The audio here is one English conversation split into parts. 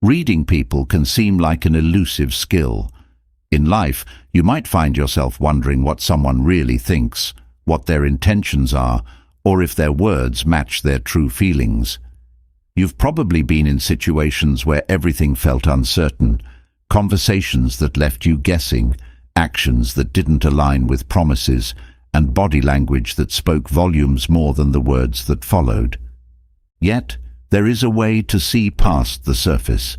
Reading people can seem like an elusive skill. In life, you might find yourself wondering what someone really thinks, what their intentions are, or if their words match their true feelings. You've probably been in situations where everything felt uncertain, conversations that left you guessing, actions that didn't align with promises, and body language that spoke volumes more than the words that followed. Yet, there is a way to see past the surface,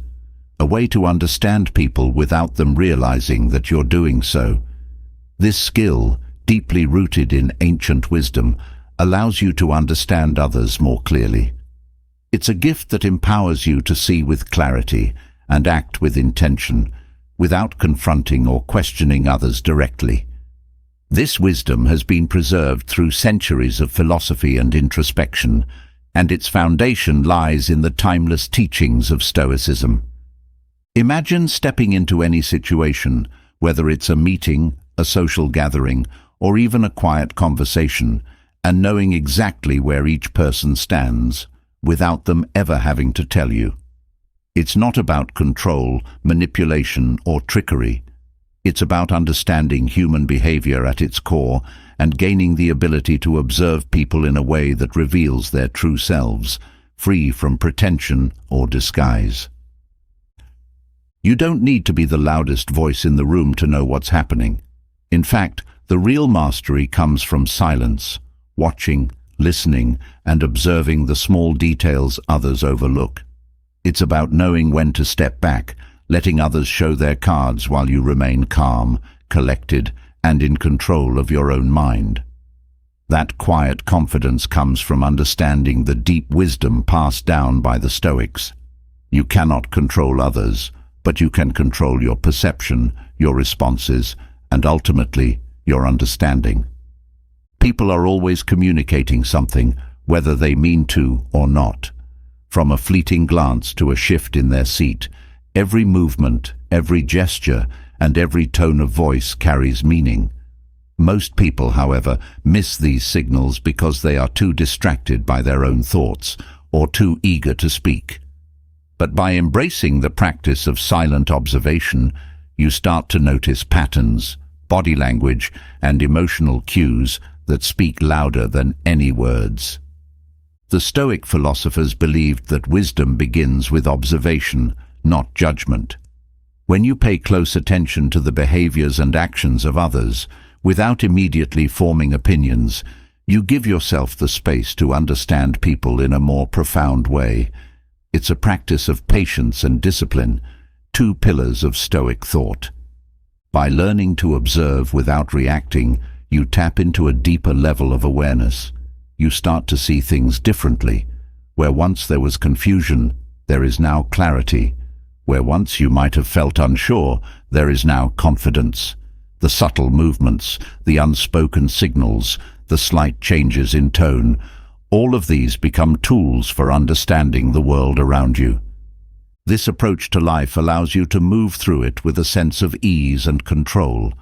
a way to understand people without them realizing that you're doing so. This skill, deeply rooted in ancient wisdom, allows you to understand others more clearly. It's a gift that empowers you to see with clarity and act with intention, without confronting or questioning others directly. This wisdom has been preserved through centuries of philosophy and introspection, and its foundation lies in the timeless teachings of Stoicism. Imagine stepping into any situation, whether it's a meeting, a social gathering, or even a quiet conversation, and knowing exactly where each person stands, without them ever having to tell you. It's not about control, manipulation, or trickery. It's about understanding human behavior at its core and gaining the ability to observe people in a way that reveals their true selves, free from pretension or disguise. You don't need to be the loudest voice in the room to know what's happening. In fact, the real mastery comes from silence, watching, listening, and observing the small details others overlook. It's about knowing when to step back, letting others show their cards while you remain calm, collected, and in control of your own mind. That quiet confidence comes from understanding the deep wisdom passed down by the Stoics. You cannot control others, but you can control your perception, your responses, and ultimately, your understanding. People are always communicating something, whether they mean to or not. From a fleeting glance to a shift in their seat, every movement, every gesture, and every tone of voice carries meaning. Most people, however, miss these signals because they are too distracted by their own thoughts or too eager to speak. But by embracing the practice of silent observation, you start to notice patterns, body language, and emotional cues that speak louder than any words. The Stoic philosophers believed that wisdom begins with observation, not judgment. When you pay close attention to the behaviors and actions of others, without immediately forming opinions, you give yourself the space to understand people in a more profound way. It's a practice of patience and discipline, two pillars of Stoic thought. By learning to observe without reacting, you tap into a deeper level of awareness. You start to see things differently. Where once there was confusion, there is now clarity. Where once you might have felt unsure, there is now confidence. The subtle movements, the unspoken signals, the slight changes in tone, all of these become tools for understanding the world around you. This approach to life allows you to move through it with a sense of ease and control.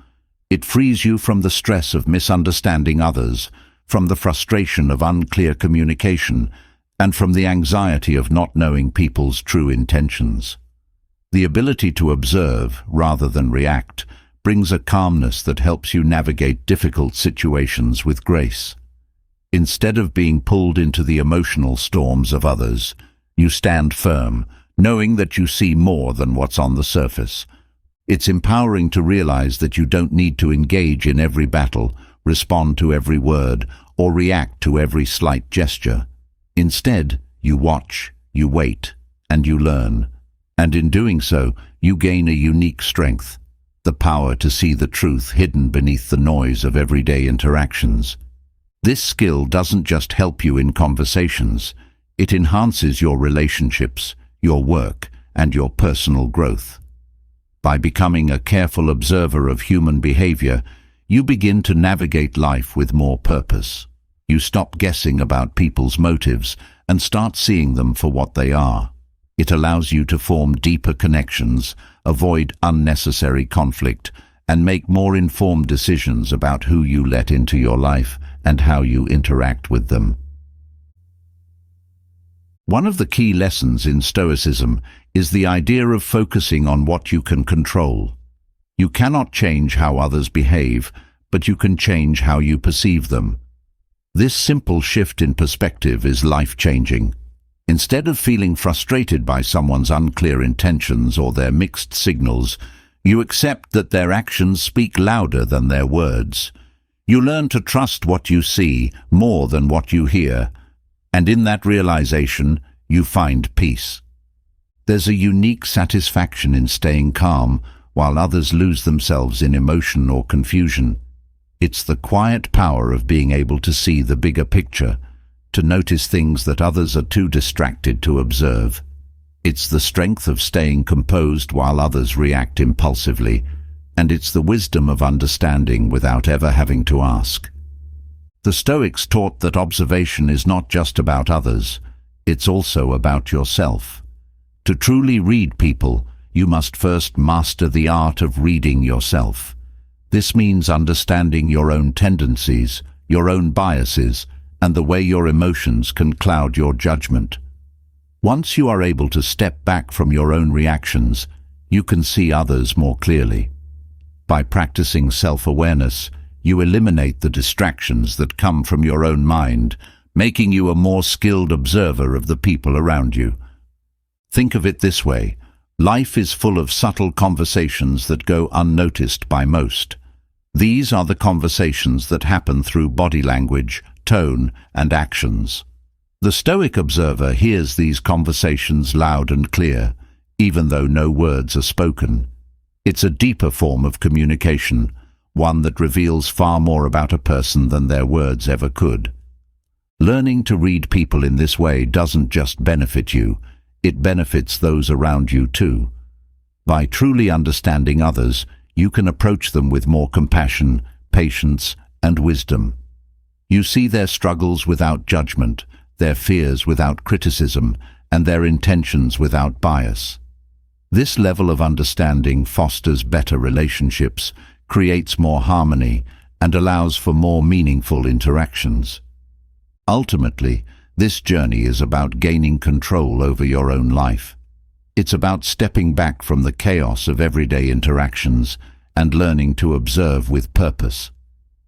It frees you from the stress of misunderstanding others, from the frustration of unclear communication, and from the anxiety of not knowing people's true intentions. The ability to observe, rather than react, brings a calmness that helps you navigate difficult situations with grace. Instead of being pulled into the emotional storms of others, you stand firm, knowing that you see more than what's on the surface. It's empowering to realize that you don't need to engage in every battle, respond to every word, or react to every slight gesture. Instead, you watch, you wait, and you learn. And in doing so, you gain a unique strength, the power to see the truth hidden beneath the noise of everyday interactions. This skill doesn't just help you in conversations, it enhances your relationships, your work, and your personal growth. By becoming a careful observer of human behavior, you begin to navigate life with more purpose. You stop guessing about people's motives and start seeing them for what they are. It allows you to form deeper connections, avoid unnecessary conflict, and make more informed decisions about who you let into your life and how you interact with them. One of the key lessons in Stoicism is the idea of focusing on what you can control. You cannot change how others behave, but you can change how you perceive them. This simple shift in perspective is life-changing. Instead of feeling frustrated by someone's unclear intentions or their mixed signals, you accept that their actions speak louder than their words. You learn to trust what you see more than what you hear, and in that realization, you find peace. There's a unique satisfaction in staying calm while others lose themselves in emotion or confusion. It's the quiet power of being able to see the bigger picture, to notice things that others are too distracted to observe. It's the strength of staying composed while others react impulsively, and it's the wisdom of understanding without ever having to ask. The Stoics taught that observation is not just about others, it's also about yourself. To truly read people, you must first master the art of reading yourself. This means understanding your own tendencies, your own biases, and the way your emotions can cloud your judgment. Once you are able to step back from your own reactions, you can see others more clearly. By practicing self-awareness, you eliminate the distractions that come from your own mind, making you a more skilled observer of the people around you. Think of it this way: life is full of subtle conversations that go unnoticed by most. These are the conversations that happen through body language, tone, and actions. The Stoic observer hears these conversations loud and clear, even though no words are spoken. It's a deeper form of communication, one that reveals far more about a person than their words ever could. Learning to read people in this way doesn't just benefit you, it benefits those around you too. By truly understanding others, you can approach them with more compassion, patience, and wisdom. You see their struggles without judgment, their fears without criticism, and their intentions without bias. This level of understanding fosters better relationships, creates more harmony, and allows for more meaningful interactions. Ultimately, this journey is about gaining control over your own life. It's about stepping back from the chaos of everyday interactions and learning to observe with purpose.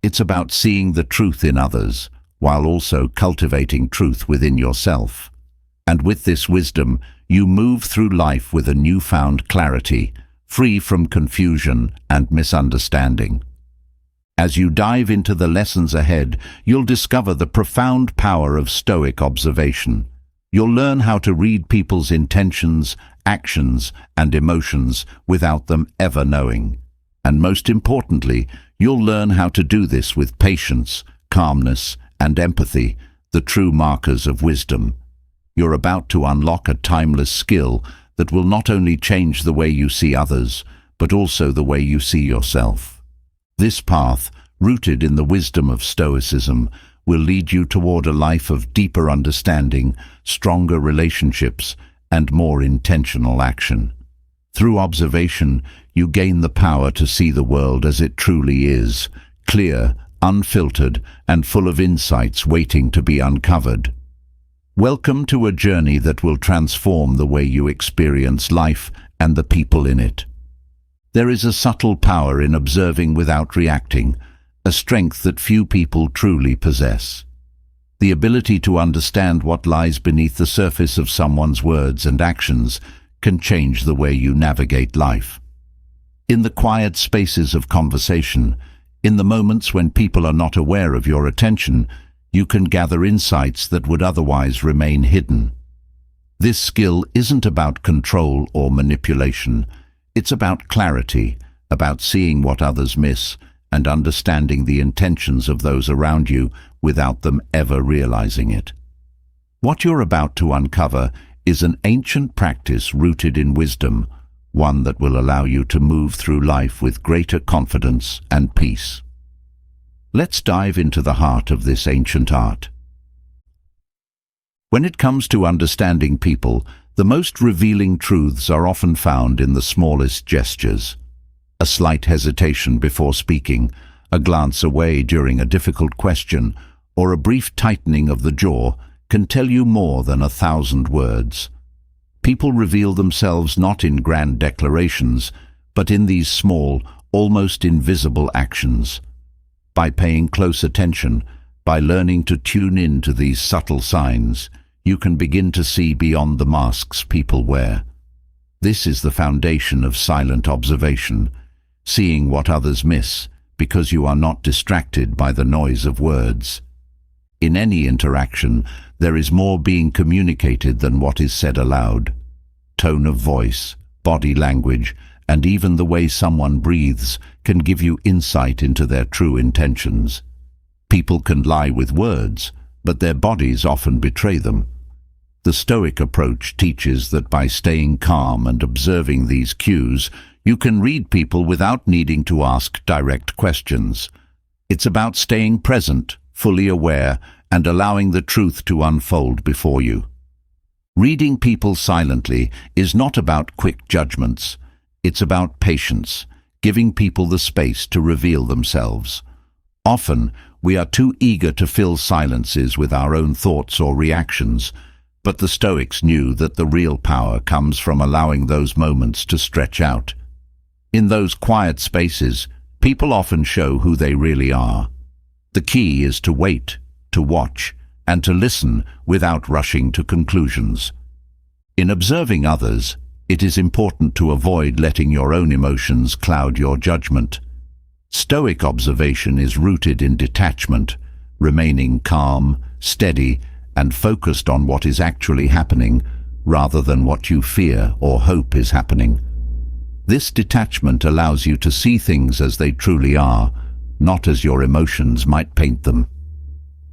It's about seeing the truth in others, while also cultivating truth within yourself. And with this wisdom, you move through life with a newfound clarity, free from confusion and misunderstanding. As you dive into the lessons ahead, you'll discover the profound power of Stoic observation. You'll learn how to read people's intentions, actions, and emotions without them ever knowing. And most importantly, you'll learn how to do this with patience, calmness, and empathy, the true markers of wisdom. You're about to unlock a timeless skill that will not only change the way you see others, but also the way you see yourself. This path, rooted in the wisdom of Stoicism, will lead you toward a life of deeper understanding, stronger relationships, and more intentional action. Through observation, you gain the power to see the world as it truly is, clear, unfiltered, and full of insights waiting to be uncovered. Welcome to a journey that will transform the way you experience life and the people in it. There is a subtle power in observing without reacting, a strength that few people truly possess. The ability to understand what lies beneath the surface of someone's words and actions can change the way you navigate life. In the quiet spaces of conversation, in the moments when people are not aware of your attention, you can gather insights that would otherwise remain hidden. This skill isn't about control or manipulation. It's about clarity, about seeing what others miss, and understanding the intentions of those around you without them ever realizing it. What you're about to uncover is an ancient practice rooted in wisdom, one that will allow you to move through life with greater confidence and peace. Let's dive into the heart of this ancient art. When it comes to understanding people, the most revealing truths are often found in the smallest gestures. A slight hesitation before speaking, a glance away during a difficult question, or a brief tightening of the jaw can tell you more than 1,000 words. People reveal themselves not in grand declarations, but in these small, almost invisible actions. By paying close attention, by learning to tune in to these subtle signs, you can begin to see beyond the masks people wear. This is the foundation of silent observation, seeing what others miss, because you are not distracted by the noise of words. In any interaction, there is more being communicated than what is said aloud. Tone of voice, body language, and even the way someone breathes can give you insight into their true intentions. People can lie with words, but their bodies often betray them. The Stoic approach teaches that by staying calm and observing these cues, you can read people without needing to ask direct questions. It's about staying present, fully aware, and allowing the truth to unfold before you. Reading people silently is not about quick judgments. It's about patience, giving people the space to reveal themselves. Often, we are too eager to fill silences with our own thoughts or reactions, but the Stoics knew that the real power comes from allowing those moments to stretch out. In those quiet spaces, people often show who they really are. The key is to wait, to watch, and to listen without rushing to conclusions. In observing others, it is important to avoid letting your own emotions cloud your judgment. Stoic observation is rooted in detachment, remaining calm, steady, and focused on what is actually happening, rather than what you fear or hope is happening. This detachment allows you to see things as they truly are, not as your emotions might paint them.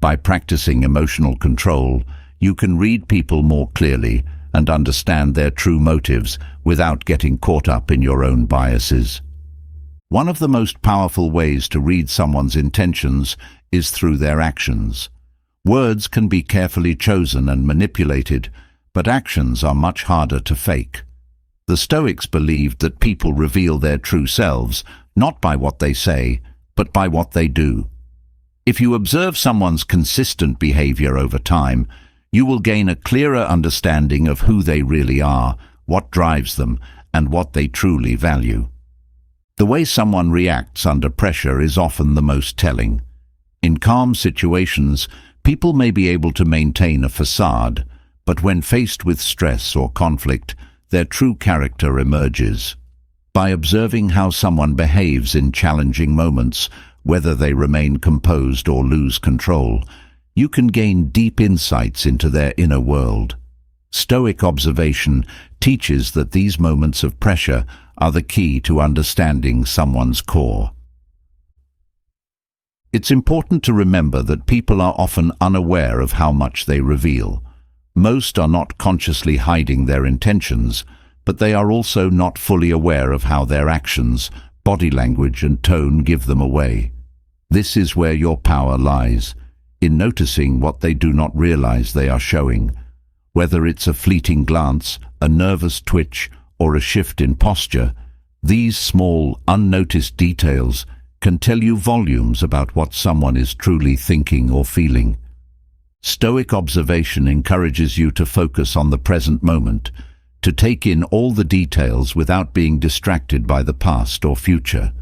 By practicing emotional control, you can read people more clearly and understand their true motives without getting caught up in your own biases. One of the most powerful ways to read someone's intentions is through their actions. Words can be carefully chosen and manipulated, but actions are much harder to fake. The Stoics believed that people reveal their true selves, not by what they say, but by what they do. If you observe someone's consistent behavior over time, you will gain a clearer understanding of who they really are, what drives them, and what they truly value. The way someone reacts under pressure is often the most telling. In calm situations, people may be able to maintain a facade, but when faced with stress or conflict, their true character emerges. By observing how someone behaves in challenging moments, whether they remain composed or lose control, you can gain deep insights into their inner world. Stoic observation teaches that these moments of pressure are the key to understanding someone's core. It's important to remember that people are often unaware of how much they reveal. Most are not consciously hiding their intentions, but they are also not fully aware of how their actions, body language, and tone give them away. This is where your power lies, in noticing what they do not realize they are showing. Whether it's a fleeting glance, a nervous twitch, or a shift in posture, these small, unnoticed details can tell you volumes about what someone is truly thinking or feeling. Stoic observation encourages you to focus on the present moment, to take in all the details without being distracted by the past or future.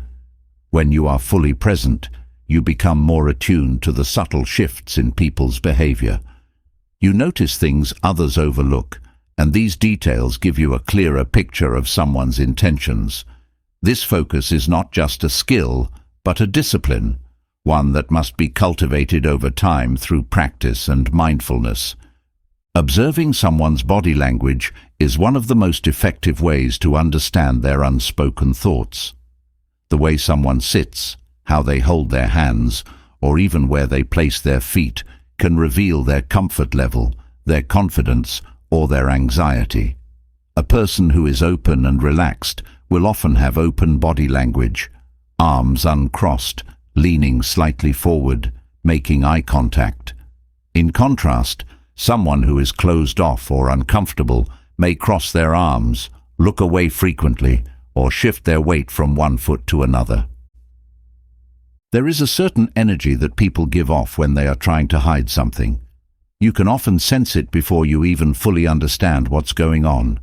When you are fully present, you become more attuned to the subtle shifts in people's behavior. You notice things others overlook, and these details give you a clearer picture of someone's intentions. This focus is not just a skill, but a discipline, one that must be cultivated over time through practice and mindfulness. Observing someone's body language is one of the most effective ways to understand their unspoken thoughts. The way someone sits, how they hold their hands, or even where they place their feet can reveal their comfort level, their confidence, or their anxiety. A person who is open and relaxed will often have open body language, arms uncrossed, leaning slightly forward, making eye contact. In contrast, someone who is closed off or uncomfortable may cross their arms, look away frequently, or shift their weight from one foot to another. There is a certain energy that people give off when they are trying to hide something. You can often sense it before you even fully understand what's going on.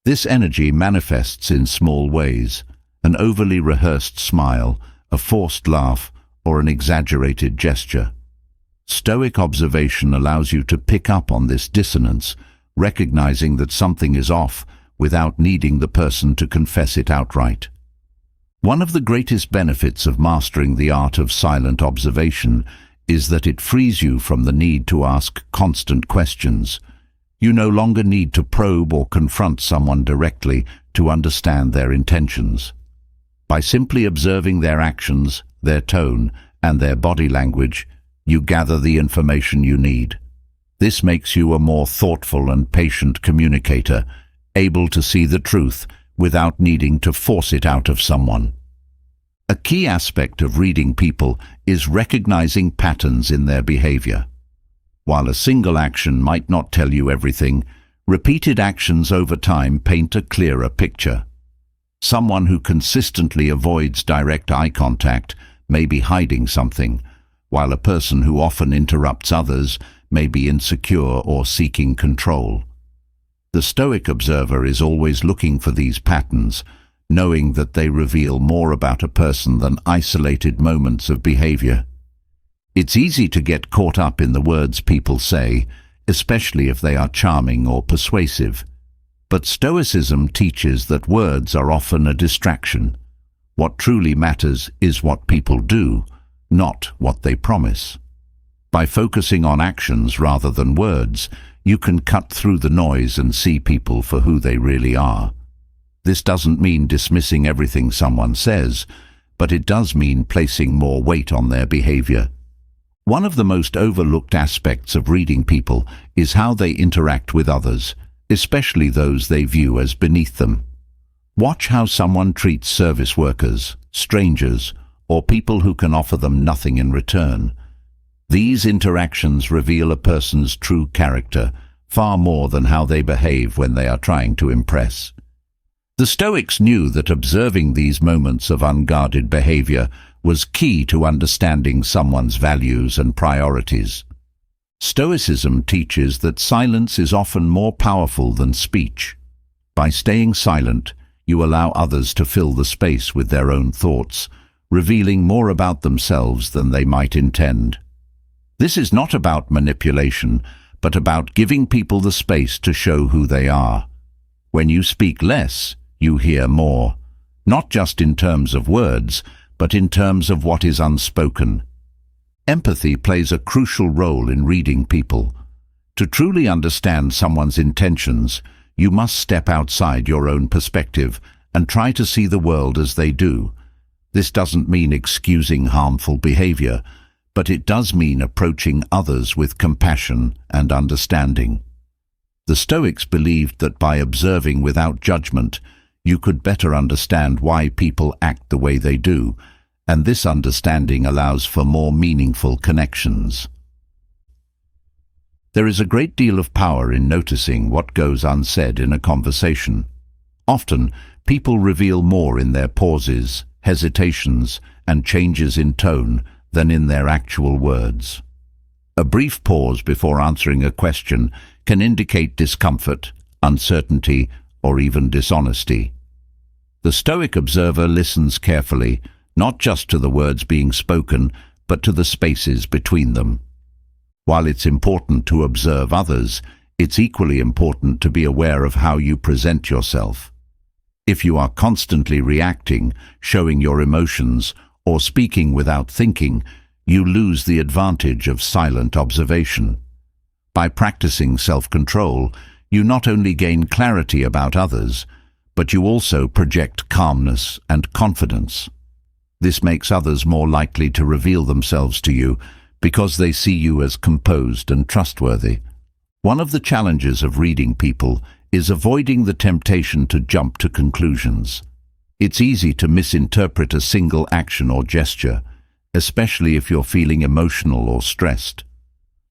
This energy manifests in small ways: an overly rehearsed smile, a forced laugh, or an exaggerated gesture. Stoic observation allows you to pick up on this dissonance, recognizing that something is off without needing the person to confess it outright. One of the greatest benefits of mastering the art of silent observation is that it frees you from the need to ask constant questions. You no longer need to probe or confront someone directly to understand their intentions. By simply observing their actions, their tone, and their body language, you gather the information you need. This makes you a more thoughtful and patient communicator, able to see the truth without needing to force it out of someone. A key aspect of reading people is recognizing patterns in their behavior. While a single action might not tell you everything, repeated actions over time paint a clearer picture. Someone who consistently avoids direct eye contact may be hiding something, while a person who often interrupts others may be insecure or seeking control. The Stoic observer is always looking for these patterns, knowing that they reveal more about a person than isolated moments of behavior. It's easy to get caught up in the words people say, especially if they are charming or persuasive. But Stoicism teaches that words are often a distraction. What truly matters is what people do, not what they promise. By focusing on actions rather than words, you can cut through the noise and see people for who they really are. This doesn't mean dismissing everything someone says, but it does mean placing more weight on their behavior. One of the most overlooked aspects of reading people is how they interact with others, especially those they view as beneath them. Watch how someone treats service workers, strangers, or people who can offer them nothing in return. These interactions reveal a person's true character, far more than how they behave when they are trying to impress. The Stoics knew that observing these moments of unguarded behavior was key to understanding someone's values and priorities. Stoicism teaches that silence is often more powerful than speech. By staying silent, you allow others to fill the space with their own thoughts, revealing more about themselves than they might intend. This is not about manipulation, but about giving people the space to show who they are. When you speak less, you hear more, not just in terms of words, but in terms of what is unspoken. Empathy plays a crucial role in reading people. To truly understand someone's intentions, you must step outside your own perspective and try to see the world as they do. This doesn't mean excusing harmful behavior, but it does mean approaching others with compassion and understanding. The Stoics believed that by observing without judgment, you could better understand why people act the way they do, and this understanding allows for more meaningful connections. There is a great deal of power in noticing what goes unsaid in a conversation. Often, people reveal more in their pauses, hesitations, and changes in tone than in their actual words. A brief pause before answering a question can indicate discomfort, uncertainty, or even dishonesty. The Stoic observer listens carefully, not just to the words being spoken, but to the spaces between them. While it's important to observe others, it's equally important to be aware of how you present yourself. If you are constantly reacting, showing your emotions, or speaking without thinking, you lose the advantage of silent observation. By practicing self-control, you not only gain clarity about others, but you also project calmness and confidence. This makes others more likely to reveal themselves to you because they see you as composed and trustworthy. One of the challenges of reading people is avoiding the temptation to jump to conclusions. It's easy to misinterpret a single action or gesture, especially if you're feeling emotional or stressed.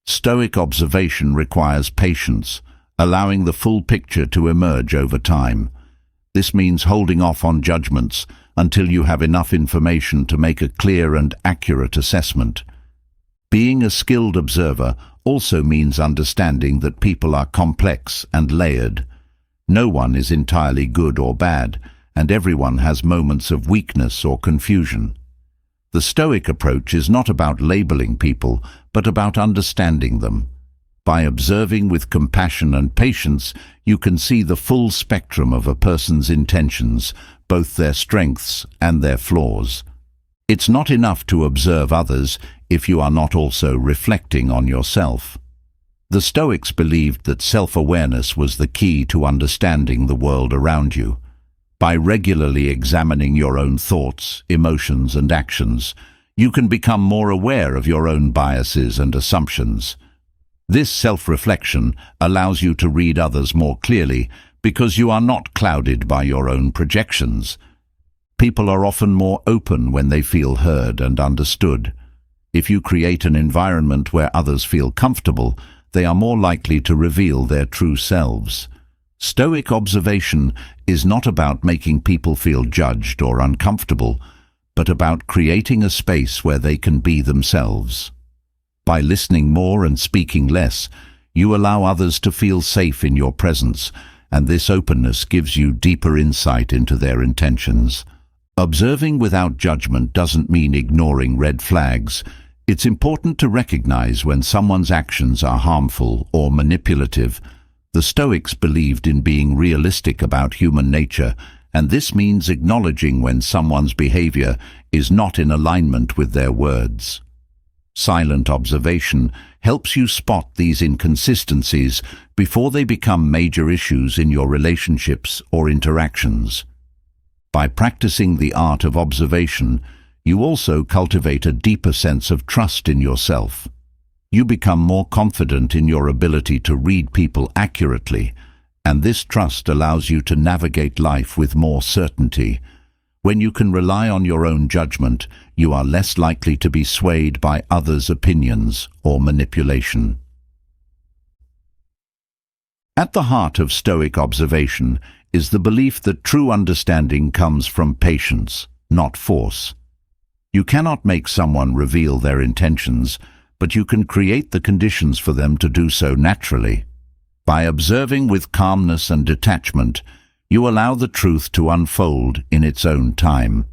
Stoic observation requires patience, allowing the full picture to emerge over time. This means holding off on judgments until you have enough information to make a clear and accurate assessment. Being a skilled observer also means understanding that people are complex and layered. No one is entirely good or bad, and everyone has moments of weakness or confusion. The Stoic approach is not about labeling people, but about understanding them. By observing with compassion and patience, you can see the full spectrum of a person's intentions, both their strengths and their flaws. It's not enough to observe others if you are not also reflecting on yourself. The Stoics believed that self-awareness was the key to understanding the world around you. By regularly examining your own thoughts, emotions, and actions, you can become more aware of your own biases and assumptions. This self-reflection allows you to read others more clearly because you are not clouded by your own projections. People are often more open when they feel heard and understood. If you create an environment where others feel comfortable, they are more likely to reveal their true selves. Stoic observation is not about making people feel judged or uncomfortable, but about creating a space where they can be themselves. By listening more and speaking less, you allow others to feel safe in your presence, and this openness gives you deeper insight into their intentions. Observing without judgment doesn't mean ignoring red flags. It's important to recognize when someone's actions are harmful or manipulative. The Stoics believed in being realistic about human nature, and this means acknowledging when someone's behavior is not in alignment with their words. Silent observation helps you spot these inconsistencies before they become major issues in your relationships or interactions. By practicing the art of observation, you also cultivate a deeper sense of trust in yourself. You become more confident in your ability to read people accurately, and this trust allows you to navigate life with more certainty. When you can rely on your own judgment, you are less likely to be swayed by others' opinions or manipulation. At the heart of Stoic observation is the belief that true understanding comes from patience, not force. You cannot make someone reveal their intentions, but you can create the conditions for them to do so naturally. By observing with calmness and detachment, you allow the truth to unfold in its own time.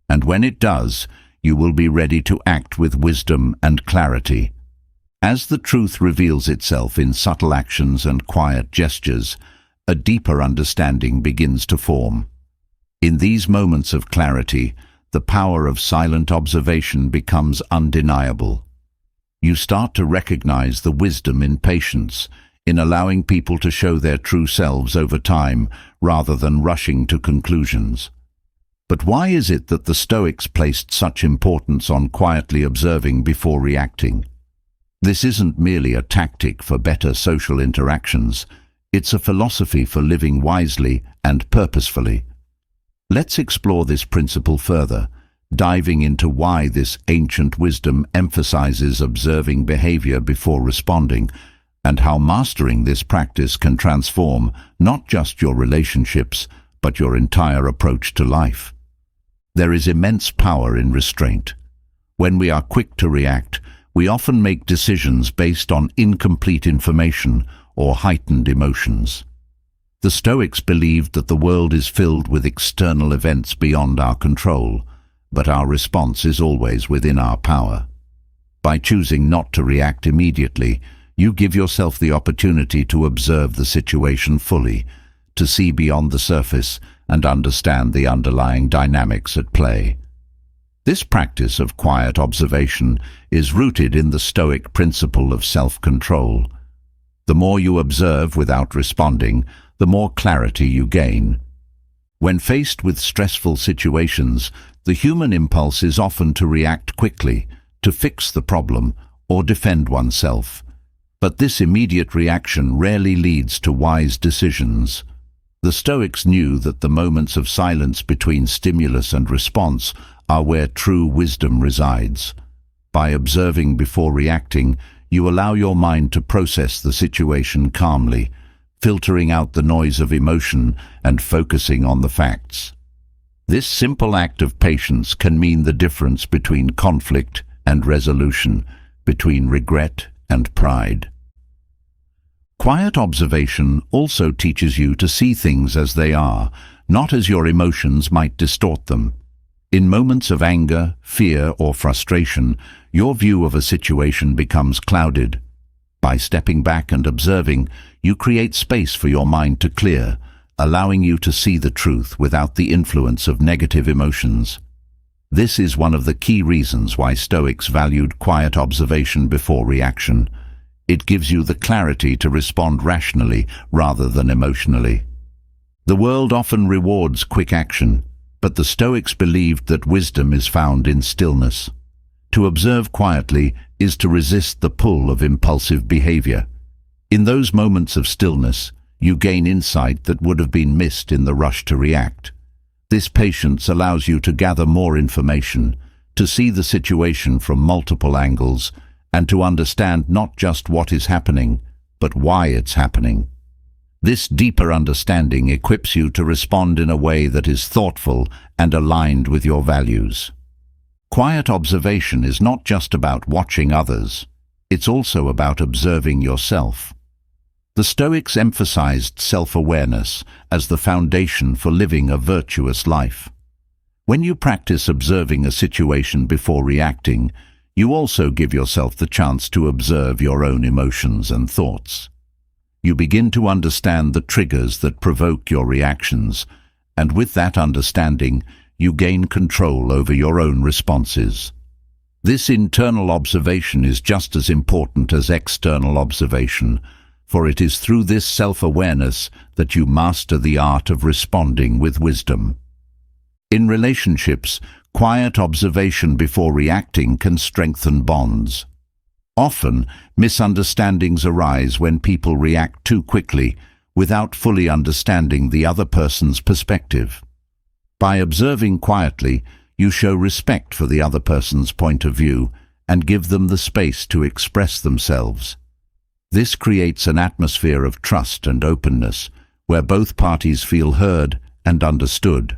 And when it does, you will be ready to act with wisdom and clarity. As the truth reveals itself in subtle actions and quiet gestures, a deeper understanding begins to form. In these moments of clarity, the power of silent observation becomes undeniable. You start to recognize the wisdom in patience, in allowing people to show their true selves over time rather than rushing to conclusions. But why is it that the Stoics placed such importance on quietly observing before reacting? This isn't merely a tactic for better social interactions, it's a philosophy for living wisely and purposefully. Let's explore this principle further, diving into why this ancient wisdom emphasizes observing behavior before responding, and how mastering this practice can transform not just your relationships, but your entire approach to life. There is immense power in restraint. When we are quick to react, we often make decisions based on incomplete information or heightened emotions. The Stoics believed that the world is filled with external events beyond our control, but our response is always within our power. By choosing not to react immediately, you give yourself the opportunity to observe the situation fully, to see beyond the surface and understand the underlying dynamics at play. This practice of quiet observation is rooted in the Stoic principle of self-control. The more you observe without responding, the more clarity you gain. When faced with stressful situations, the human impulse is often to react quickly, to fix the problem, or defend oneself. But this immediate reaction rarely leads to wise decisions. The Stoics knew that the moments of silence between stimulus and response are where true wisdom resides. By observing before reacting, you allow your mind to process the situation calmly, filtering out the noise of emotion and focusing on the facts. This simple act of patience can mean the difference between conflict and resolution, between regret and pride. Quiet observation also teaches you to see things as they are, not as your emotions might distort them. In moments of anger, fear, or frustration, your view of a situation becomes clouded. By stepping back and observing, you create space for your mind to clear, allowing you to see the truth without the influence of negative emotions. This is one of the key reasons why Stoics valued quiet observation before reaction. It gives you the clarity to respond rationally rather than emotionally. The world often rewards quick action, but the Stoics believed that wisdom is found in stillness. To observe quietly is to resist the pull of impulsive behavior. In those moments of stillness, you gain insight that would have been missed in the rush to react. This patience allows you to gather more information, to see the situation from multiple angles, and to understand not just what is happening, but why it's happening. This deeper understanding equips you to respond in a way that is thoughtful and aligned with your values. Quiet observation is not just about watching others, it's also about observing yourself. The Stoics emphasized self-awareness as the foundation for living a virtuous life. When you practice observing a situation before reacting, you also give yourself the chance to observe your own emotions and thoughts. You begin to understand the triggers that provoke your reactions, and with that understanding, you gain control over your own responses. This internal observation is just as important as external observation, for it is through this self-awareness that you master the art of responding with wisdom. In relationships, quiet observation before reacting can strengthen bonds. Often, misunderstandings arise when people react too quickly without fully understanding the other person's perspective. By observing quietly, you show respect for the other person's point of view and give them the space to express themselves. This creates an atmosphere of trust and openness, where both parties feel heard and understood.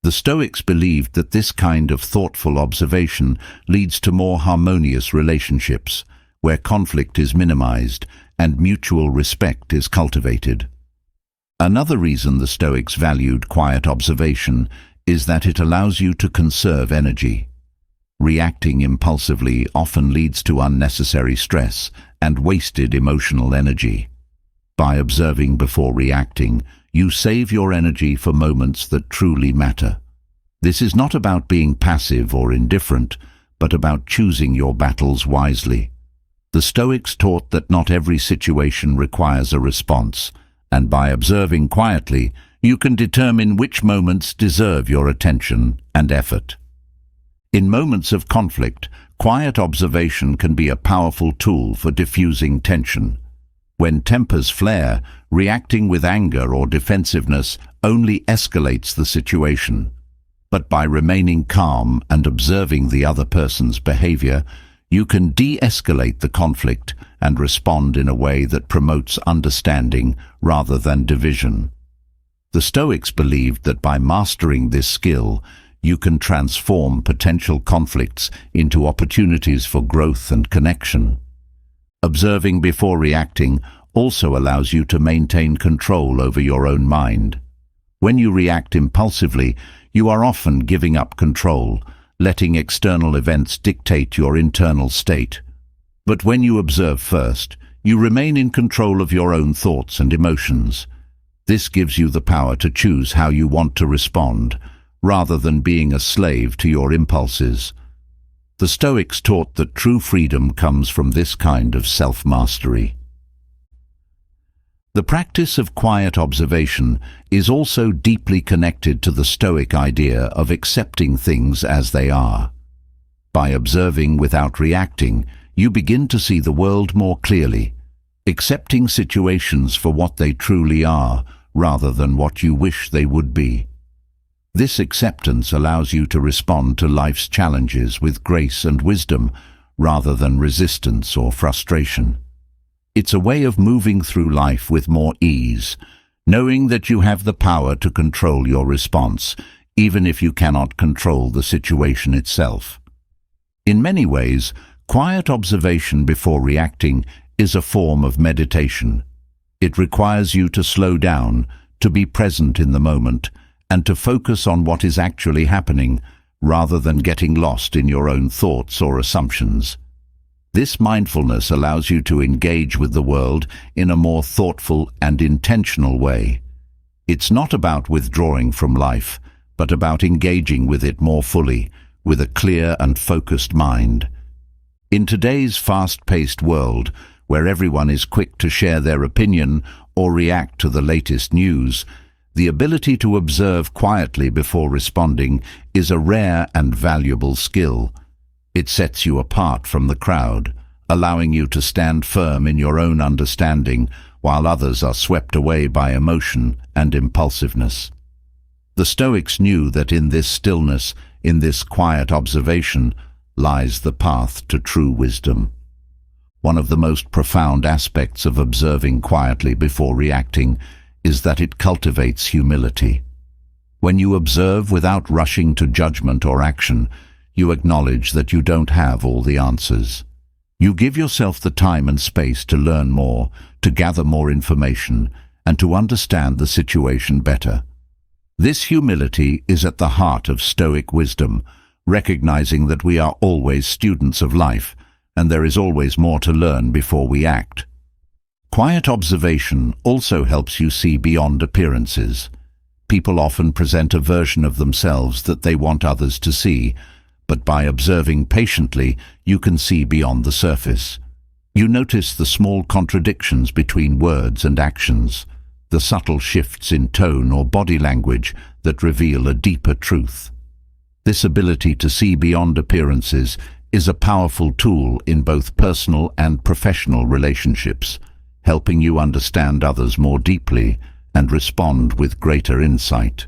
The Stoics believed that this kind of thoughtful observation leads to more harmonious relationships, where conflict is minimized and mutual respect is cultivated. Another reason the Stoics valued quiet observation is that it allows you to conserve energy. Reacting impulsively often leads to unnecessary stress and wasted emotional energy. By observing before reacting, you save your energy for moments that truly matter. This is not about being passive or indifferent, but about choosing your battles wisely. The Stoics taught that not every situation requires a response, and by observing quietly, you can determine which moments deserve your attention and effort. In moments of conflict, quiet observation can be a powerful tool for diffusing tension. When tempers flare, reacting with anger or defensiveness only escalates the situation. But by remaining calm and observing the other person's behavior, you can de-escalate the conflict and respond in a way that promotes understanding rather than division. The Stoics believed that by mastering this skill, you can transform potential conflicts into opportunities for growth and connection. Observing before reacting also allows you to maintain control over your own mind. When you react impulsively, you are often giving up control, letting external events dictate your internal state. But when you observe first, you remain in control of your own thoughts and emotions. This gives you the power to choose how you want to respond, rather than being a slave to your impulses. The Stoics taught that true freedom comes from this kind of self-mastery. The practice of quiet observation is also deeply connected to the Stoic idea of accepting things as they are. By observing without reacting, you begin to see the world more clearly, accepting situations for what they truly are, rather than what you wish they would be. This acceptance allows you to respond to life's challenges with grace and wisdom, rather than resistance or frustration. It's a way of moving through life with more ease, knowing that you have the power to control your response, even if you cannot control the situation itself. In many ways, Quiet observation before reacting is a form of meditation. It requires you to slow down, to be present in the moment, and to focus on what is actually happening, rather than getting lost in your own thoughts or assumptions. This mindfulness allows you to engage with the world in a more thoughtful and intentional way. It's not about withdrawing from life, but about engaging with it more fully, with a clear and focused mind. In today's fast-paced world, where everyone is quick to share their opinion or react to the latest news, the ability to observe quietly before responding is a rare and valuable skill. It sets you apart from the crowd, allowing you to stand firm in your own understanding while others are swept away by emotion and impulsiveness. The Stoics knew that in this stillness, in this quiet observation, lies the path to true wisdom. One of the most profound aspects of observing quietly before reacting is that it cultivates humility. When you observe without rushing to judgment or action, you acknowledge that you don't have all the answers. You give yourself the time and space to learn more, to gather more information, and to understand the situation better. This humility is at the heart of Stoic wisdom, recognizing that we are always students of life, and there is always more to learn before we act. Quiet observation also helps you see beyond appearances. People often present a version of themselves that they want others to see, but by observing patiently, you can see beyond the surface. You notice the small contradictions between words and actions, the subtle shifts in tone or body language that reveal a deeper truth. This ability to see beyond appearances is a powerful tool in both personal and professional relationships, helping you understand others more deeply and respond with greater insight.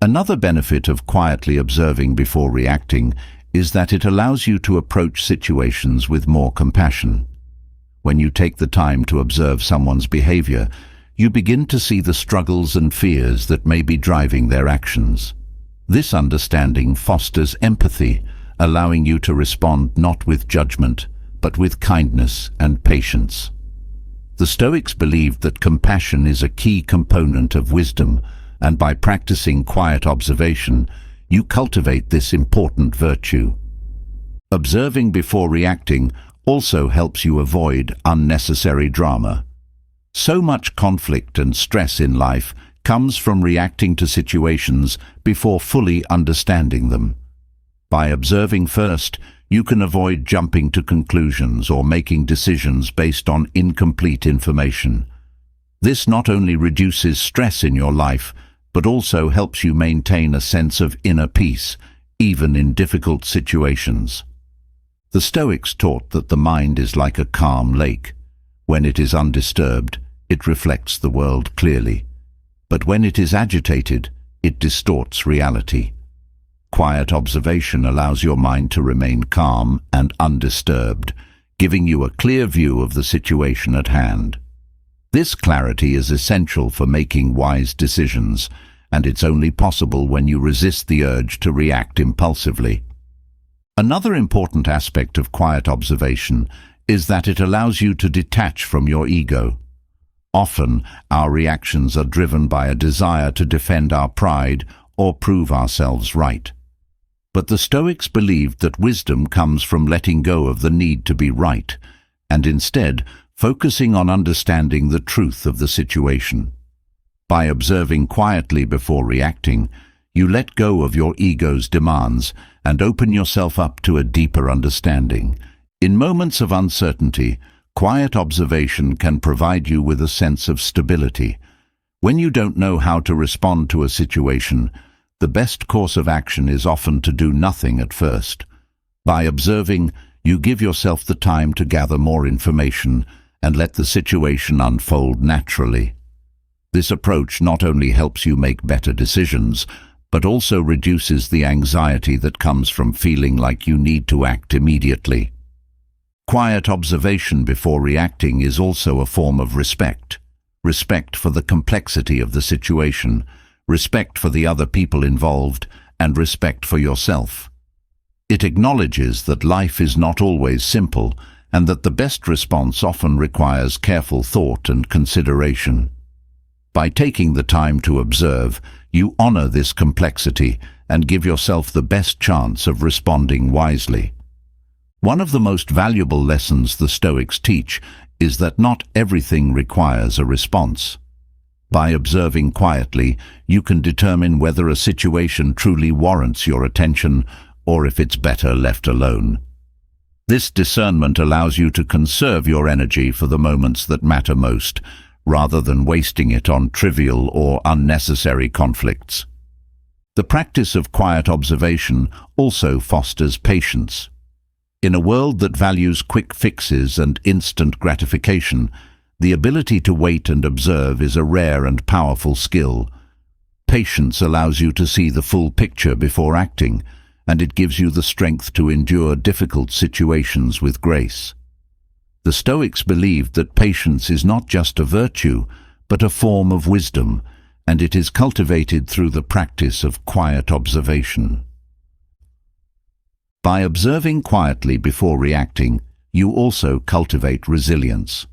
Another benefit of quietly observing before reacting is that it allows you to approach situations with more compassion. When you take the time to observe someone's behavior, you begin to see the struggles and fears that may be driving their actions. This understanding fosters empathy, allowing you to respond not with judgment, but with kindness and patience. The Stoics believed that compassion is a key component of wisdom, and by practicing quiet observation, you cultivate this important virtue. Observing before reacting also helps you avoid unnecessary drama. So much conflict and stress in life comes from reacting to situations before fully understanding them. By observing first, you can avoid jumping to conclusions or making decisions based on incomplete information. This not only reduces stress in your life, but also helps you maintain a sense of inner peace, even in difficult situations. The Stoics taught that the mind is like a calm lake. When it is undisturbed, it reflects the world clearly. But when it is agitated, it distorts reality. Quiet observation allows your mind to remain calm and undisturbed, giving you a clear view of the situation at hand. This clarity is essential for making wise decisions, and it's only possible when you resist the urge to react impulsively. Another important aspect of quiet observation is that it allows you to detach from your ego. Often, our reactions are driven by a desire to defend our pride or prove ourselves right. But the Stoics believed that wisdom comes from letting go of the need to be right, and instead focusing on understanding the truth of the situation. By observing quietly before reacting, you let go of your ego's demands and open yourself up to a deeper understanding. In moments of uncertainty, quiet observation can provide you with a sense of stability. When you don't know how to respond to a situation, the best course of action is often to do nothing at first. By observing, you give yourself the time to gather more information and let the situation unfold naturally. This approach not only helps you make better decisions, but also reduces the anxiety that comes from feeling like you need to act immediately. Quiet observation before reacting is also a form of respect. Respect for the complexity of the situation, respect for the other people involved, and respect for yourself. It acknowledges that life is not always simple and that the best response often requires careful thought and consideration. By taking the time to observe, you honor this complexity and give yourself the best chance of responding wisely. One of the most valuable lessons the Stoics teach is that not everything requires a response. By observing quietly, you can determine whether a situation truly warrants your attention or if it's better left alone. This discernment allows you to conserve your energy for the moments that matter most, rather than wasting it on trivial or unnecessary conflicts. The practice of quiet observation also fosters patience. In a world that values quick fixes and instant gratification, the ability to wait and observe is a rare and powerful skill. Patience allows you to see the full picture before acting, and it gives you the strength to endure difficult situations with grace. The Stoics believed that patience is not just a virtue, but a form of wisdom, and it is cultivated through the practice of quiet observation. By observing quietly before reacting, you also cultivate resilience.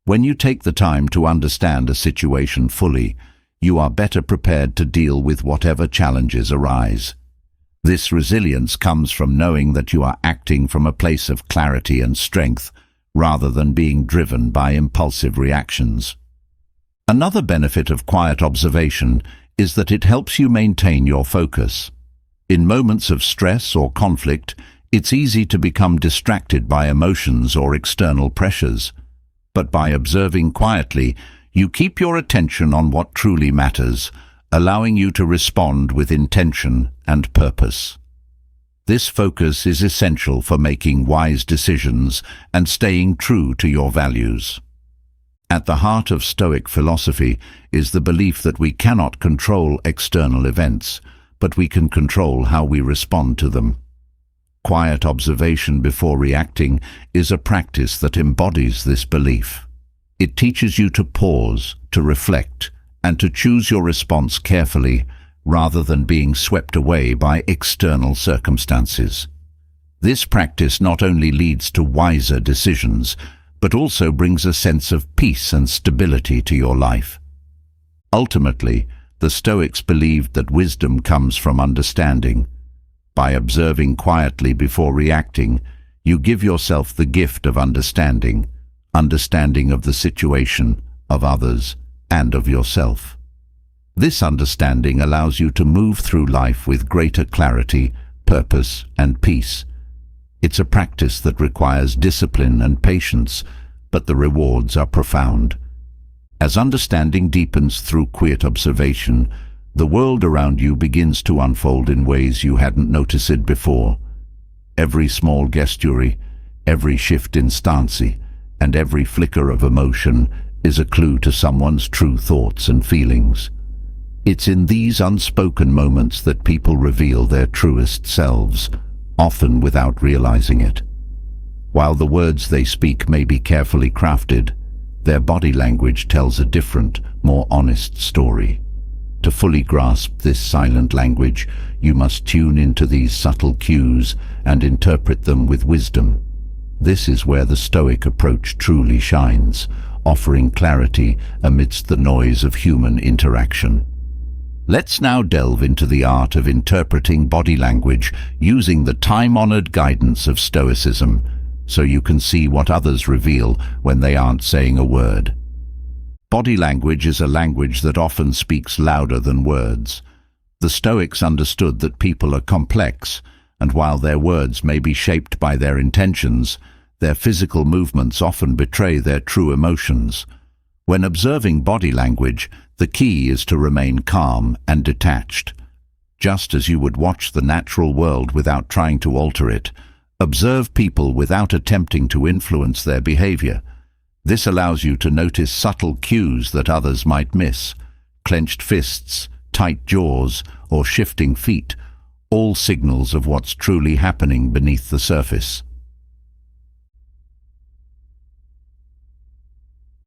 When you take the time to understand a situation fully, you are better prepared to deal with whatever challenges arise. This resilience comes from knowing that you are acting from a place of clarity and strength, rather than being driven by impulsive reactions. Another benefit of quiet observation is that it helps you maintain your focus. In moments of stress or conflict, it's easy to become distracted by emotions or external pressures. But by observing quietly, you keep your attention on what truly matters, allowing you to respond with intention and purpose. This focus is essential for making wise decisions and staying true to your values. At the heart of Stoic philosophy is the belief that we cannot control external events, but we can control how we respond to them. Quiet observation before reacting is a practice that embodies this belief. It teaches you to pause, to reflect, and to choose your response carefully, rather than being swept away by external circumstances. This practice not only leads to wiser decisions, but also brings a sense of peace and stability to your life. Ultimately, the Stoics believed that wisdom comes from understanding. By observing quietly before reacting, you give yourself the gift of understanding of the situation, of others, and of yourself. This understanding allows you to move through life with greater clarity, purpose, and peace. It's a practice that requires discipline and patience, but the rewards are profound. As understanding deepens through quiet observation, the world around you begins to unfold in ways you hadn't noticed it before. Every small gesture, every shift in stance, and every flicker of emotion is a clue to someone's true thoughts and feelings. It's in these unspoken moments that people reveal their truest selves, often without realizing it. While the words they speak may be carefully crafted, their body language tells a different, more honest story. To fully grasp this silent language, you must tune into these subtle cues and interpret them with wisdom. This is where the Stoic approach truly shines, offering clarity amidst the noise of human interaction. Let's now delve into the art of interpreting body language using the time-honored guidance of Stoicism, so you can see what others reveal when they aren't saying a word. Body language is a language that often speaks louder than words. The Stoics understood that people are complex, and while their words may be shaped by their intentions, their physical movements often betray their true emotions. When observing body language, the key is to remain calm and detached. Just as you would watch the natural world without trying to alter it, observe people without attempting to influence their behavior. This allows you to notice subtle cues that others might miss: clenched fists, tight jaws, or shifting feet, all signals of what's truly happening beneath the surface.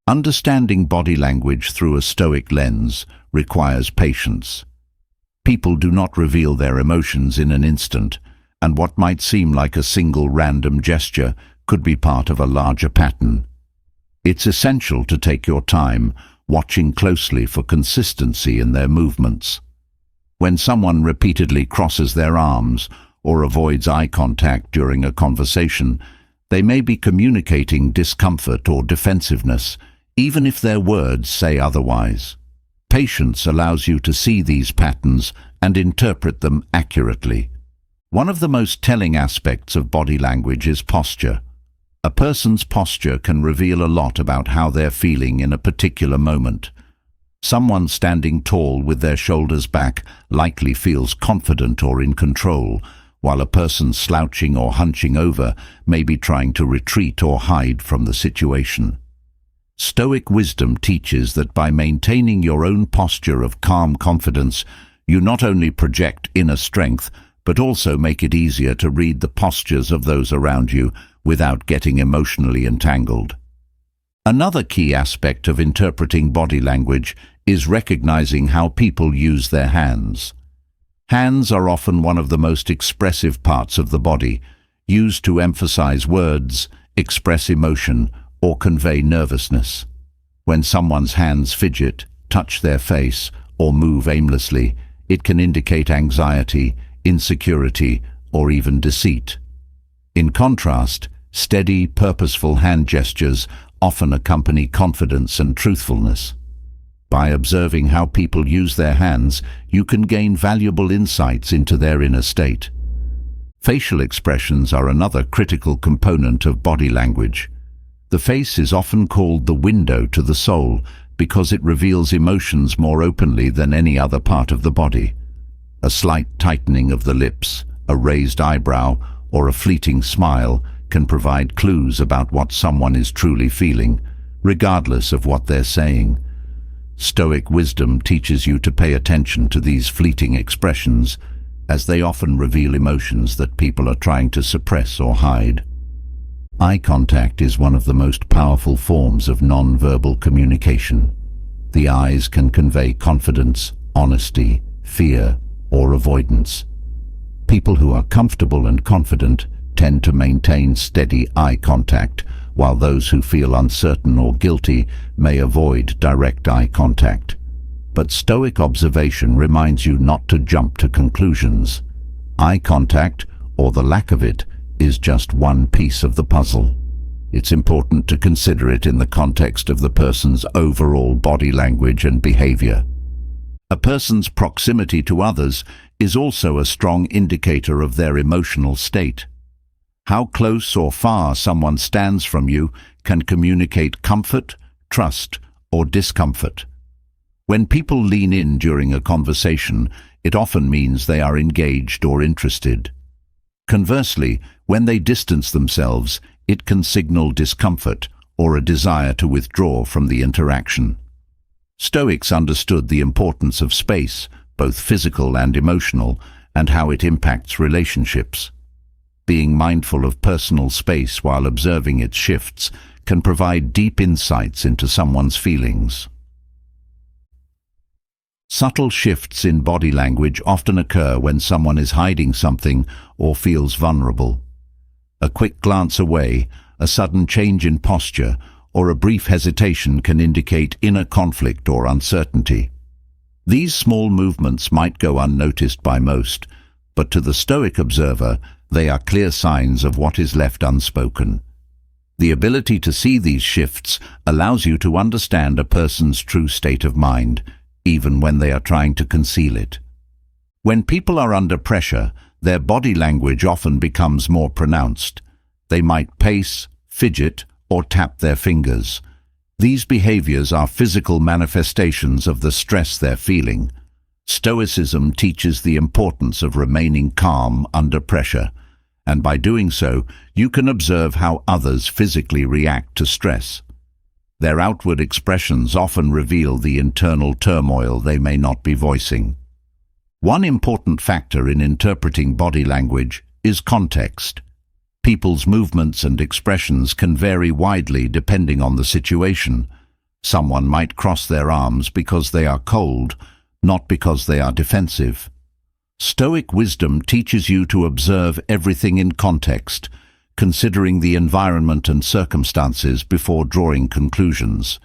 Understanding body language through a Stoic lens requires patience. People do not reveal their emotions in an instant, and what might seem like a single random gesture could be part of a larger pattern. It's essential to take your time, watching closely for consistency in their movements. When someone repeatedly crosses their arms or avoids eye contact during a conversation, they may be communicating discomfort or defensiveness, even if their words say otherwise. Patience allows you to see these patterns and interpret them accurately. One of the most telling aspects of body language is posture. A person's posture can reveal a lot about how they're feeling in a particular moment. Someone standing tall with their shoulders back likely feels confident or in control, while a person slouching or hunching over may be trying to retreat or hide from the situation. Stoic wisdom teaches that by maintaining your own posture of calm confidence, you not only project inner strength, but also make it easier to read the postures of those around you without getting emotionally entangled. Another key aspect of interpreting body language is recognizing how people use their hands. Hands are often one of the most expressive parts of the body, used to emphasize words, express emotion, or convey nervousness. When someone's hands fidget, touch their face, or move aimlessly, it can indicate anxiety, insecurity, or even deceit. In contrast, steady, purposeful hand gestures often accompany confidence and truthfulness. By observing how people use their hands, you can gain valuable insights into their inner state. Facial expressions are another critical component of body language. The face is often called the window to the soul because it reveals emotions more openly than any other part of the body. A slight tightening of the lips, a raised eyebrow, or a fleeting smile can provide clues about what someone is truly feeling, regardless of what they're saying. Stoic wisdom teaches you to pay attention to these fleeting expressions, as they often reveal emotions that people are trying to suppress or hide. Eye contact is one of the most powerful forms of non-verbal communication. The eyes can convey confidence, honesty, fear, or avoidance. People who are comfortable and confident tend to maintain steady eye contact, while those who feel uncertain or guilty may avoid direct eye contact. But Stoic observation reminds you not to jump to conclusions. Eye contact, or the lack of it, is just one piece of the puzzle. It's important to consider it in the context of the person's overall body language and behavior. A person's proximity to others is also a strong indicator of their emotional state. How close or far someone stands from you can communicate comfort, trust, or discomfort. When people lean in during a conversation, it often means they are engaged or interested. Conversely, when they distance themselves, it can signal discomfort or a desire to withdraw from the interaction. Stoics understood the importance of space, both physical and emotional, and how it impacts relationships. Being mindful of personal space while observing its shifts can provide deep insights into someone's feelings. Subtle shifts in body language often occur when someone is hiding something or feels vulnerable. A quick glance away, a sudden change in posture, or a brief hesitation can indicate inner conflict or uncertainty. These small movements might go unnoticed by most, but to the Stoic observer, they are clear signs of what is left unspoken. The ability to see these shifts allows you to understand a person's true state of mind, even when they are trying to conceal it. When people are under pressure, their body language often becomes more pronounced. They might pace, fidget, or tap their fingers. These behaviors are physical manifestations of the stress they're feeling. Stoicism teaches the importance of remaining calm under pressure, and by doing so, you can observe how others physically react to stress. Their outward expressions often reveal the internal turmoil they may not be voicing. One important factor in interpreting body language is context. People's movements and expressions can vary widely depending on the situation. Someone might cross their arms because they are cold, not because they are defensive. Stoic wisdom teaches you to observe everything in context, considering the environment and circumstances before drawing conclusions.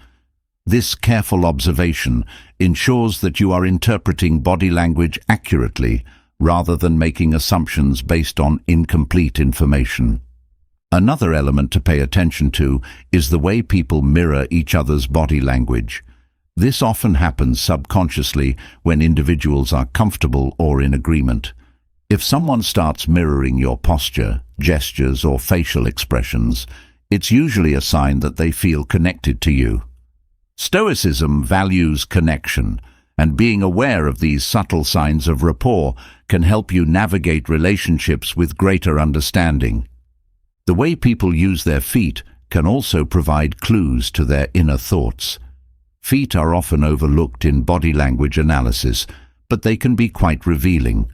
This careful observation ensures that you are interpreting body language accurately rather than making assumptions based on incomplete information. Another element to pay attention to is the way people mirror each other's body language. This often happens subconsciously when individuals are comfortable or in agreement. If someone starts mirroring your posture, gestures, or facial expressions, it's usually a sign that they feel connected to you. Stoicism values connection, and being aware of these subtle signs of rapport can help you navigate relationships with greater understanding. The way people use their feet can also provide clues to their inner thoughts. Feet are often overlooked in body language analysis, but they can be quite revealing.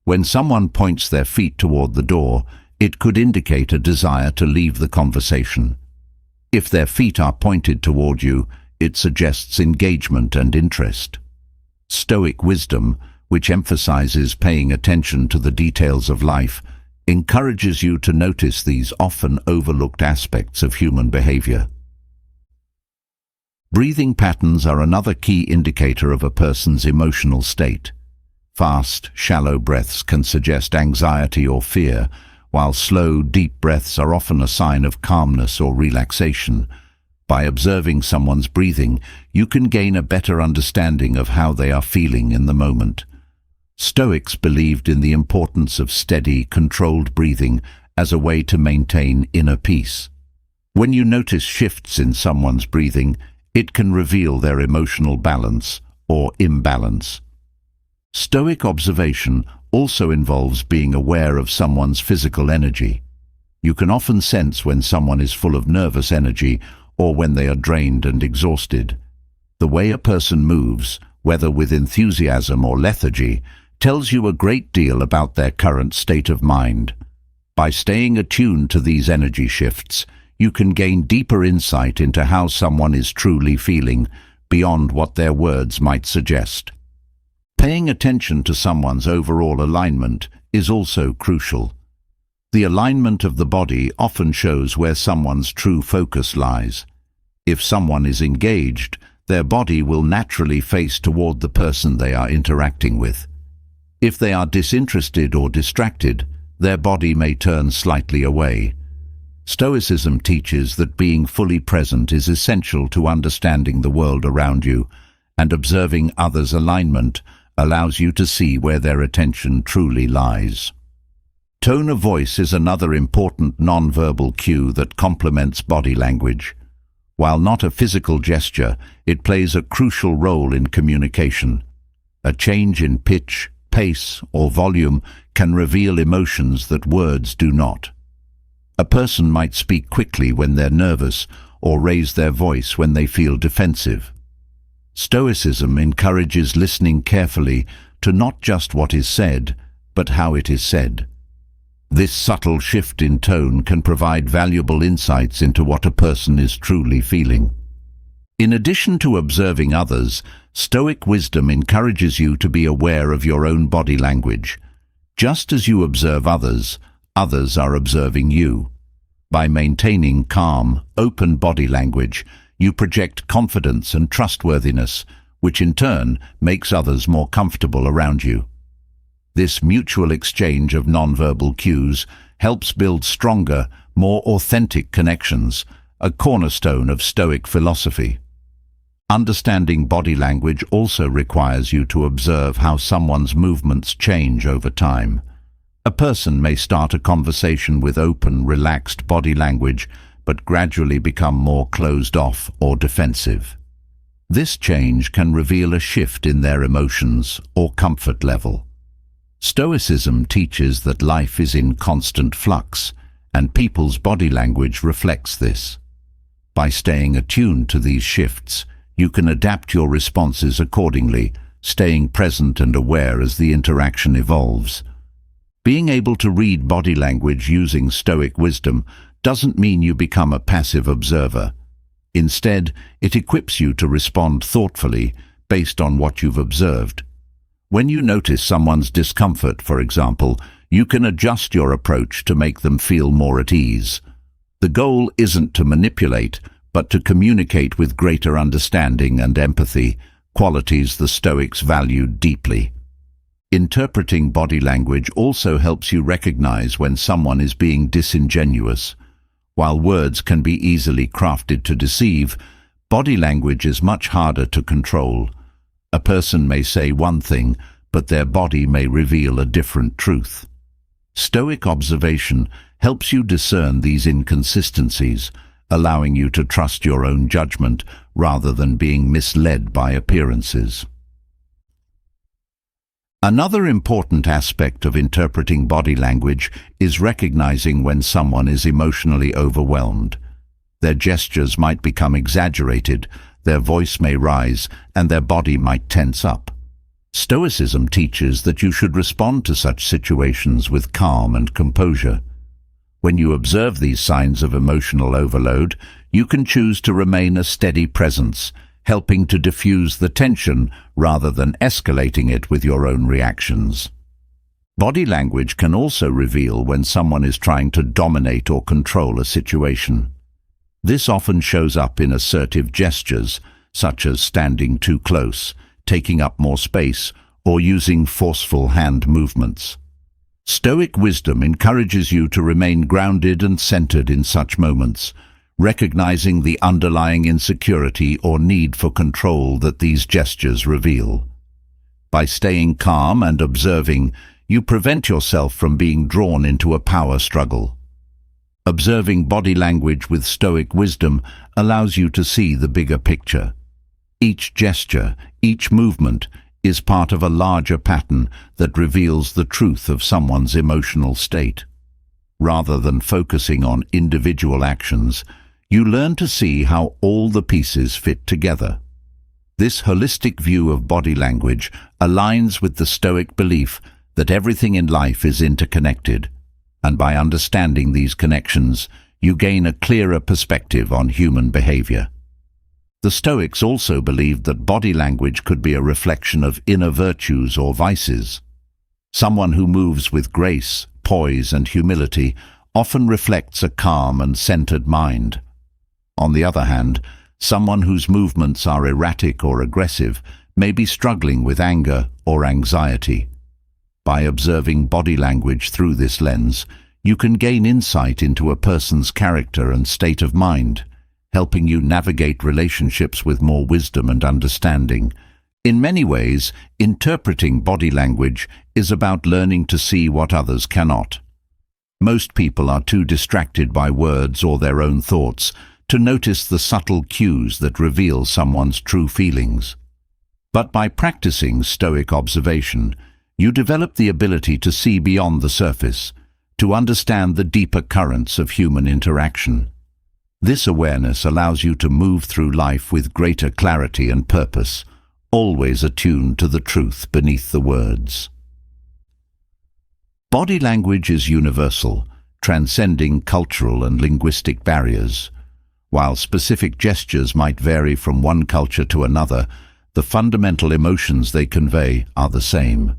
When someone points their feet toward the door, it could indicate a desire to leave the conversation. If their feet are pointed toward you, it suggests engagement and interest. Stoic wisdom, which emphasizes paying attention to the details of life, encourages you to notice these often overlooked aspects of human behavior. Breathing patterns are another key indicator of a person's emotional state. Fast, shallow breaths can suggest anxiety or fear, while slow, deep breaths are often a sign of calmness or relaxation. By observing someone's breathing, you can gain a better understanding of how they are feeling in the moment. Stoics believed in the importance of steady, controlled breathing as a way to maintain inner peace. When you notice shifts in someone's breathing, it can reveal their emotional balance or imbalance. Stoic observation also involves being aware of someone's physical energy. You can often sense when someone is full of nervous energy or when they are drained and exhausted. The way a person moves, whether with enthusiasm or lethargy, tells you a great deal about their current state of mind. By staying attuned to these energy shifts, you can gain deeper insight into how someone is truly feeling, beyond what their words might suggest. Paying attention to someone's overall alignment is also crucial. The alignment of the body often shows where someone's true focus lies. If someone is engaged, their body will naturally face toward the person they are interacting with. If they are disinterested or distracted, their body may turn slightly away. Stoicism teaches that being fully present is essential to understanding the world around you, and observing others' alignment allows you to see where their attention truly lies. Tone of voice is another important non-verbal cue that complements body language. While not a physical gesture, it plays a crucial role in communication. A change in pitch, pace, or volume can reveal emotions that words do not. A person might speak quickly when they're nervous or raise their voice when they feel defensive. Stoicism encourages listening carefully to not just what is said, but how it is said. This subtle shift in tone can provide valuable insights into what a person is truly feeling. In addition to observing others, Stoic wisdom encourages you to be aware of your own body language. Just as you observe others, others are observing you. By maintaining calm, open body language, you project confidence and trustworthiness, which in turn makes others more comfortable around you. This mutual exchange of nonverbal cues helps build stronger, more authentic connections, a cornerstone of Stoic philosophy. Understanding body language also requires you to observe how someone's movements change over time. A person may start a conversation with open, relaxed body language, but gradually become more closed off or defensive. This change can reveal a shift in their emotions or comfort level. Stoicism teaches that life is in constant flux, and people's body language reflects this. By staying attuned to these shifts, you can adapt your responses accordingly, staying present and aware as the interaction evolves. Being able to read body language using Stoic wisdom doesn't mean you become a passive observer. Instead, it equips you to respond thoughtfully based on what you've observed. When you notice someone's discomfort, for example, you can adjust your approach to make them feel more at ease. The goal isn't to manipulate, but to communicate with greater understanding and empathy, qualities the Stoics valued deeply. Interpreting body language also helps you recognize when someone is being disingenuous. While words can be easily crafted to deceive, body language is much harder to control. A person may say one thing, but their body may reveal a different truth. Stoic observation helps you discern these inconsistencies, allowing you to trust your own judgment rather than being misled by appearances. Another important aspect of interpreting body language is recognizing when someone is emotionally overwhelmed. Their gestures might become exaggerated, their voice may rise, and their body might tense up. Stoicism teaches that you should respond to such situations with calm and composure. When you observe these signs of emotional overload, you can choose to remain a steady presence, helping to diffuse the tension rather than escalating it with your own reactions. Body language can also reveal when someone is trying to dominate or control a situation. This often shows up in assertive gestures, such as standing too close, taking up more space, or using forceful hand movements. Stoic wisdom encourages you to remain grounded and centered in such moments, recognizing the underlying insecurity or need for control that these gestures reveal. By staying calm and observing, you prevent yourself from being drawn into a power struggle. Observing body language with Stoic wisdom allows you to see the bigger picture. Each gesture, each movement, is part of a larger pattern that reveals the truth of someone's emotional state. Rather than focusing on individual actions, you learn to see how all the pieces fit together. This holistic view of body language aligns with the Stoic belief that everything in life is interconnected, and by understanding these connections, you gain a clearer perspective on human behavior. The Stoics also believed that body language could be a reflection of inner virtues or vices. Someone who moves with grace, poise, and humility often reflects a calm and centered mind. On the other hand, someone whose movements are erratic or aggressive may be struggling with anger or anxiety. By observing body language through this lens, you can gain insight into a person's character and state of mind, helping you navigate relationships with more wisdom and understanding. In many ways, interpreting body language is about learning to see what others cannot. Most people are too distracted by words or their own thoughts to notice the subtle cues that reveal someone's true feelings. But by practicing Stoic observation, you develop the ability to see beyond the surface, to understand the deeper currents of human interaction. This awareness allows you to move through life with greater clarity and purpose, always attuned to the truth beneath the words. Body language is universal, transcending cultural and linguistic barriers. While specific gestures might vary from one culture to another, the fundamental emotions they convey are the same.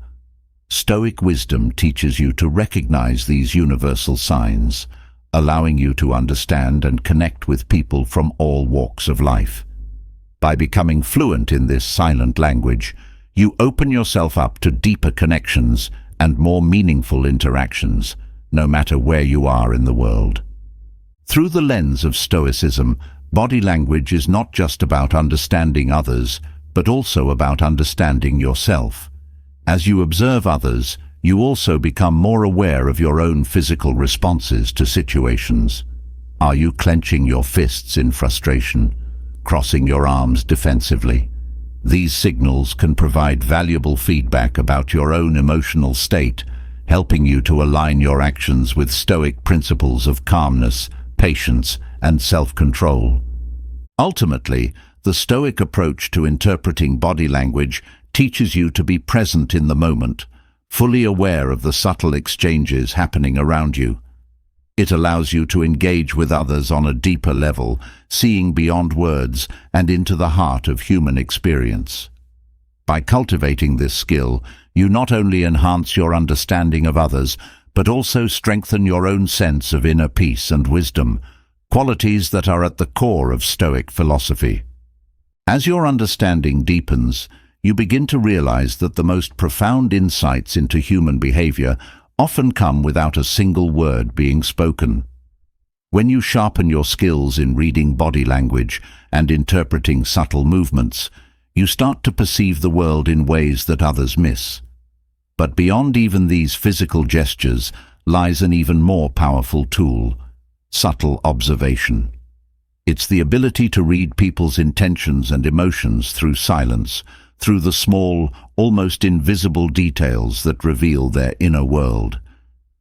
Stoic wisdom teaches you to recognize these universal signs, allowing you to understand and connect with people from all walks of life. By becoming fluent in this silent language, you open yourself up to deeper connections and more meaningful interactions, no matter where you are in the world. Through the lens of Stoicism, body language is not just about understanding others, but also about understanding yourself. As you observe others, you also become more aware of your own physical responses to situations. Are you clenching your fists in frustration, crossing your arms defensively? These signals can provide valuable feedback about your own emotional state, helping you to align your actions with Stoic principles of calmness, patience, and self-control. Ultimately, the Stoic approach to interpreting body language teaches you to be present in the moment, fully aware of the subtle exchanges happening around you. It allows you to engage with others on a deeper level, seeing beyond words and into the heart of human experience. By cultivating this skill, You not only enhance your understanding of others, but also strengthen your own sense of inner peace and wisdom, qualities that are at the core of Stoic philosophy. As your understanding deepens, you begin to realize that the most profound insights into human behavior often come without a single word being spoken. When you sharpen your skills in reading body language and interpreting subtle movements, you start to perceive the world in ways that others miss. But beyond even these physical gestures lies an even more powerful tool: subtle observation. It's the ability to read people's intentions and emotions through silence, through the small, almost invisible details that reveal their inner world.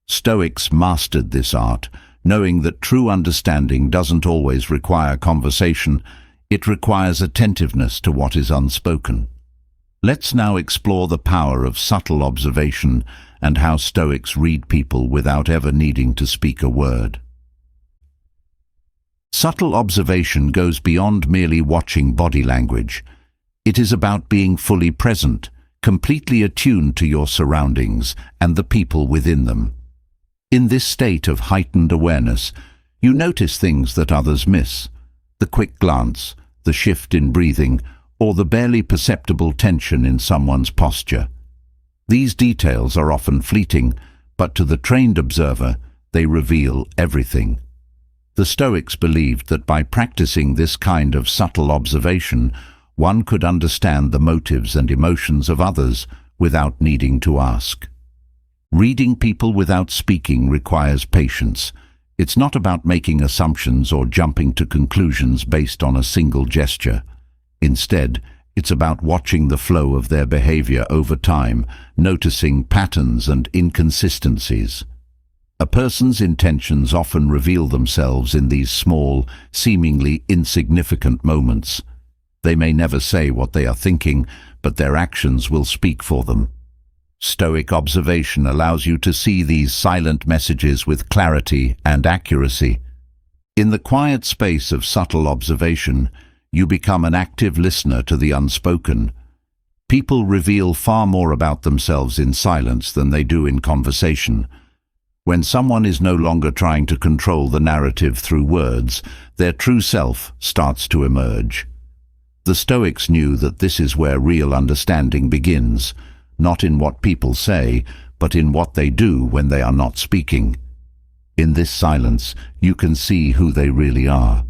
Stoics mastered this art, knowing that true understanding doesn't always require conversation, it requires attentiveness to what is unspoken. Let's now explore the power of subtle observation and how Stoics read people without ever needing to speak a word. Subtle observation goes beyond merely watching body language. It is about being fully present, completely attuned to your surroundings and the people within them. In this state of heightened awareness, you notice things that others miss: the quick glance, the shift in breathing, or the barely perceptible tension in someone's posture. These details are often fleeting, but to the trained observer, they reveal everything. The Stoics believed that by practicing this kind of subtle observation, one could understand the motives and emotions of others without needing to ask. Reading people without speaking requires patience. It's not about making assumptions or jumping to conclusions based on a single gesture. Instead, it's about watching the flow of their behavior over time, noticing patterns and inconsistencies. A person's intentions often reveal themselves in these small, seemingly insignificant moments. They may never say what they are thinking, but their actions will speak for them. Stoic observation allows you to see these silent messages with clarity and accuracy. In the quiet space of subtle observation, you become an active listener to the unspoken. People reveal far more about themselves in silence than they do in conversation. When someone is no longer trying to control the narrative through words, their true self starts to emerge. The Stoics knew that this is where real understanding begins, not in what people say, but in what they do when they are not speaking. In this silence, you can see who they really are.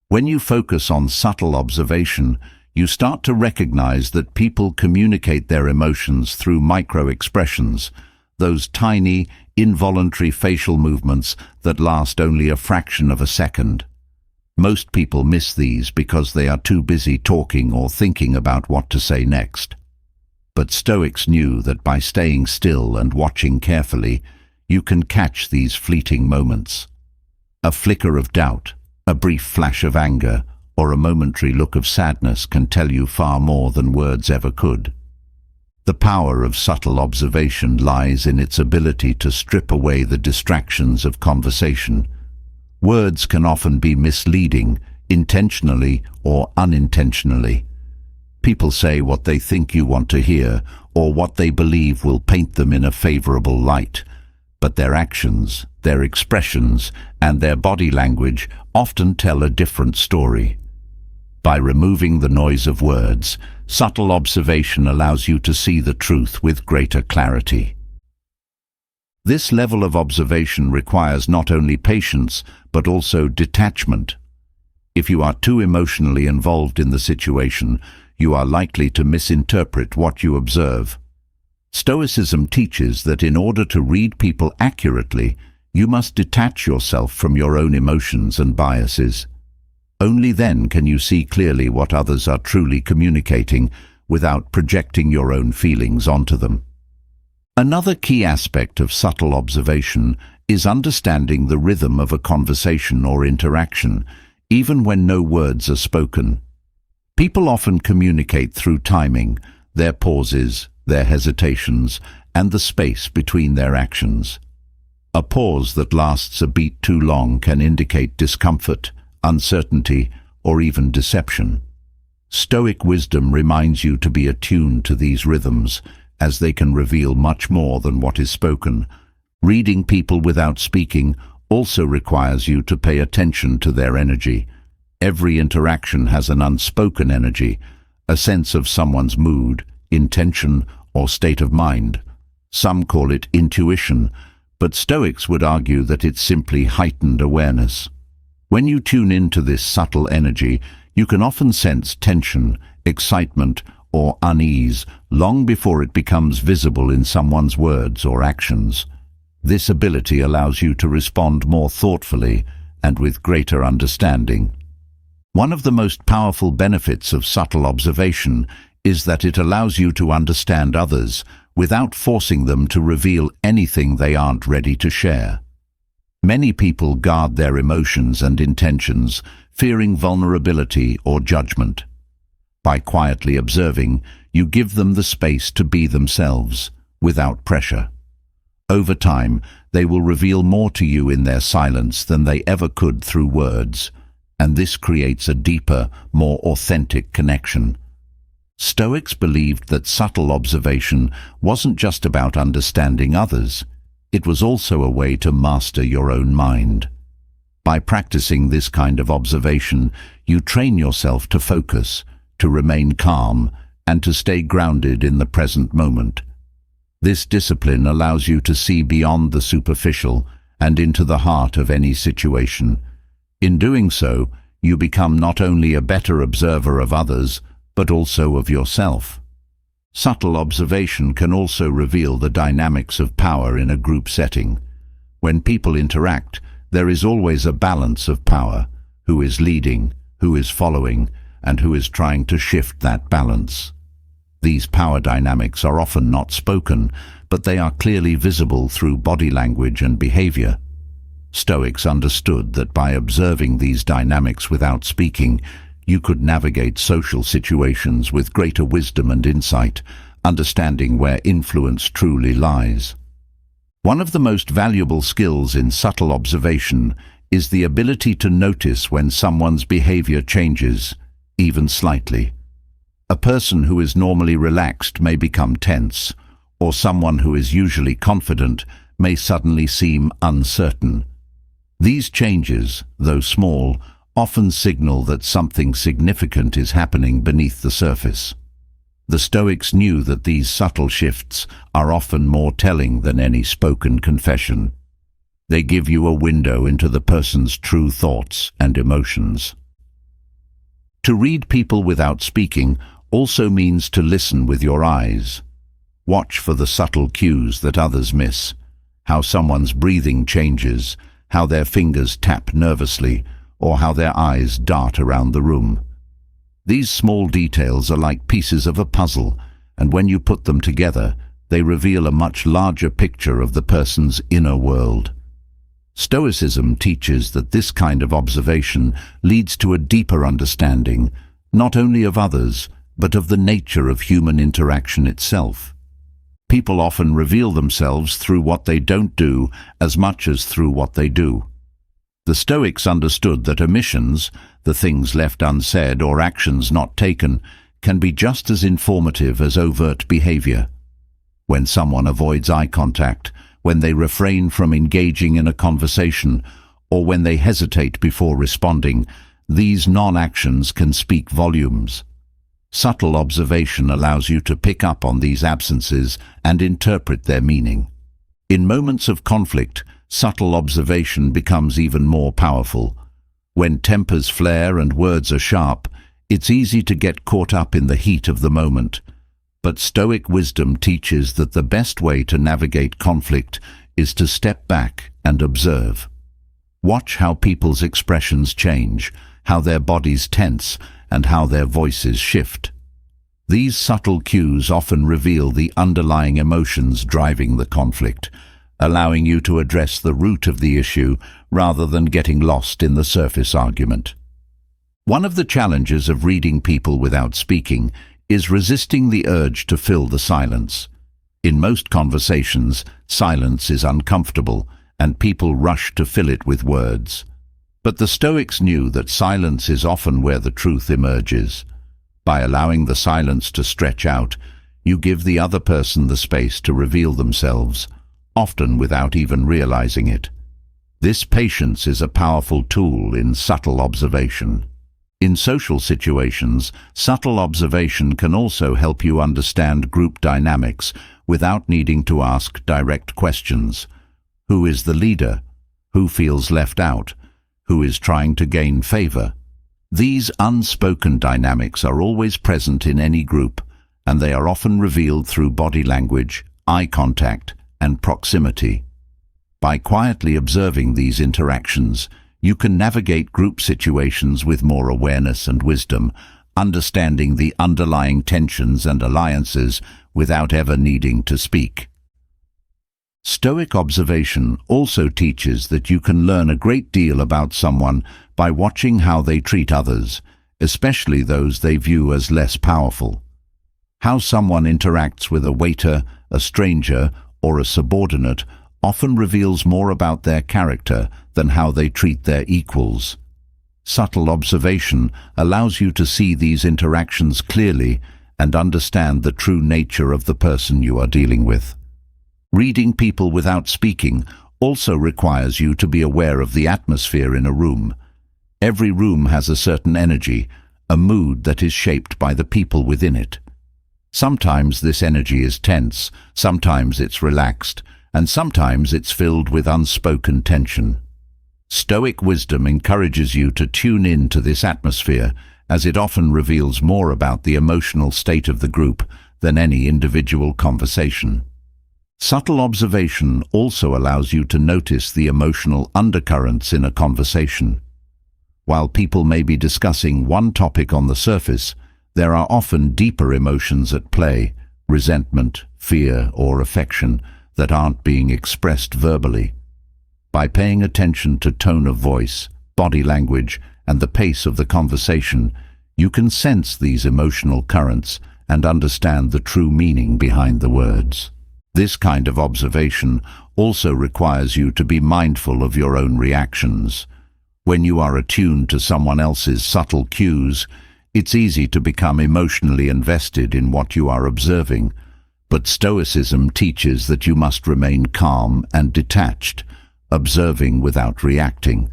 When you focus on subtle observation, you start to recognize that people communicate their emotions through micro-expressions, those tiny, involuntary facial movements that last only a fraction of a second. Most people miss these because they are too busy talking or thinking about what to say next. But Stoics knew that by staying still and watching carefully, you can catch these fleeting moments. A flicker of doubt, a brief flash of anger, or a momentary look of sadness can tell you far more than words ever could. The power of subtle observation lies in its ability to strip away the distractions of conversation. Words can often be misleading, intentionally or unintentionally. People say what they think you want to hear, or what they believe will paint them in a favorable light. But their actions, their expressions, and their body language often tell a different story. By removing the noise of words, subtle observation allows you to see the truth with greater clarity. This level of observation requires not only patience, but also detachment. If you are too emotionally involved in the situation, you are likely to misinterpret what you observe. Stoicism teaches that in order to read people accurately, you must detach yourself from your own emotions and biases. Only then can you see clearly what others are truly communicating without projecting your own feelings onto them. Another key aspect of subtle observation is understanding the rhythm of a conversation or interaction, even when no words are spoken. People often communicate through timing, their pauses, their hesitations, and the space between their actions. A pause that lasts a beat too long can indicate discomfort, uncertainty, or even deception. Stoic wisdom reminds you to be attuned to these rhythms, as they can reveal much more than what is spoken. Reading people without speaking also requires you to pay attention to their energy. Every interaction has an unspoken energy, a sense of someone's mood, intention, or state of mind. Some call it intuition, but Stoics would argue that it's simply heightened awareness. When you tune into this subtle energy, you can often sense tension, excitement, or unease long before it becomes visible in someone's words or actions. This ability allows you to respond more thoughtfully and with greater understanding. One of the most powerful benefits of subtle observation is that it allows you to understand others without forcing them to reveal anything they aren't ready to share. Many people guard their emotions and intentions, fearing vulnerability or judgment. By quietly observing, you give them the space to be themselves, without pressure. Over time, they will reveal more to you in their silence than they ever could through words, and this creates a deeper, more authentic connection. Stoics believed that subtle observation wasn't just about understanding others, it was also a way to master your own mind. By practicing this kind of observation, you train yourself to focus, to remain calm, and to stay grounded in the present moment. This discipline allows you to see beyond the superficial and into the heart of any situation. In doing so, you become not only a better observer of others, but also of yourself. Subtle observation can also reveal the dynamics of power in a group setting. When people interact, there is always a balance of power: who is leading, who is following, and who is trying to shift that balance. These power dynamics are often not spoken, but they are clearly visible through body language and behavior. Stoics understood that by observing these dynamics without speaking, you could navigate social situations with greater wisdom and insight, understanding where influence truly lies. One of the most valuable skills in subtle observation is the ability to notice when someone's behavior changes, even slightly. A person who is normally relaxed may become tense, or someone who is usually confident may suddenly seem uncertain. These changes, though small, often signal that something significant is happening beneath the surface. The Stoics knew that these subtle shifts are often more telling than any spoken confession. They give you a window into the person's true thoughts and emotions. To read people without speaking also means to listen with your eyes. Watch for the subtle cues that others miss: how someone's breathing changes, how their fingers tap nervously, or how their eyes dart around the room. These small details are like pieces of a puzzle, and when you put them together, they reveal a much larger picture of the person's inner world. Stoicism teaches that this kind of observation leads to a deeper understanding, not only of others, but of the nature of human interaction itself. People often reveal themselves through what they don't do as much as through what they do. The Stoics understood that omissions, the things left unsaid or actions not taken, can be just as informative as overt behavior. When someone avoids eye contact, when they refrain from engaging in a conversation, or when they hesitate before responding, these non-actions can speak volumes. Subtle observation allows you to pick up on these absences and interpret their meaning. In moments of conflict, subtle observation becomes even more powerful. When tempers flare and words are sharp, it's easy to get caught up in the heat of the moment. But Stoic wisdom teaches that the best way to navigate conflict is to step back and observe. Watch how people's expressions change, how their bodies tense, and how their voices shift. These subtle cues often reveal the underlying emotions driving the conflict, allowing you to address the root of the issue rather than getting lost in the surface argument. One of the challenges of reading people without speaking is resisting the urge to fill the silence. In most conversations, silence is uncomfortable, and people rush to fill it with words. But the Stoics knew that silence is often where the truth emerges. By allowing the silence to stretch out, You give the other person the space to reveal themselves, often without even realizing it. This patience is a powerful tool in subtle observation. In social situations, subtle observation can also help you understand group dynamics without needing to ask direct questions. Who is the leader? Who feels left out? Who is trying to gain favor? These unspoken dynamics are always present in any group, and they are often revealed through body language, eye contact, and proximity. By quietly observing these interactions, you can navigate group situations with more awareness and wisdom, understanding the underlying tensions and alliances without ever needing to speak. Stoic observation also teaches that you can learn a great deal about someone by watching how they treat others, especially those they view as less powerful. How someone interacts with a waiter, a stranger, or a subordinate often reveals more about their character than how they treat their equals. Subtle observation allows you to see these interactions clearly and understand the true nature of the person you are dealing with. Reading people without speaking also requires you to be aware of the atmosphere in a room. Every room has a certain energy, a mood that is shaped by the people within it. Sometimes this energy is tense, sometimes it's relaxed, and sometimes it's filled with unspoken tension. Stoic wisdom encourages you to tune in to this atmosphere, as it often reveals more about the emotional state of the group than any individual conversation. Subtle observation also allows you to notice the emotional undercurrents in a conversation. While people may be discussing one topic on the surface, there are often deeper emotions at play, resentment, fear, or affection, that aren't being expressed verbally. By paying attention to tone of voice, body language, and the pace of the conversation, you can sense these emotional currents and understand the true meaning behind the words. This kind of observation also requires you to be mindful of your own reactions. When you are attuned to someone else's subtle cues, it's easy to become emotionally invested in what you are observing, but Stoicism teaches that you must remain calm and detached, observing without reacting.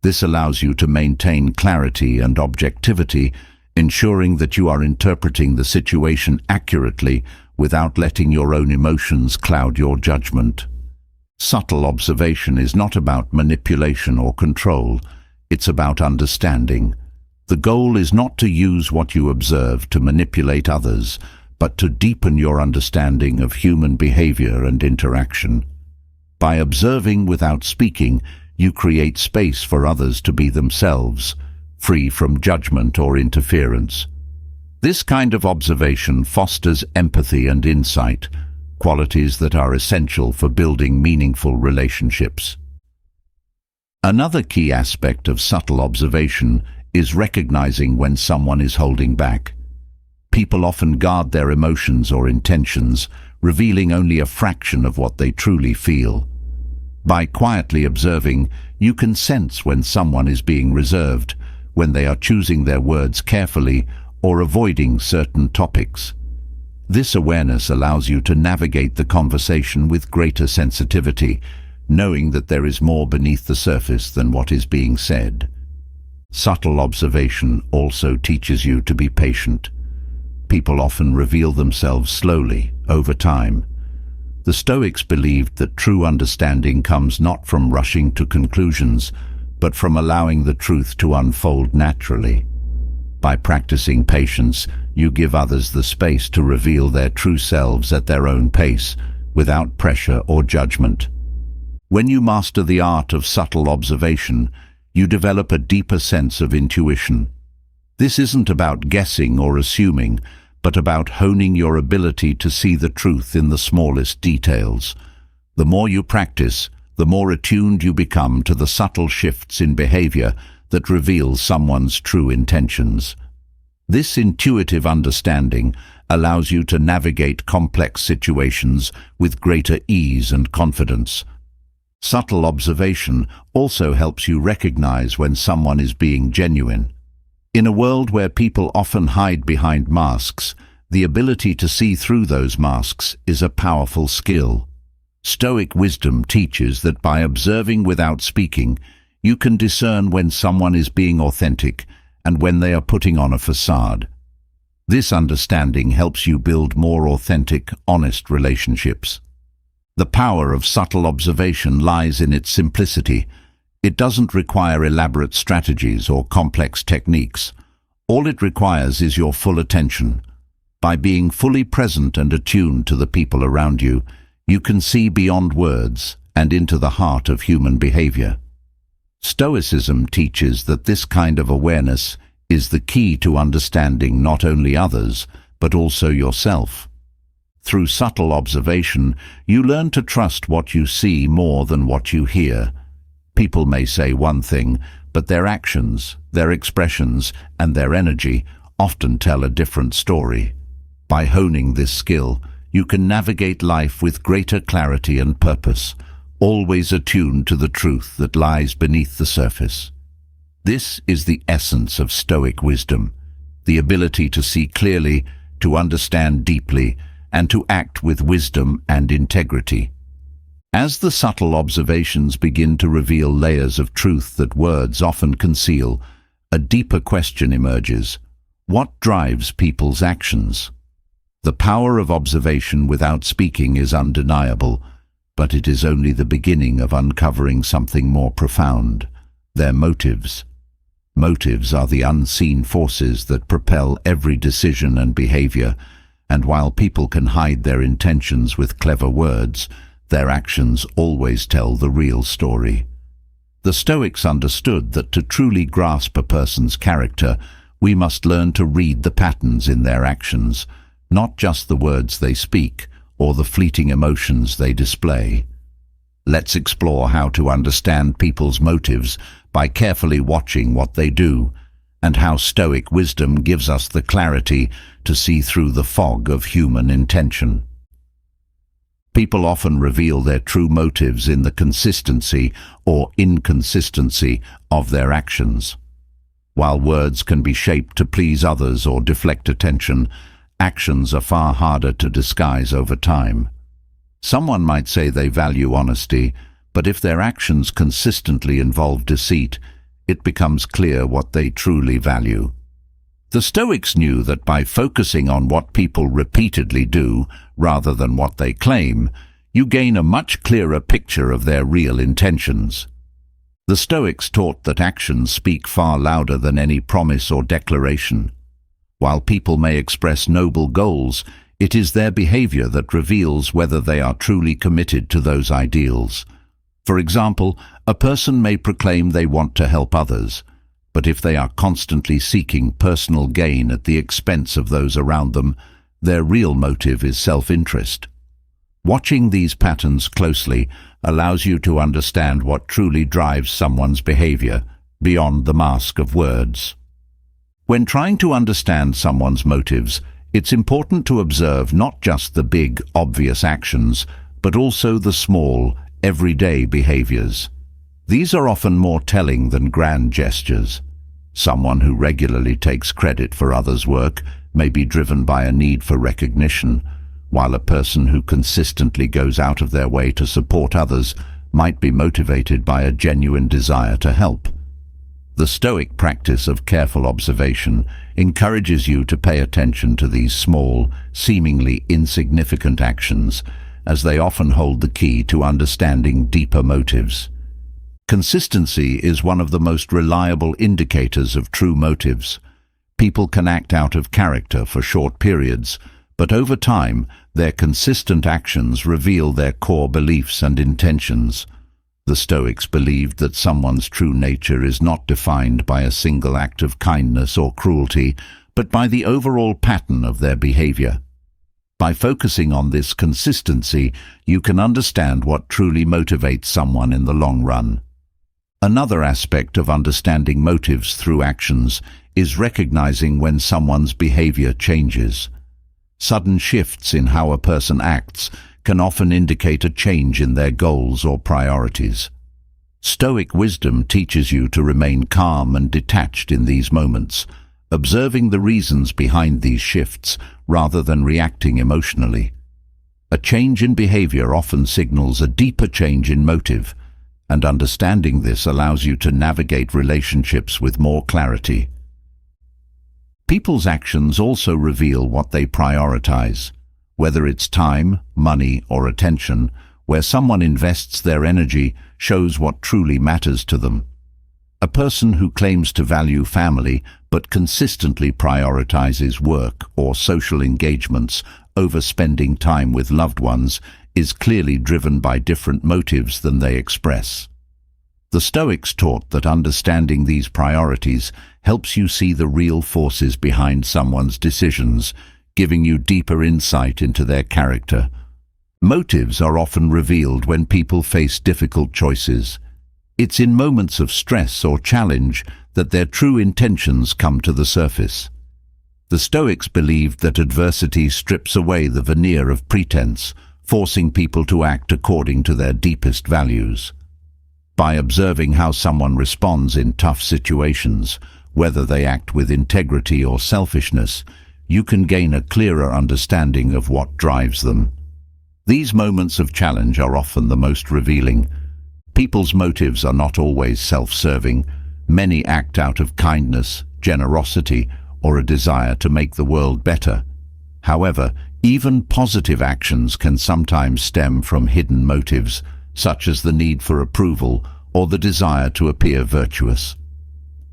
This allows you to maintain clarity and objectivity, ensuring that you are interpreting the situation accurately without letting your own emotions cloud your judgment. Subtle observation is not about manipulation or control, it's about understanding. The goal is not to use what you observe to manipulate others, but to deepen your understanding of human behavior and interaction. By observing without speaking, you create space for others to be themselves, free from judgment or interference. This kind of observation fosters empathy and insight, qualities that are essential for building meaningful relationships. Another key aspect of subtle observation is recognizing when someone is holding back. People often guard their emotions or intentions, revealing only a fraction of what they truly feel. By quietly observing, you can sense when someone is being reserved, when they are choosing their words carefully, or avoiding certain topics. This awareness allows you to navigate the conversation with greater sensitivity, knowing that there is more beneath the surface than what is being said. Subtle observation also teaches you to be patient. People often reveal themselves slowly, over time. The Stoics believed that true understanding comes not from rushing to conclusions, but from allowing the truth to unfold naturally. By practicing patience, you give others the space to reveal their true selves at their own pace, without pressure or judgment. When you master the art of subtle observation, you develop a deeper sense of intuition. This isn't about guessing or assuming, but about honing your ability to see the truth in the smallest details. The more you practice, the more attuned you become to the subtle shifts in behavior that reveal someone's true intentions. This intuitive understanding allows you to navigate complex situations with greater ease and confidence. Subtle observation also helps you recognize when someone is being genuine. In a world where people often hide behind masks, The ability to see through those masks is a powerful skill. Stoic wisdom teaches that by observing without speaking, you can discern when someone is being authentic and when they are putting on a facade. This understanding helps you build more authentic, honest relationships. The power of subtle observation lies in its simplicity. It doesn't require elaborate strategies or complex techniques. All it requires is your full attention. By being fully present and attuned to the people around you, you can see beyond words and into the heart of human behavior. Stoicism teaches that this kind of awareness is the key to understanding not only others, but also yourself. Through subtle observation, you learn to trust what you see more than what you hear. People may say one thing, but their actions, their expressions, and their energy often tell a different story. By honing this skill, you can navigate life with greater clarity and purpose, always attuned to the truth that lies beneath the surface. This is the essence of Stoic wisdom, the ability to see clearly, to understand deeply, and to act with wisdom and integrity. As the subtle observations begin to reveal layers of truth that words often conceal, a deeper question emerges. What drives people's actions? The power of observation without speaking is undeniable, but it is only the beginning of uncovering something more profound: their motives. Motives are the unseen forces that propel every decision and behavior, and while people can hide their intentions with clever words, their actions always tell the real story. The Stoics understood that to truly grasp a person's character, we must learn to read the patterns in their actions, not just the words they speak or the fleeting emotions they display. Let's explore how to understand people's motives by carefully watching what they do, and how Stoic wisdom gives us the clarity to see through the fog of human intention. People often reveal their true motives in the consistency or inconsistency of their actions. While words can be shaped to please others or deflect attention, actions are far harder to disguise over time. Someone might say they value honesty, but if their actions consistently involve deceit, it becomes clear what they truly value. The Stoics knew that by focusing on what people repeatedly do, rather than what they claim, you gain a much clearer picture of their real intentions. The Stoics taught that actions speak far louder than any promise or declaration. While people may express noble goals, it is their behavior that reveals whether they are truly committed to those ideals. For example, a person may proclaim they want to help others, but if they are constantly seeking personal gain at the expense of those around them, their real motive is self-interest. Watching these patterns closely allows you to understand what truly drives someone's behavior beyond the mask of words. When trying to understand someone's motives, it's important to observe not just the big, obvious actions, but also the small, everyday behaviors. These are often more telling than grand gestures. Someone who regularly takes credit for others' work may be driven by a need for recognition, while a person who consistently goes out of their way to support others might be motivated by a genuine desire to help. The Stoic practice of careful observation encourages you to pay attention to these small, seemingly insignificant actions, as they often hold the key to understanding deeper motives. Consistency is one of the most reliable indicators of true motives. People can act out of character for short periods, but over time, their consistent actions reveal their core beliefs and intentions. The Stoics believed that someone's true nature is not defined by a single act of kindness or cruelty, but by the overall pattern of their behavior. By focusing on this consistency, you can understand what truly motivates someone in the long run. Another aspect of understanding motives through actions is recognizing when someone's behavior changes. Sudden shifts in how a person acts can often indicate a change in their goals or priorities. Stoic wisdom teaches you to remain calm and detached in these moments, observing the reasons behind these shifts rather than reacting emotionally. A change in behavior often signals a deeper change in motive, and understanding this allows you to navigate relationships with more clarity. People's actions also reveal what they prioritize. Whether it's time, money, or attention, where someone invests their energy shows what truly matters to them. A person who claims to value family but consistently prioritizes work or social engagements over spending time with loved ones is clearly driven by different motives than they express. The Stoics taught that understanding these priorities helps you see the real forces behind someone's decisions, giving you deeper insight into their character. Motives are often revealed when people face difficult choices. It's in moments of stress or challenge that their true intentions come to the surface. The Stoics believed that adversity strips away the veneer of pretense, forcing people to act according to their deepest values. By observing how someone responds in tough situations, whether they act with integrity or selfishness, you can gain a clearer understanding of what drives them. These moments of challenge are often the most revealing. People's motives are not always self-serving. Many act out of kindness, generosity, or a desire to make the world better. However, even positive actions can sometimes stem from hidden motives, such as the need for approval or the desire to appear virtuous.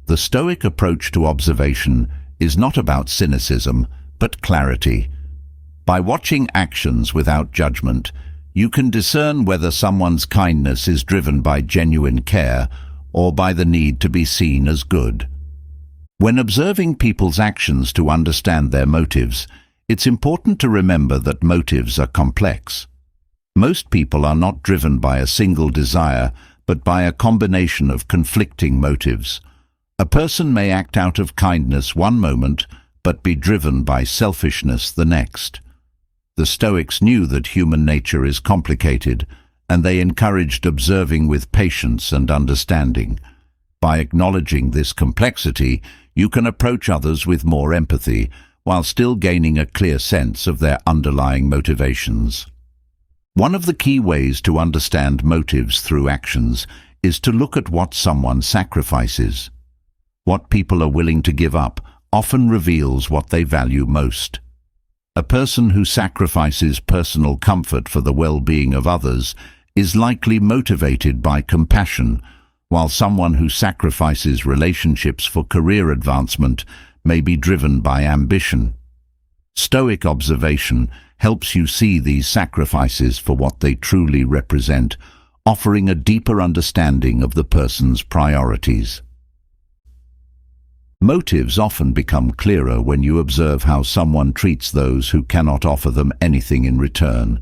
The Stoic approach to observation is not about cynicism, but clarity. By watching actions without judgment, you can discern whether someone's kindness is driven by genuine care or by the need to be seen as good. When observing people's actions to understand their motives, it's important to remember that motives are complex. Most people are not driven by a single desire, but by a combination of conflicting motives. A person may act out of kindness one moment, but be driven by selfishness the next. The Stoics knew that human nature is complicated, and they encouraged observing with patience and understanding. By acknowledging this complexity, you can approach others with more empathy, while still gaining a clear sense of their underlying motivations. One of the key ways to understand motives through actions is to look at what someone sacrifices. What people are willing to give up often reveals what they value most. A person who sacrifices personal comfort for the well-being of others is likely motivated by compassion, while someone who sacrifices relationships for career advancement may be driven by ambition. Stoic observation helps you see these sacrifices for what they truly represent, offering a deeper understanding of the person's priorities. Motives often become clearer when you observe how someone treats those who cannot offer them anything in return.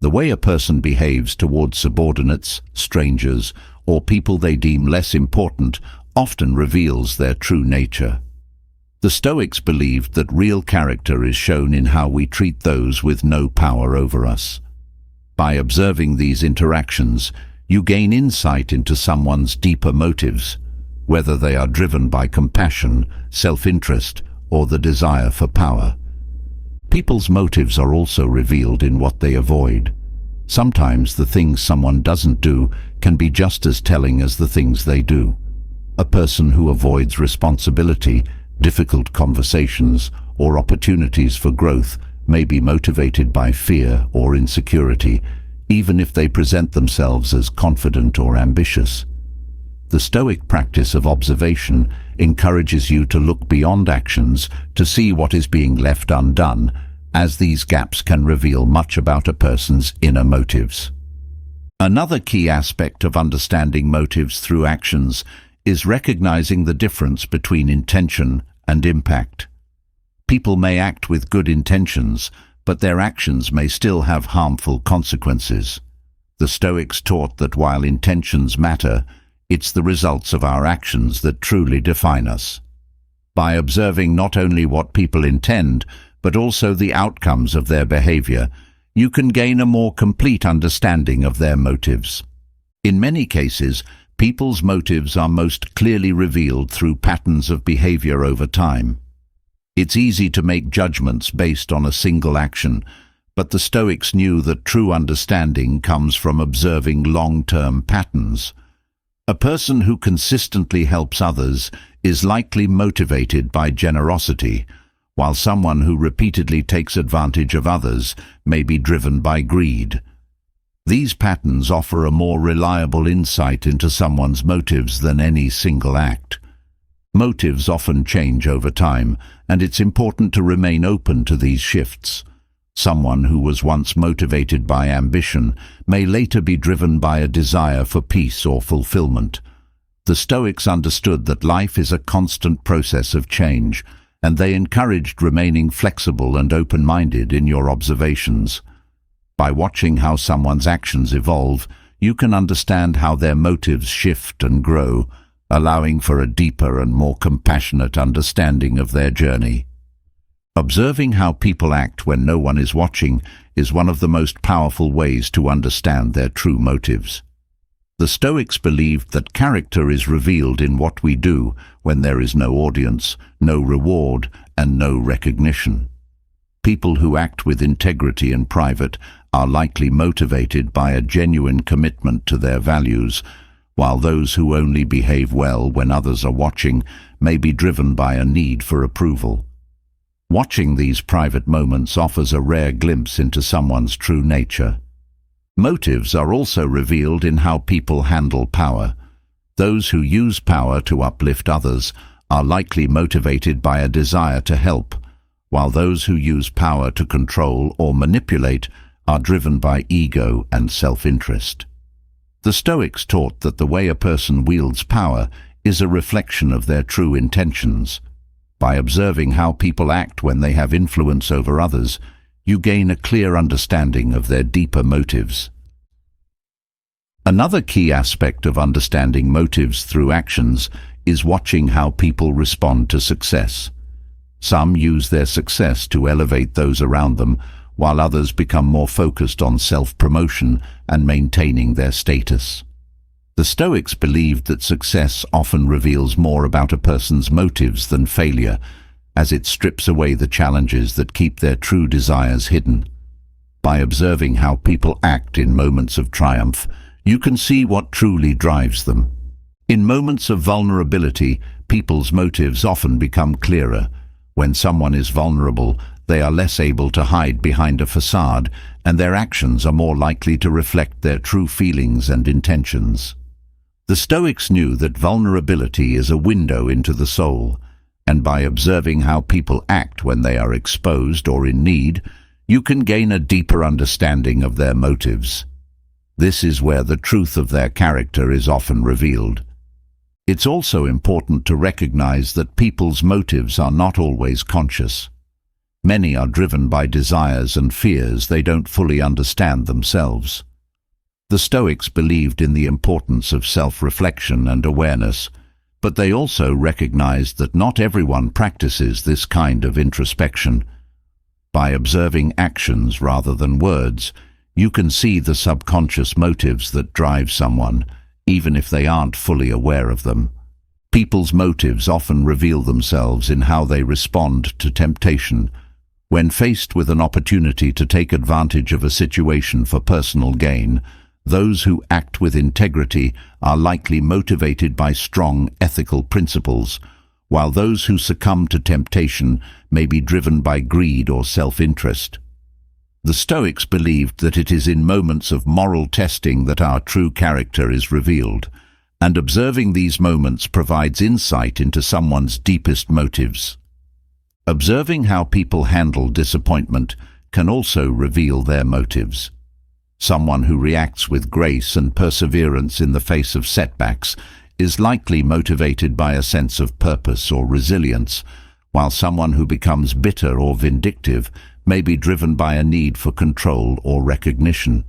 The way a person behaves towards subordinates, strangers, or people they deem less important often reveals their true nature. The Stoics believed that real character is shown in how we treat those with no power over us. By observing these interactions, you gain insight into someone's deeper motives, whether they are driven by compassion, self-interest, or the desire for power. People's motives are also revealed in what they avoid. Sometimes the things someone doesn't do can be just as telling as the things they do. A person who avoids responsibility, difficult conversations, or opportunities for growth may be motivated by fear or insecurity, even if they present themselves as confident or ambitious. The Stoic practice of observation encourages you to look beyond actions to see what is being left undone, as these gaps can reveal much about a person's inner motives. Another key aspect of understanding motives through actions is recognizing the difference between intention and impact. People may act with good intentions, but their actions may still have harmful consequences. The Stoics taught that while intentions matter, it's the results of our actions that truly define us. By observing not only what people intend, but also the outcomes of their behavior, you can gain a more complete understanding of their motives. In many cases, People's motives are most clearly revealed through patterns of behavior over time. It's easy to make judgments based on a single action, but the Stoics knew that true understanding comes from observing long-term patterns. A person who consistently helps others is likely motivated by generosity, while someone who repeatedly takes advantage of others may be driven by greed. These patterns offer a more reliable insight into someone's motives than any single act. Motives often change over time, and it's important to remain open to these shifts. Someone who was once motivated by ambition may later be driven by a desire for peace or fulfillment. The Stoics understood that life is a constant process of change, and they encouraged remaining flexible and open-minded in your observations. By watching how someone's actions evolve, you can understand how their motives shift and grow, allowing for a deeper and more compassionate understanding of their journey. Observing how people act when no one is watching is one of the most powerful ways to understand their true motives. The Stoics believed that character is revealed in what we do when there is no audience, no reward, and no recognition. People who act with integrity in private are likely motivated by a genuine commitment to their values, while those who only behave well when others are watching may be driven by a need for approval. Watching these private moments offers a rare glimpse into someone's true nature. Motives are also revealed in how people handle power. Those who use power to uplift others are likely motivated by a desire to help, while those who use power to control or manipulate are driven by ego and self-interest. The Stoics taught that the way a person wields power is a reflection of their true intentions. By observing how people act when they have influence over others, you gain a clear understanding of their deeper motives. Another key aspect of understanding motives through actions is watching how people respond to success. Some use their success to elevate those around them, while others become more focused on self-promotion and maintaining their status. The Stoics believed that success often reveals more about a person's motives than failure, as it strips away the challenges that keep their true desires hidden. By observing how people act in moments of triumph, you can see what truly drives them. In moments of vulnerability, people's motives often become clearer. When someone is vulnerable, they are less able to hide behind a facade, and their actions are more likely to reflect their true feelings and intentions. The Stoics knew that vulnerability is a window into the soul, and by observing how people act when they are exposed or in need, you can gain a deeper understanding of their motives. This is where the truth of their character is often revealed. It's also important to recognize that people's motives are not always conscious. Many are driven by desires and fears they don't fully understand themselves. The Stoics believed in the importance of self-reflection and awareness, but they also recognized that not everyone practices this kind of introspection. By observing actions rather than words, you can see the subconscious motives that drive someone, even if they aren't fully aware of them. People's motives often reveal themselves in how they respond to temptation. When faced with an opportunity to take advantage of a situation for personal gain, those who act with integrity are likely motivated by strong ethical principles, while those who succumb to temptation may be driven by greed or self-interest. The Stoics believed that it is in moments of moral testing that our true character is revealed, and observing these moments provides insight into someone's deepest motives. Observing how people handle disappointment can also reveal their motives. Someone who reacts with grace and perseverance in the face of setbacks is likely motivated by a sense of purpose or resilience, while someone who becomes bitter or vindictive may be driven by a need for control or recognition.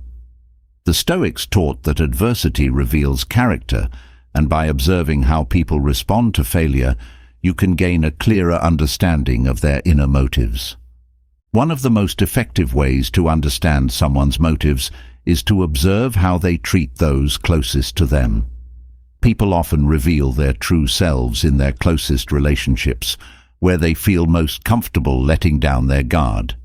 The Stoics taught that adversity reveals character, and by observing how people respond to failure, you can gain a clearer understanding of their inner motives. One of the most effective ways to understand someone's motives is to observe how they treat those closest to them. People often reveal their true selves in their closest relationships, where they feel most comfortable letting down their guard.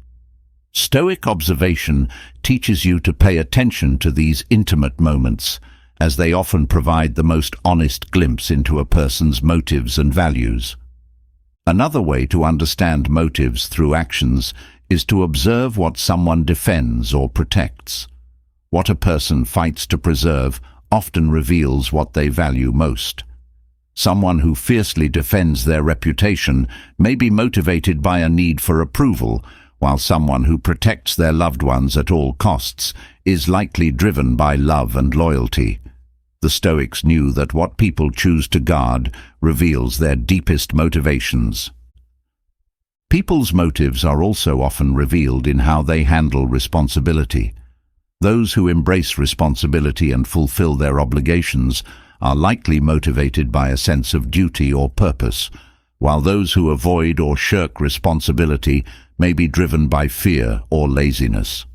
Stoic observation teaches you to pay attention to these intimate moments, as they often provide the most honest glimpse into a person's motives and values. Another way to understand motives through actions is to observe what someone defends or protects. What a person fights to preserve often reveals what they value most. Someone who fiercely defends their reputation may be motivated by a need for approval, while someone who protects their loved ones at all costs is likely driven by love and loyalty. The Stoics knew that what people choose to guard reveals their deepest motivations. People's motives are also often revealed in how they handle responsibility. Those who embrace responsibility and fulfill their obligations are likely motivated by a sense of duty or purpose, while those who avoid or shirk responsibility may be driven by fear or laziness.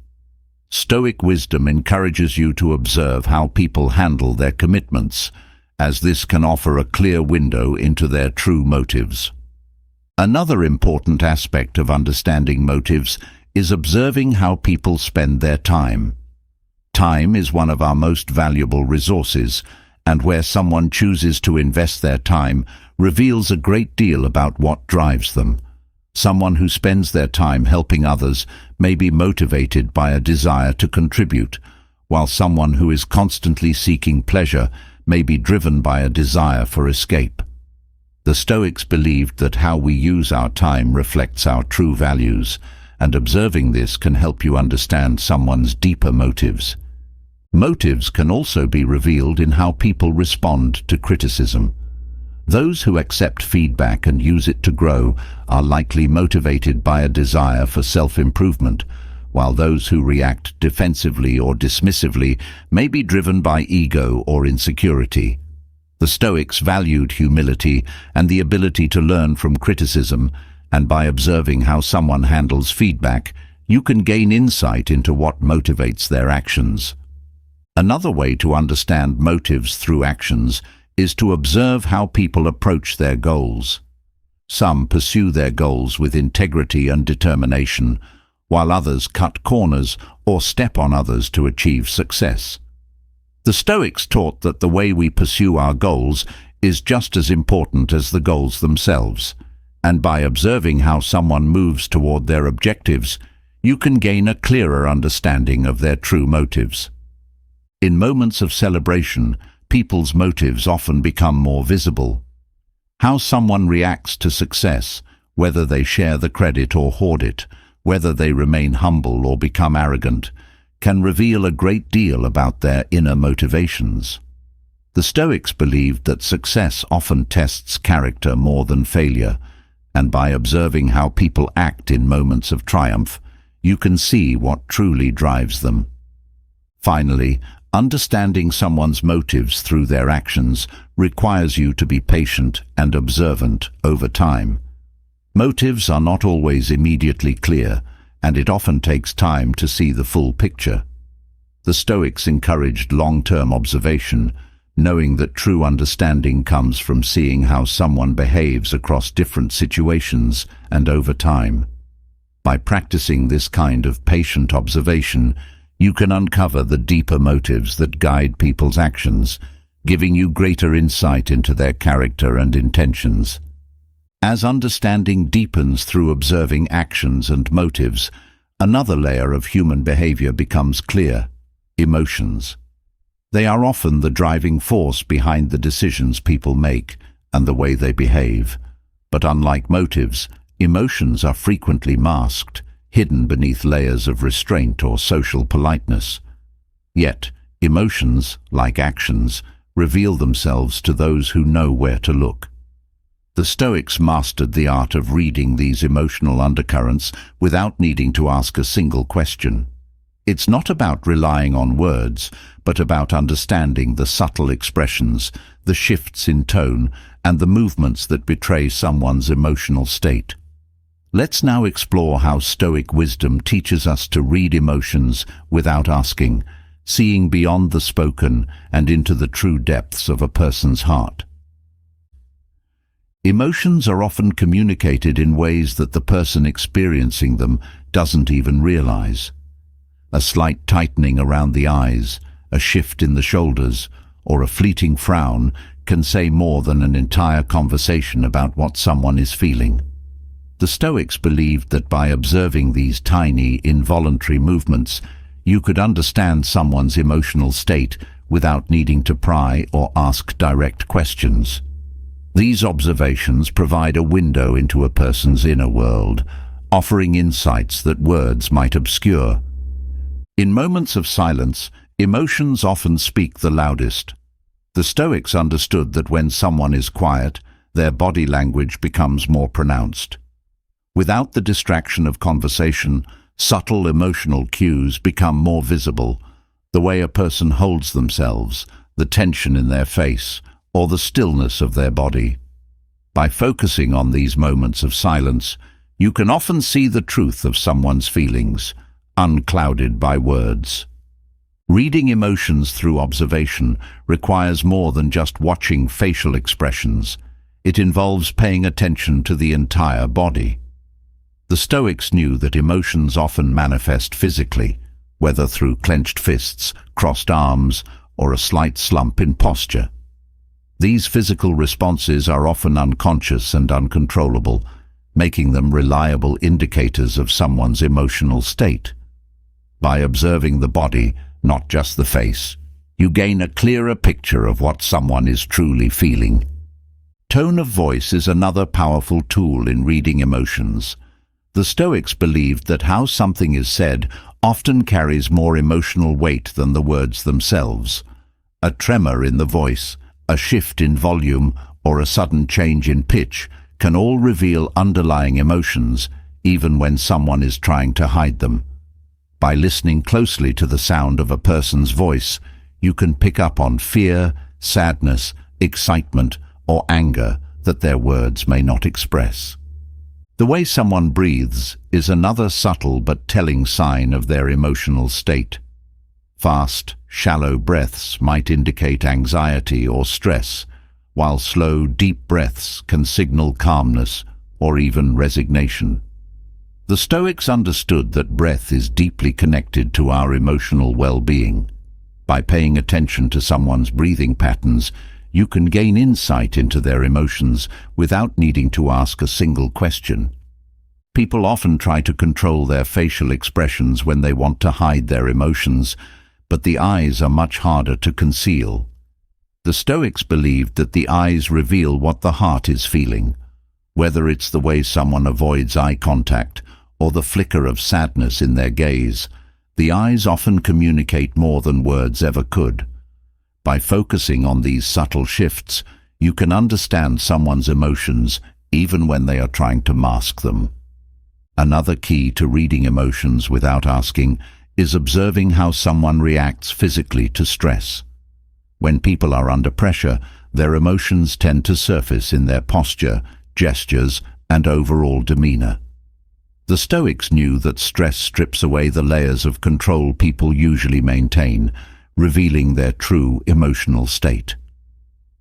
Stoic wisdom encourages you to observe how people handle their commitments, as this can offer a clear window into their true motives. Another important aspect of understanding motives is observing how people spend their time. Time is one of our most valuable resources, and where someone chooses to invest their time reveals a great deal about what drives them. Someone who spends their time helping others may be motivated by a desire to contribute, while someone who is constantly seeking pleasure may be driven by a desire for escape. The Stoics believed that how we use our time reflects our true values, and observing this can help you understand someone's deeper motives. Motives can also be revealed in how people respond to criticism. Those who accept feedback and use it to grow are likely motivated by a desire for self-improvement, while those who react defensively or dismissively may be driven by ego or insecurity. The Stoics valued humility and the ability to learn from criticism, and by observing how someone handles feedback, you can gain insight into what motivates their actions. Another way to understand motives through actions is to observe how people approach their goals. Some pursue their goals with integrity and determination, while others cut corners or step on others to achieve success. The Stoics taught that the way we pursue our goals is just as important as the goals themselves, and by observing how someone moves toward their objectives, you can gain a clearer understanding of their true motives. In moments of celebration, people's motives often become more visible. How someone reacts to success, whether they share the credit or hoard it, whether they remain humble or become arrogant, can reveal a great deal about their inner motivations. The Stoics believed that success often tests character more than failure, and by observing how people act in moments of triumph, you can see what truly drives them. Finally, understanding someone's motives through their actions requires you to be patient and observant over time. Motives are not always immediately clear, and it often takes time to see the full picture. The Stoics encouraged long-term observation, knowing that true understanding comes from seeing how someone behaves across different situations and over time. By practicing this kind of patient observation, you can uncover the deeper motives that guide people's actions, giving you greater insight into their character and intentions. As understanding deepens through observing actions and motives, another layer of human behavior becomes clear: emotions. They are often the driving force behind the decisions people make and the way they behave. But unlike motives, emotions are frequently masked, hidden beneath layers of restraint or social politeness. Yet, emotions, like actions, reveal themselves to those who know where to look. The Stoics mastered the art of reading these emotional undercurrents without needing to ask a single question. It's not about relying on words, but about understanding the subtle expressions, the shifts in tone, and the movements that betray someone's emotional state. Let's now explore how Stoic wisdom teaches us to read emotions without asking, seeing beyond the spoken and into the true depths of a person's heart. Emotions are often communicated in ways that the person experiencing them doesn't even realize. A slight tightening around the eyes, a shift in the shoulders, or a fleeting frown can say more than an entire conversation about what someone is feeling. The Stoics believed that by observing these tiny, involuntary movements, you could understand someone's emotional state without needing to pry or ask direct questions. These observations provide a window into a person's inner world, offering insights that words might obscure. In moments of silence, emotions often speak the loudest. The Stoics understood that when someone is quiet, their body language becomes more pronounced. Without the distraction of conversation, subtle emotional cues become more visible, the way a person holds themselves, the tension in their face, or the stillness of their body. By focusing on these moments of silence, you can often see the truth of someone's feelings, unclouded by words. Reading emotions through observation requires more than just watching facial expressions. It involves paying attention to the entire body. The Stoics knew that emotions often manifest physically, whether through clenched fists, crossed arms, or a slight slump in posture. These physical responses are often unconscious and uncontrollable, making them reliable indicators of someone's emotional state. By observing the body, not just the face, you gain a clearer picture of what someone is truly feeling. Tone of voice is another powerful tool in reading emotions. The Stoics believed that how something is said often carries more emotional weight than the words themselves. A tremor in the voice, a shift in volume, or a sudden change in pitch can all reveal underlying emotions, even when someone is trying to hide them. By listening closely to the sound of a person's voice, you can pick up on fear, sadness, excitement, or anger that their words may not express. The way someone breathes is another subtle but telling sign of their emotional state. Fast, shallow breaths might indicate anxiety or stress, while slow, deep breaths can signal calmness or even resignation. The Stoics understood that breath is deeply connected to our emotional well-being. By paying attention to someone's breathing patterns, you can gain insight into their emotions without needing to ask a single question. People often try to control their facial expressions when they want to hide their emotions, but the eyes are much harder to conceal. The Stoics believed that the eyes reveal what the heart is feeling. Whether it's the way someone avoids eye contact or the flicker of sadness in their gaze, the eyes often communicate more than words ever could. By focusing on these subtle shifts, you can understand someone's emotions even when they are trying to mask them. Another key to reading emotions without asking is observing how someone reacts physically to stress. When people are under pressure, their emotions tend to surface in their posture, gestures, and overall demeanor. The Stoics knew that stress strips away the layers of control people usually maintain, revealing their true emotional state.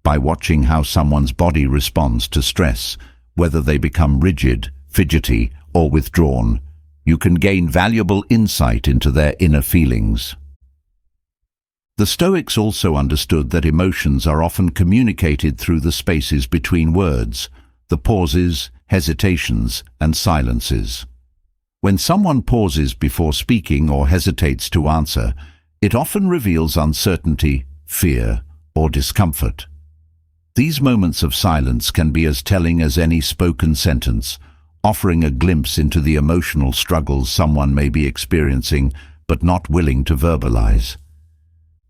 By watching how someone's body responds to stress, whether they become rigid, fidgety, or withdrawn, you can gain valuable insight into their inner feelings. The Stoics also understood that emotions are often communicated through the spaces between words, the pauses, hesitations, and silences. When someone pauses before speaking or hesitates to answer, it often reveals uncertainty, fear, or discomfort. These moments of silence can be as telling as any spoken sentence, offering a glimpse into the emotional struggles someone may be experiencing but not willing to verbalize.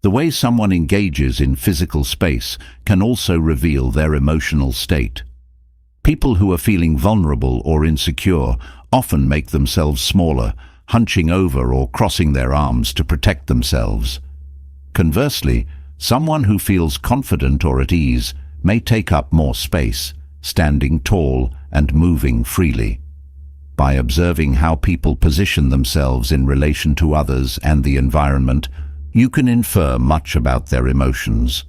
The way someone engages in physical space can also reveal their emotional state. People who are feeling vulnerable or insecure often make themselves smaller, hunching over or crossing their arms to protect themselves. Conversely, someone who feels confident or at ease may take up more space, standing tall and moving freely. By observing how people position themselves in relation to others and the environment, you can infer much about their emotions.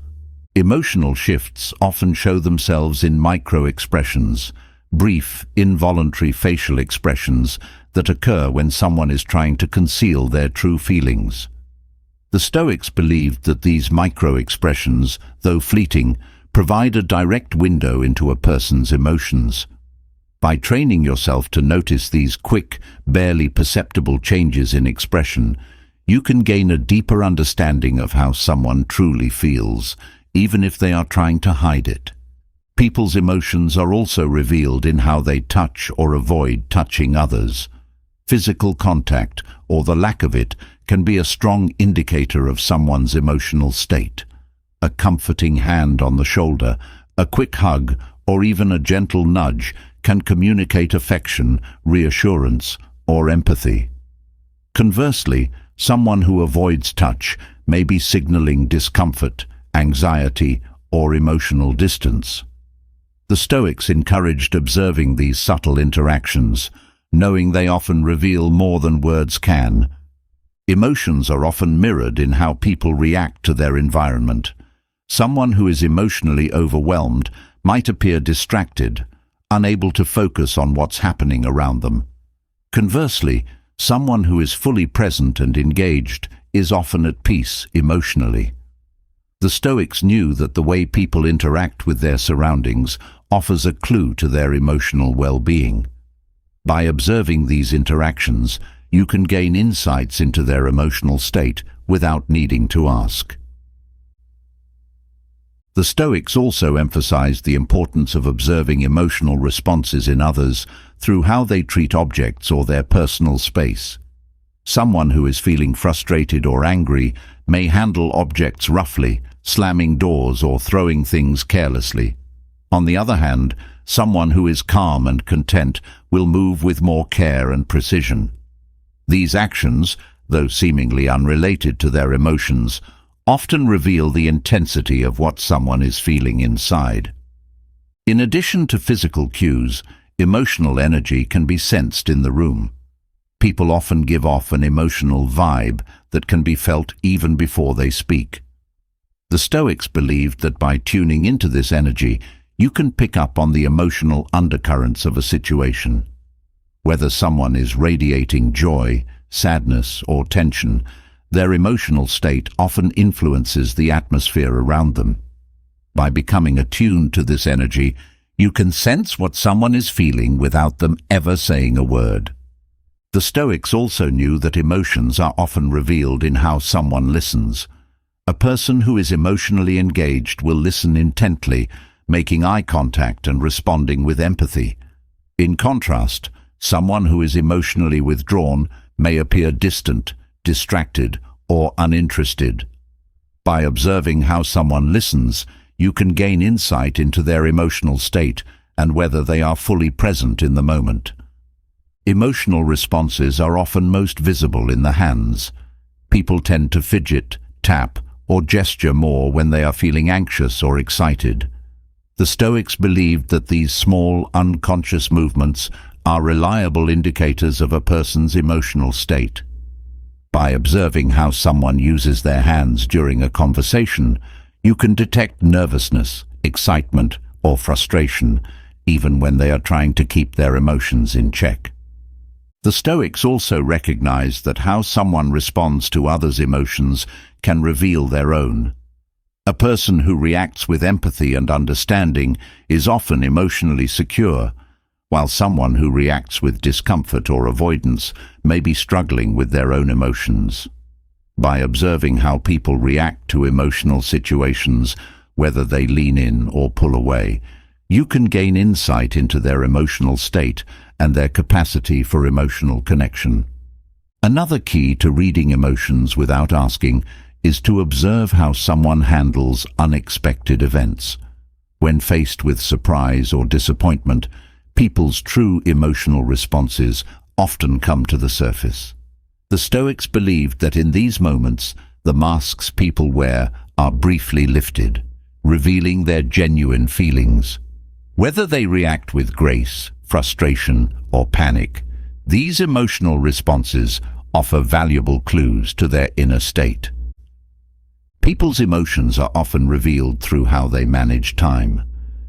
Emotional shifts often show themselves in micro-expressions, brief, involuntary facial expressions that occur when someone is trying to conceal their true feelings. The Stoics believed that these micro-expressions, though fleeting, provide a direct window into a person's emotions. By training yourself to notice these quick, barely perceptible changes in expression, you can gain a deeper understanding of how someone truly feels, even if they are trying to hide it. People's emotions are also revealed in how they touch or avoid touching others. Physical contact, or the lack of it, can be a strong indicator of someone's emotional state. A comforting hand on the shoulder, a quick hug, or even a gentle nudge can communicate affection, reassurance, or empathy. Conversely, someone who avoids touch may be signaling discomfort, anxiety, or emotional distance. The Stoics encouraged observing these subtle interactions, knowing they often reveal more than words can. Emotions are often mirrored in how people react to their environment. Someone who is emotionally overwhelmed might appear distracted, unable to focus on what's happening around them. Conversely, someone who is fully present and engaged is often at peace emotionally. The Stoics knew that the way people interact with their surroundings offers a clue to their emotional well-being. By observing these interactions, you can gain insights into their emotional state without needing to ask. The Stoics also emphasized the importance of observing emotional responses in others through how they treat objects or their personal space. Someone who is feeling frustrated or angry may handle objects roughly, slamming doors or throwing things carelessly. On the other hand, someone who is calm and content will move with more care and precision. These actions, though seemingly unrelated to their emotions, often reveal the intensity of what someone is feeling inside. In addition to physical cues, emotional energy can be sensed in the room. People often give off an emotional vibe that can be felt even before they speak. The Stoics believed that by tuning into this energy, you can pick up on the emotional undercurrents of a situation. Whether someone is radiating joy, sadness, or tension, their emotional state often influences the atmosphere around them. By becoming attuned to this energy, you can sense what someone is feeling without them ever saying a word. The Stoics also knew that emotions are often revealed in how someone listens. A person who is emotionally engaged will listen intently, making eye contact and responding with empathy. In contrast, someone who is emotionally withdrawn may appear distant, distracted, or uninterested. By observing how someone listens, you can gain insight into their emotional state and whether they are fully present in the moment. Emotional responses are often most visible in the hands. People tend to fidget, tap, or gesture more when they are feeling anxious or excited. The Stoics believed that these small, unconscious movements are reliable indicators of a person's emotional state. By observing how someone uses their hands during a conversation, you can detect nervousness, excitement, or frustration, even when they are trying to keep their emotions in check. The Stoics also recognized that how someone responds to others' emotions can reveal their own. A person who reacts with empathy and understanding is often emotionally secure, while someone who reacts with discomfort or avoidance may be struggling with their own emotions. By observing how people react to emotional situations, whether they lean in or pull away, you can gain insight into their emotional state and their capacity for emotional connection. Another key to reading emotions without asking is to observe how someone handles unexpected events. When faced with surprise or disappointment, people's true emotional responses often come to the surface. The Stoics believed that in these moments, the masks people wear are briefly lifted, revealing their genuine feelings. Whether they react with grace, frustration, or panic, these emotional responses offer valuable clues to their inner state. People's emotions are often revealed through how they manage time.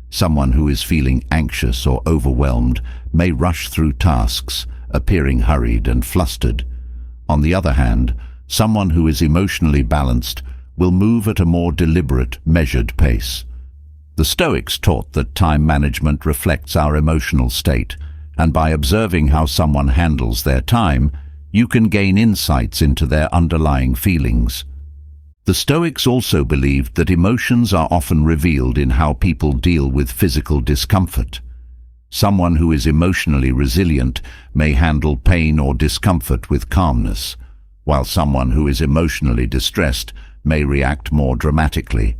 Someone who is feeling anxious or overwhelmed may rush through tasks, appearing hurried and flustered. On the other hand, someone who is emotionally balanced will move at a more deliberate, measured pace. The Stoics taught that time management reflects our emotional state, and by observing how someone handles their time, you can gain insights into their underlying feelings. The Stoics also believed that emotions are often revealed in how people deal with physical discomfort. Someone who is emotionally resilient may handle pain or discomfort with calmness, while someone who is emotionally distressed may react more dramatically.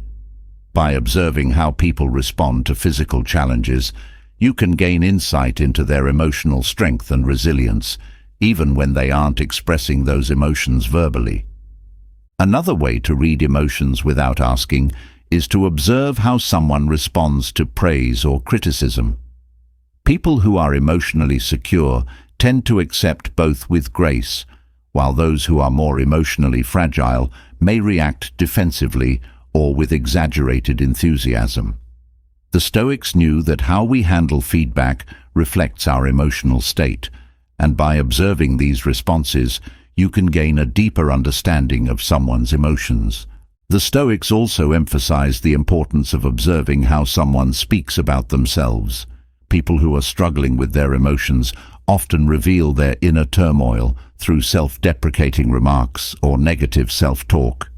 By observing how people respond to physical challenges, you can gain insight into their emotional strength and resilience, even when they aren't expressing those emotions verbally. Another way to read emotions without asking is to observe how someone responds to praise or criticism. People who are emotionally secure tend to accept both with grace, while those who are more emotionally fragile may react defensively or with exaggerated enthusiasm. The Stoics knew that how we handle feedback reflects our emotional state, and by observing these responses, you can gain a deeper understanding of someone's emotions. The Stoics also emphasized the importance of observing how someone speaks about themselves. People who are struggling with their emotions often reveal their inner turmoil through self-deprecating remarks or negative self-talk.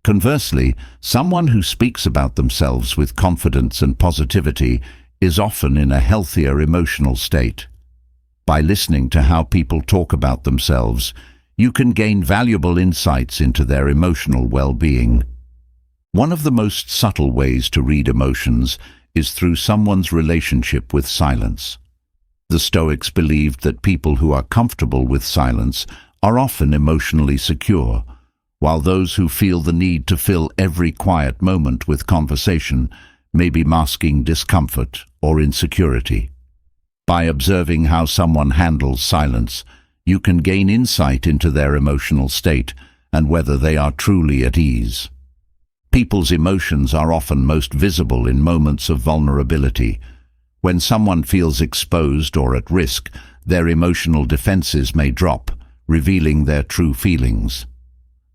Conversely, someone who speaks about themselves with confidence and positivity is often in a healthier emotional state. By listening to how people talk about themselves, you can gain valuable insights into their emotional well-being. One of the most subtle ways to read emotions is through someone's relationship with silence. The Stoics believed that people who are comfortable with silence are often emotionally secure, while those who feel the need to fill every quiet moment with conversation may be masking discomfort or insecurity. By observing how someone handles silence, you can gain insight into their emotional state and whether they are truly at ease. People's emotions are often most visible in moments of vulnerability. When someone feels exposed or at risk, their emotional defenses may drop, revealing their true feelings.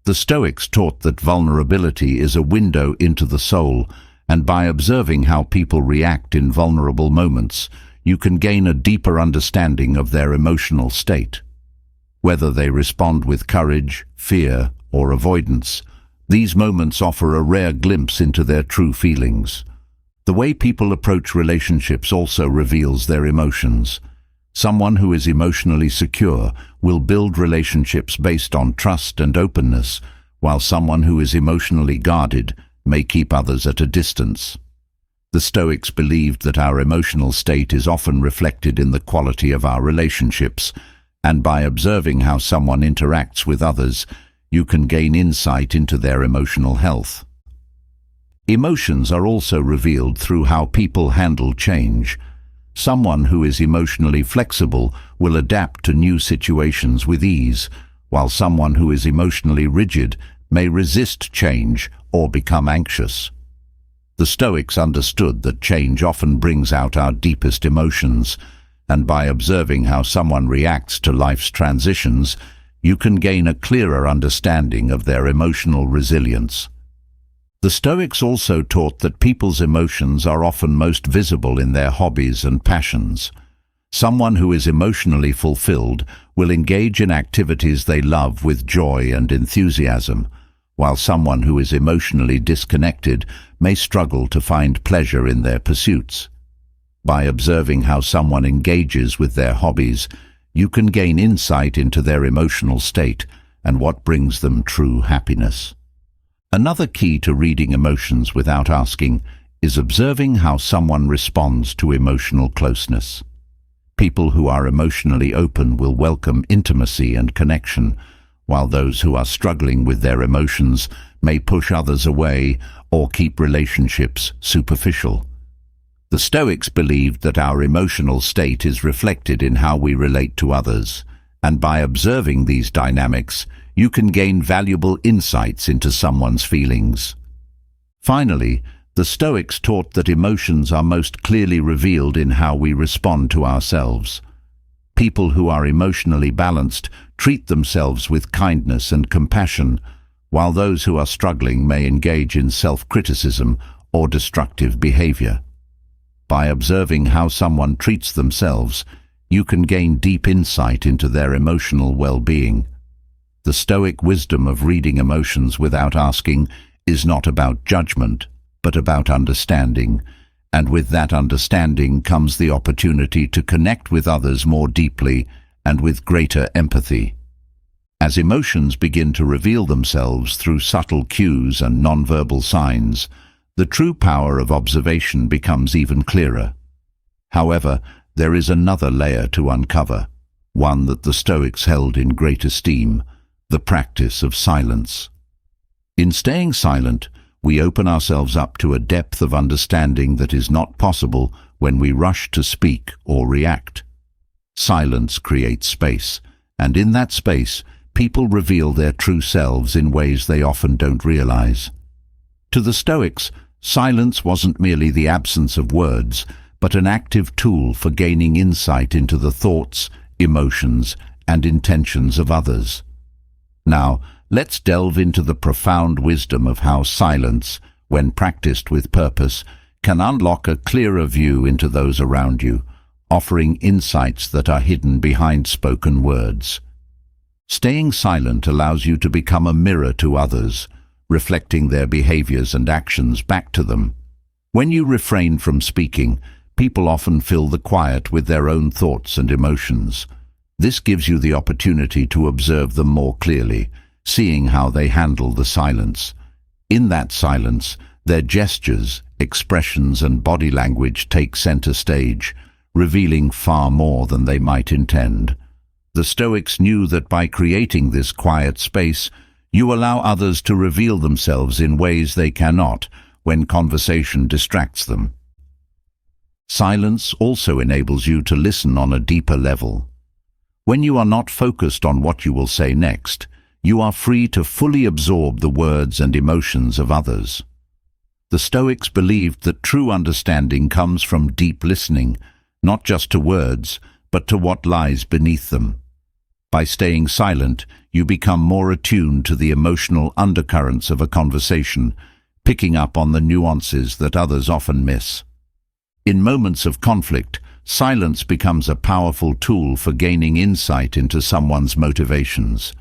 The Stoics taught that vulnerability is a window into the soul, and by observing how people react in vulnerable moments, you can gain a deeper understanding of their emotional state. Whether they respond with courage, fear, or avoidance, these moments offer a rare glimpse into their true feelings. The way people approach relationships also reveals their emotions. Someone who is emotionally secure will build relationships based on trust and openness, while someone who is emotionally guarded may keep others at a distance. The Stoics believed that our emotional state is often reflected in the quality of our relationships, and by observing how someone interacts with others, you can gain insight into their emotional health. Emotions are also revealed through how people handle change. Someone who is emotionally flexible will adapt to new situations with ease, while someone who is emotionally rigid may resist change or become anxious. The Stoics understood that change often brings out our deepest emotions, and by observing how someone reacts to life's transitions, you can gain a clearer understanding of their emotional resilience. The Stoics also taught that people's emotions are often most visible in their hobbies and passions. Someone who is emotionally fulfilled will engage in activities they love with joy and enthusiasm, while someone who is emotionally disconnected may struggle to find pleasure in their pursuits. By observing how someone engages with their hobbies, you can gain insight into their emotional state and what brings them true happiness. Another key to reading emotions without asking is observing how someone responds to emotional closeness. People who are emotionally open will welcome intimacy and connection, while those who are struggling with their emotions may push others away or keep relationships superficial. The Stoics believed that our emotional state is reflected in how we relate to others, and by observing these dynamics, you can gain valuable insights into someone's feelings. Finally, the Stoics taught that emotions are most clearly revealed in how we respond to ourselves. People who are emotionally balanced treat themselves with kindness and compassion, while those who are struggling may engage in self-criticism or destructive behavior. By observing how someone treats themselves, you can gain deep insight into their emotional well-being. The Stoic wisdom of reading emotions without asking is not about judgment, but about understanding, and with that understanding comes the opportunity to connect with others more deeply and with greater empathy. As emotions begin to reveal themselves through subtle cues and nonverbal signs, the true power of observation becomes even clearer. However, there is another layer to uncover, one that the Stoics held in great esteem: the practice of silence. In staying silent, we open ourselves up to a depth of understanding that is not possible when we rush to speak or react. Silence creates space, and in that space, people reveal their true selves in ways they often don't realize. To the Stoics, silence wasn't merely the absence of words, but an active tool for gaining insight into the thoughts, emotions, and intentions of others. Now, let's delve into the profound wisdom of how silence, when practiced with purpose, can unlock a clearer view into those around you, offering insights that are hidden behind spoken words. Staying silent allows you to become a mirror to others, reflecting their behaviors and actions back to them. When you refrain from speaking, people often fill the quiet with their own thoughts and emotions. This gives you the opportunity to observe them more clearly, seeing how they handle the silence. In that silence, their gestures, expressions, and body language take center stage, revealing far more than they might intend. The Stoics knew that by creating this quiet space, you allow others to reveal themselves in ways they cannot when conversation distracts them. Silence also enables you to listen on a deeper level. When you are not focused on what you will say next, you are free to fully absorb the words and emotions of others. The Stoics believed that true understanding comes from deep listening, not just to words, but to what lies beneath them. By staying silent, you become more attuned to the emotional undercurrents of a conversation, picking up on the nuances that others often miss. In moments of conflict, silence becomes a powerful tool for gaining insight into someone's motivations.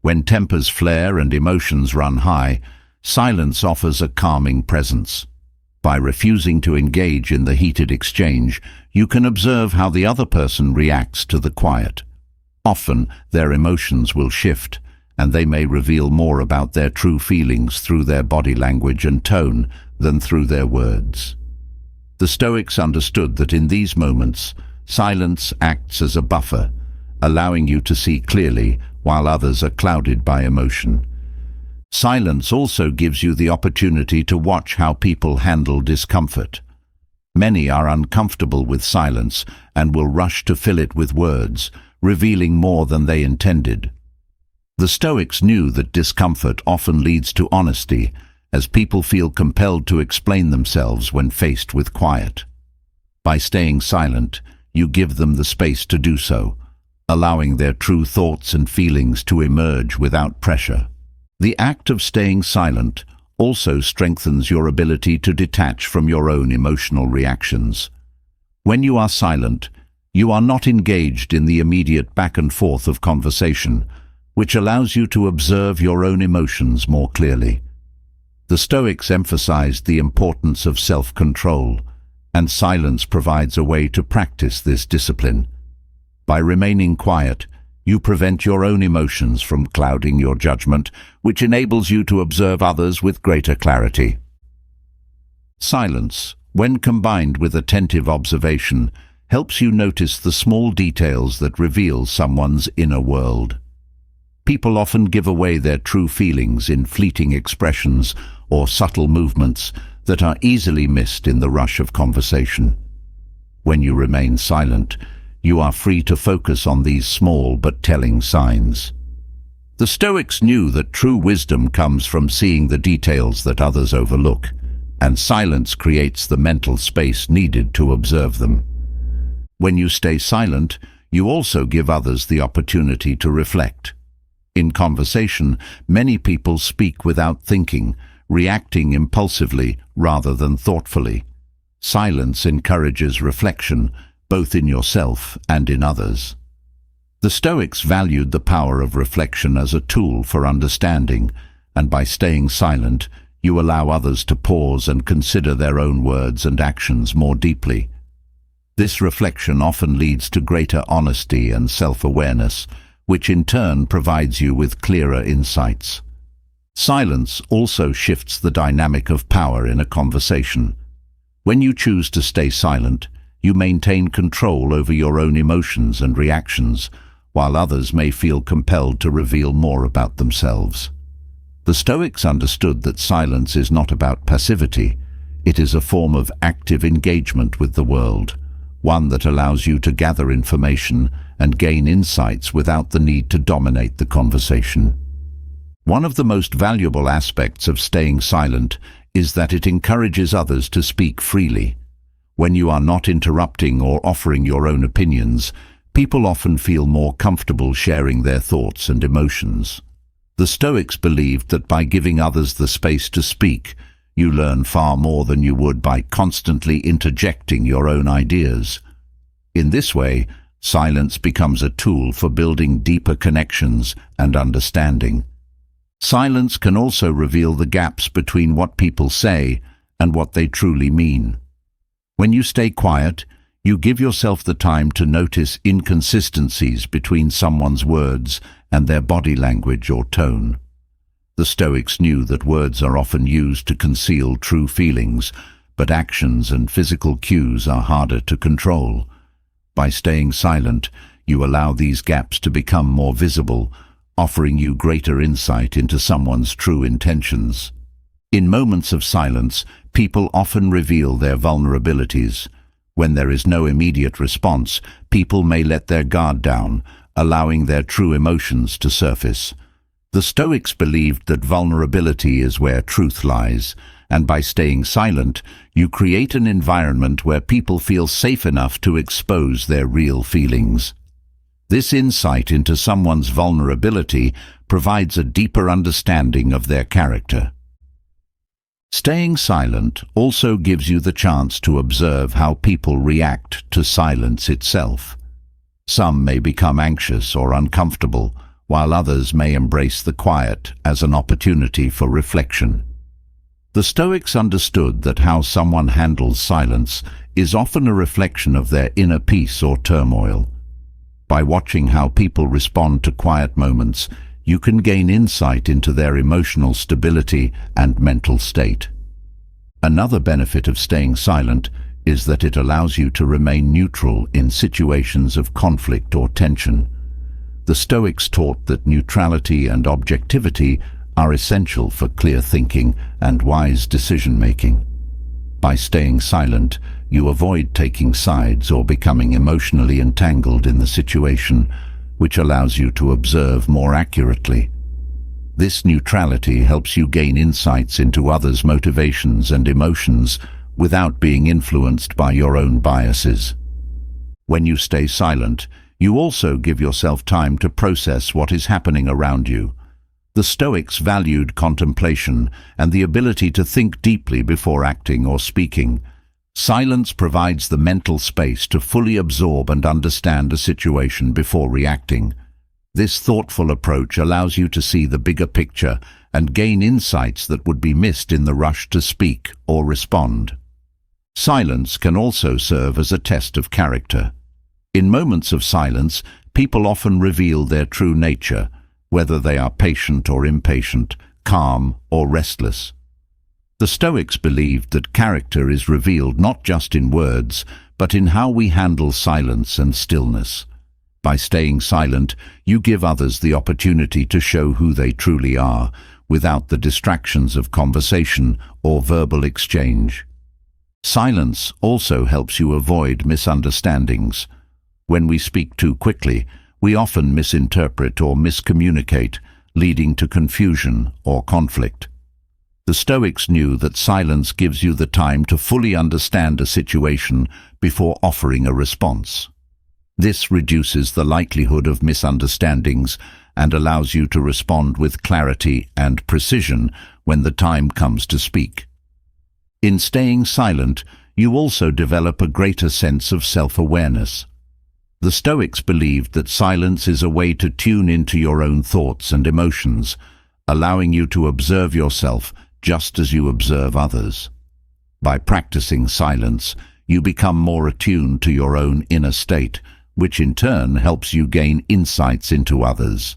When tempers flare and emotions run high, silence offers a calming presence. By refusing to engage in the heated exchange, you can observe how the other person reacts to the quiet. Often, their emotions will shift, and they may reveal more about their true feelings through their body language and tone than through their words. The Stoics understood that in these moments, silence acts as a buffer, allowing you to see clearly while others are clouded by emotion. Silence also gives you the opportunity to watch how people handle discomfort. Many are uncomfortable with silence and will rush to fill it with words, revealing more than they intended. The Stoics knew that discomfort often leads to honesty, as people feel compelled to explain themselves when faced with quiet. By staying silent, you give them the space to do so, allowing their true thoughts and feelings to emerge without pressure. The act of staying silent also strengthens your ability to detach from your own emotional reactions. When you are silent, you are not engaged in the immediate back and forth of conversation, which allows you to observe your own emotions more clearly. The Stoics emphasized the importance of self-control, and silence provides a way to practice this discipline. By remaining quiet, you prevent your own emotions from clouding your judgment, which enables you to observe others with greater clarity. Silence, when combined with attentive observation, helps you notice the small details that reveal someone's inner world. People often give away their true feelings in fleeting expressions or subtle movements that are easily missed in the rush of conversation. When you remain silent, you are free to focus on these small but telling signs. The Stoics knew that true wisdom comes from seeing the details that others overlook, and silence creates the mental space needed to observe them. When you stay silent, you also give others the opportunity to reflect. In conversation, many people speak without thinking, reacting impulsively rather than thoughtfully. Silence encourages reflection, both in yourself and in others. The Stoics valued the power of reflection as a tool for understanding, and by staying silent, you allow others to pause and consider their own words and actions more deeply. This reflection often leads to greater honesty and self-awareness, which in turn provides you with clearer insights. Silence also shifts the dynamic of power in a conversation. When you choose to stay silent, you maintain control over your own emotions and reactions, while others may feel compelled to reveal more about themselves. The Stoics understood that silence is not about passivity. It is a form of active engagement with the world, one that allows you to gather information and gain insights without the need to dominate the conversation. One of the most valuable aspects of staying silent is that it encourages others to speak freely. When you are not interrupting or offering your own opinions, people often feel more comfortable sharing their thoughts and emotions. The Stoics believed that by giving others the space to speak, you learn far more than you would by constantly interjecting your own ideas. In this way, silence becomes a tool for building deeper connections and understanding. Silence can also reveal the gaps between what people say and what they truly mean. When you stay quiet, you give yourself the time to notice inconsistencies between someone's words and their body language or tone. The Stoics knew that words are often used to conceal true feelings, but actions and physical cues are harder to control. By staying silent, you allow these gaps to become more visible, offering you greater insight into someone's true intentions. In moments of silence, people often reveal their vulnerabilities. When there is no immediate response, people may let their guard down, allowing their true emotions to surface. The Stoics believed that vulnerability is where truth lies, and by staying silent, you create an environment where people feel safe enough to expose their real feelings. This insight into someone's vulnerability provides a deeper understanding of their character. Staying silent also gives you the chance to observe how people react to silence itself. Some may become anxious or uncomfortable, while others may embrace the quiet as an opportunity for reflection. The Stoics understood that how someone handles silence is often a reflection of their inner peace or turmoil. By watching how people respond to quiet moments, you can gain insight into their emotional stability and mental state. Another benefit of staying silent is that it allows you to remain neutral in situations of conflict or tension. The Stoics taught that neutrality and objectivity are essential for clear thinking and wise decision-making. By staying silent, you avoid taking sides or becoming emotionally entangled in the situation, which allows you to observe more accurately. This neutrality helps you gain insights into others' motivations and emotions without being influenced by your own biases. When you stay silent, you also give yourself time to process what is happening around you. The Stoics valued contemplation and the ability to think deeply before acting or speaking. Silence provides the mental space to fully absorb and understand a situation before reacting. This thoughtful approach allows you to see the bigger picture and gain insights that would be missed in the rush to speak or respond. Silence can also serve as a test of character. In moments of silence, people often reveal their true nature, whether they are patient or impatient, calm or restless. The Stoics believed that character is revealed not just in words, but in how we handle silence and stillness. By staying silent, you give others the opportunity to show who they truly are, without the distractions of conversation or verbal exchange. Silence also helps you avoid misunderstandings. When we speak too quickly, we often misinterpret or miscommunicate, leading to confusion or conflict. The Stoics knew that silence gives you the time to fully understand a situation before offering a response. This reduces the likelihood of misunderstandings and allows you to respond with clarity and precision when the time comes to speak. In staying silent, you also develop a greater sense of self-awareness. The Stoics believed that silence is a way to tune into your own thoughts and emotions, allowing you to observe yourself just as you observe others. By practicing silence, you become more attuned to your own inner state, which in turn helps you gain insights into others.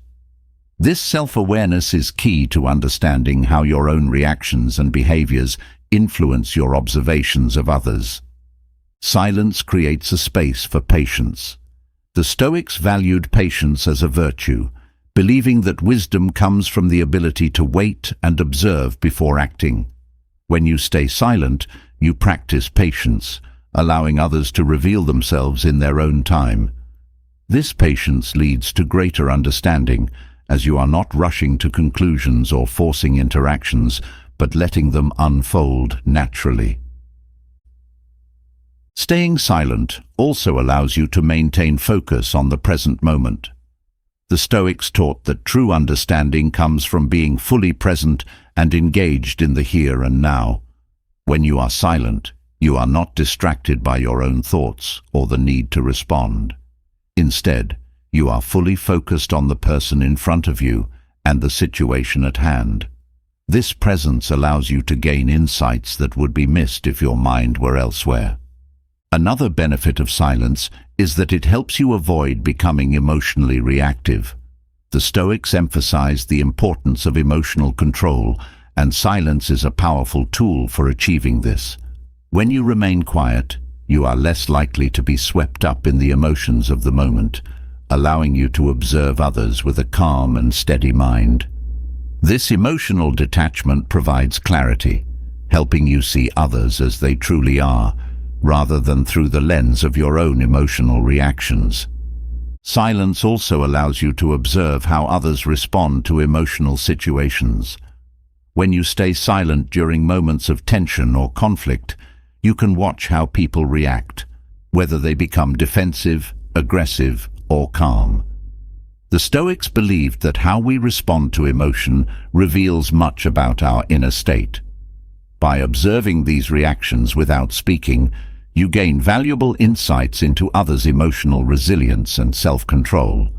This self-awareness is key to understanding how your own reactions and behaviors influence your observations of others. Silence creates a space for patience. The Stoics valued patience as a virtue, believing that wisdom comes from the ability to wait and observe before acting. When you stay silent, you practice patience, allowing others to reveal themselves in their own time. This patience leads to greater understanding, as you are not rushing to conclusions or forcing interactions, but letting them unfold naturally. Staying silent also allows you to maintain focus on the present moment. The Stoics taught that true understanding comes from being fully present and engaged in the here and now. When you are silent, you are not distracted by your own thoughts or the need to respond. Instead, you are fully focused on the person in front of you and the situation at hand. This presence allows you to gain insights that would be missed if your mind were elsewhere. Another benefit of silence is that it helps you avoid becoming emotionally reactive. The Stoics emphasized the importance of emotional control, and silence is a powerful tool for achieving this. When you remain quiet, you are less likely to be swept up in the emotions of the moment, allowing you to observe others with a calm and steady mind. This emotional detachment provides clarity, helping you see others as they truly are, rather than through the lens of your own emotional reactions. Silence also allows you to observe how others respond to emotional situations. When you stay silent during moments of tension or conflict, you can watch how people react, whether they become defensive, aggressive, or calm. The Stoics believed that how we respond to emotion reveals much about our inner state. By observing these reactions without speaking, you gain valuable insights into others' emotional resilience and self-control.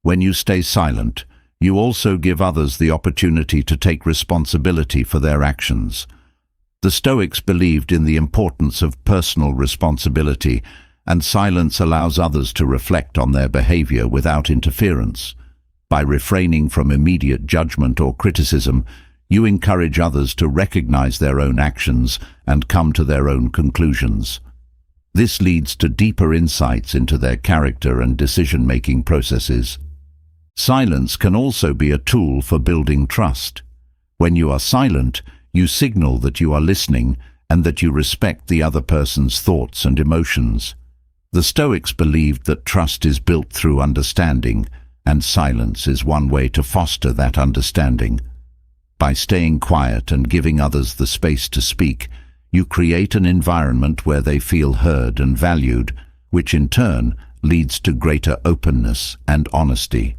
When you stay silent, you also give others the opportunity to take responsibility for their actions. The Stoics believed in the importance of personal responsibility, and silence allows others to reflect on their behavior without interference. By refraining from immediate judgment or criticism, you encourage others to recognize their own actions and come to their own conclusions. This leads to deeper insights into their character and decision-making processes. Silence can also be a tool for building trust. When you are silent, you signal that you are listening and that you respect the other person's thoughts and emotions. The Stoics believed that trust is built through understanding, and silence is one way to foster that understanding. By staying quiet and giving others the space to speak, you create an environment where they feel heard and valued, which in turn leads to greater openness and honesty.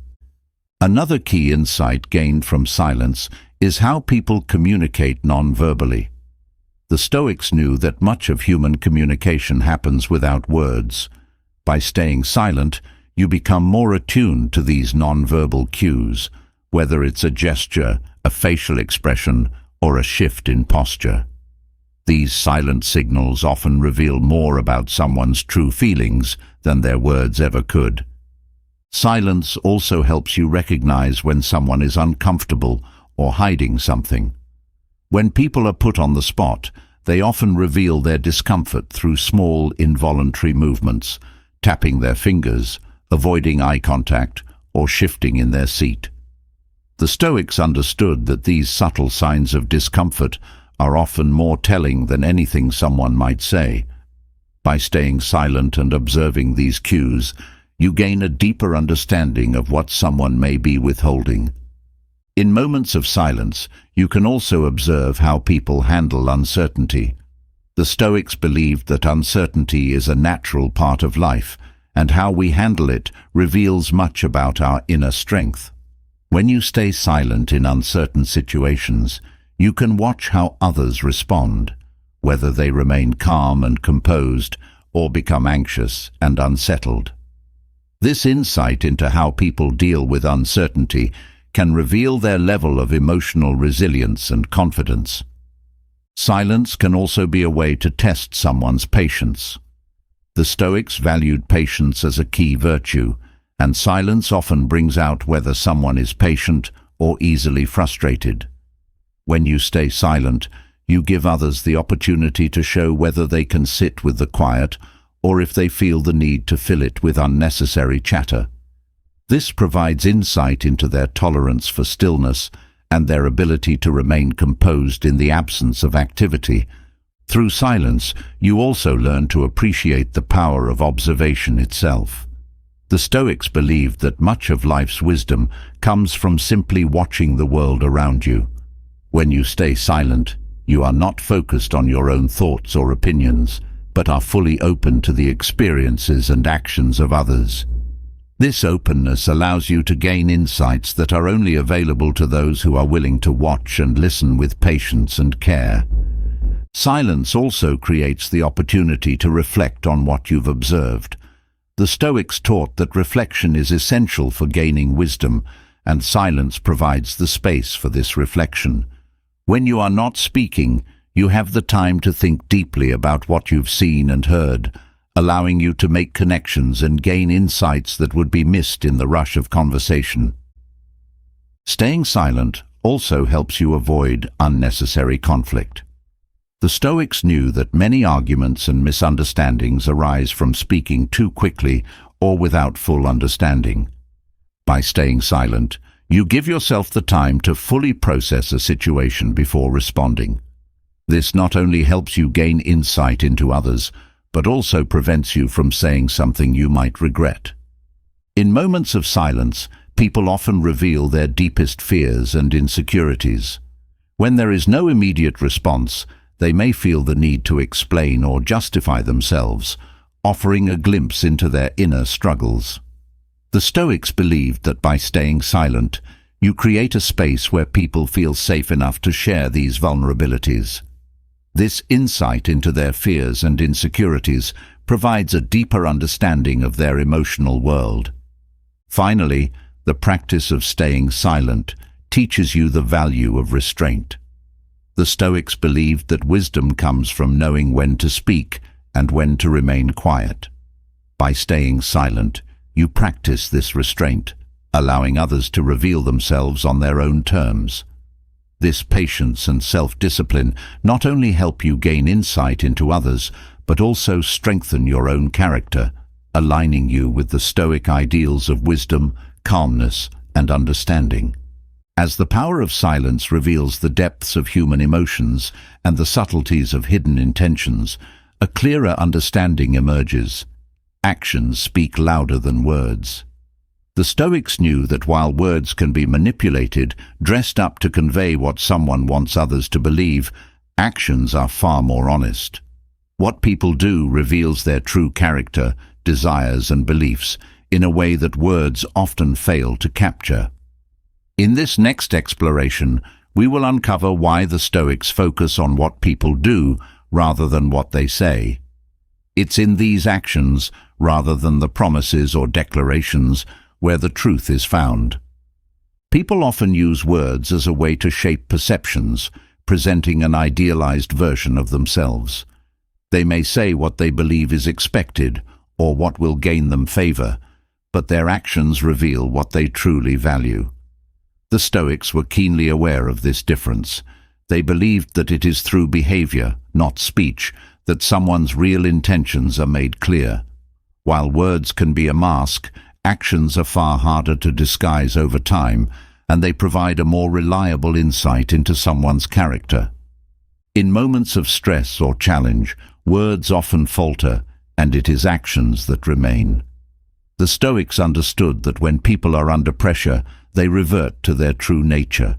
Another key insight gained from silence is how people communicate non-verbally. The Stoics knew that much of human communication happens without words. By staying silent, you become more attuned to these non-verbal cues, whether it's a gesture, a facial expression, or a shift in posture. These silent signals often reveal more about someone's true feelings than their words ever could. Silence also helps you recognize when someone is uncomfortable or hiding something. When people are put on the spot, they often reveal their discomfort through small, involuntary movements, tapping their fingers, avoiding eye contact, or shifting in their seat. The Stoics understood that these subtle signs of discomfort are often more telling than anything someone might say. By staying silent and observing these cues, you gain a deeper understanding of what someone may be withholding. In moments of silence, you can also observe how people handle uncertainty. The Stoics believed that uncertainty is a natural part of life, and how we handle it reveals much about our inner strength. When you stay silent in uncertain situations, you can watch how others respond, whether they remain calm and composed or become anxious and unsettled. This insight into how people deal with uncertainty can reveal their level of emotional resilience and confidence. Silence can also be a way to test someone's patience. The Stoics valued patience as a key virtue, and silence often brings out whether someone is patient or easily frustrated. When you stay silent, you give others the opportunity to show whether they can sit with the quiet or if they feel the need to fill it with unnecessary chatter. This provides insight into their tolerance for stillness and their ability to remain composed in the absence of activity. Through silence, you also learn to appreciate the power of observation itself. The Stoics believed that much of life's wisdom comes from simply watching the world around you. When you stay silent, you are not focused on your own thoughts or opinions, but are fully open to the experiences and actions of others. This openness allows you to gain insights that are only available to those who are willing to watch and listen with patience and care. Silence also creates the opportunity to reflect on what you've observed. The Stoics taught that reflection is essential for gaining wisdom, and silence provides the space for this reflection. When you are not speaking, you have the time to think deeply about what you've seen and heard, allowing you to make connections and gain insights that would be missed in the rush of conversation. Staying silent also helps you avoid unnecessary conflict. The Stoics knew that many arguments and misunderstandings arise from speaking too quickly or without full understanding. By staying silent, you give yourself the time to fully process a situation before responding. This not only helps you gain insight into others, but also prevents you from saying something you might regret. In moments of silence, people often reveal their deepest fears and insecurities. When there is no immediate response, they may feel the need to explain or justify themselves, offering a glimpse into their inner struggles. The Stoics believed that by staying silent, you create a space where people feel safe enough to share these vulnerabilities. This insight into their fears and insecurities provides a deeper understanding of their emotional world. Finally, the practice of staying silent teaches you the value of restraint. The Stoics believed that wisdom comes from knowing when to speak and when to remain quiet. By staying silent, you practice this restraint, allowing others to reveal themselves on their own terms. This patience and self-discipline not only help you gain insight into others, but also strengthen your own character, aligning you with the Stoic ideals of wisdom, calmness, and understanding. As the power of silence reveals the depths of human emotions and the subtleties of hidden intentions, a clearer understanding emerges. Actions speak louder than words. The Stoics knew that while words can be manipulated, dressed up to convey what someone wants others to believe, actions are far more honest. What people do reveals their true character, desires, and beliefs in a way that words often fail to capture. In this next exploration, we will uncover why the Stoics focus on what people do rather than what they say. It's in these actions, rather than the promises or declarations, where the truth is found. People often use words as a way to shape perceptions, presenting an idealized version of themselves. They may say what they believe is expected or what will gain them favor, but their actions reveal what they truly value. The Stoics were keenly aware of this difference. They believed that it is through behavior, not speech, that someone's real intentions are made clear. While words can be a mask, actions are far harder to disguise over time, and they provide a more reliable insight into someone's character. In moments of stress or challenge, words often falter, and it is actions that remain. The Stoics understood that when people are under pressure, they revert to their true nature.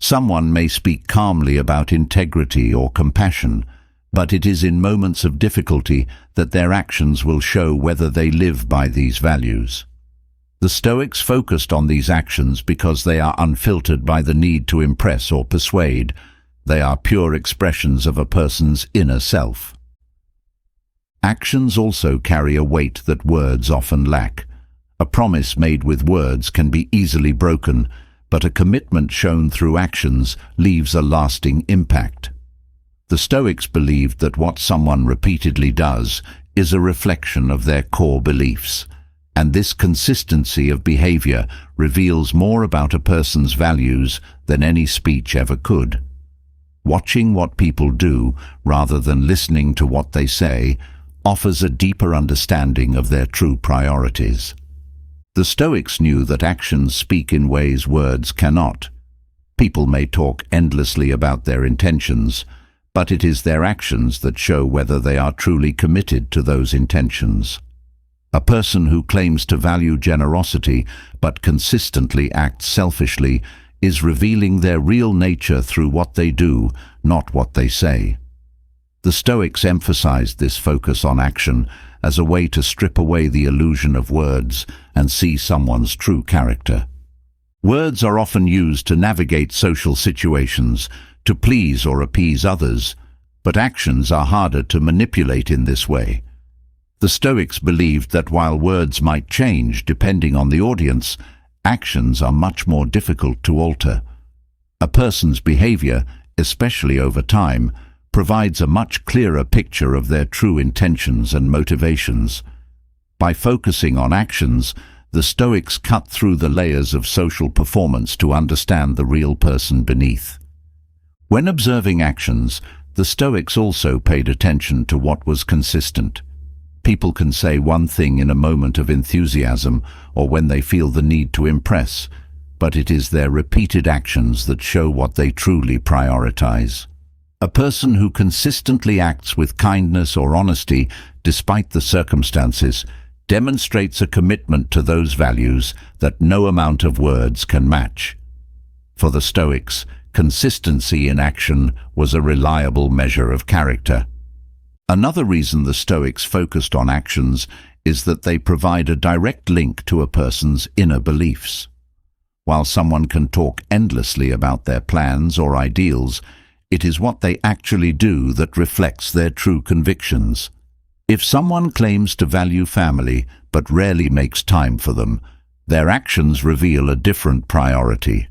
Someone may speak calmly about integrity or compassion, but it is in moments of difficulty that their actions will show whether they live by these values. The Stoics focused on these actions because they are unfiltered by the need to impress or persuade. They are pure expressions of a person's inner self. Actions also carry a weight that words often lack. A promise made with words can be easily broken, but a commitment shown through actions leaves a lasting impact. The Stoics believed that what someone repeatedly does is a reflection of their core beliefs, and this consistency of behavior reveals more about a person's values than any speech ever could. Watching what people do, rather than listening to what they say, offers a deeper understanding of their true priorities. The Stoics knew that actions speak in ways words cannot. People may talk endlessly about their intentions, but it is their actions that show whether they are truly committed to those intentions. A person who claims to value generosity but consistently acts selfishly is revealing their real nature through what they do, not what they say. The Stoics emphasized this focus on action as a way to strip away the illusion of words and see someone's true character. Words are often used to navigate social situations, to please or appease others, but actions are harder to manipulate in this way. The Stoics believed that while words might change depending on the audience, actions are much more difficult to alter. A person's behavior, especially over time, provides a much clearer picture of their true intentions and motivations. By focusing on actions, the Stoics cut through the layers of social performance to understand the real person beneath. When observing actions, the Stoics also paid attention to what was consistent. People can say one thing in a moment of enthusiasm or when they feel the need to impress, but it is their repeated actions that show what they truly prioritize. A person who consistently acts with kindness or honesty, despite the circumstances, demonstrates a commitment to those values that no amount of words can match. For the Stoics, consistency in action was a reliable measure of character. Another reason the Stoics focused on actions is that they provide a direct link to a person's inner beliefs. While someone can talk endlessly about their plans or ideals, it is what they actually do that reflects their true convictions. If someone claims to value family but rarely makes time for them, their actions reveal a different priority.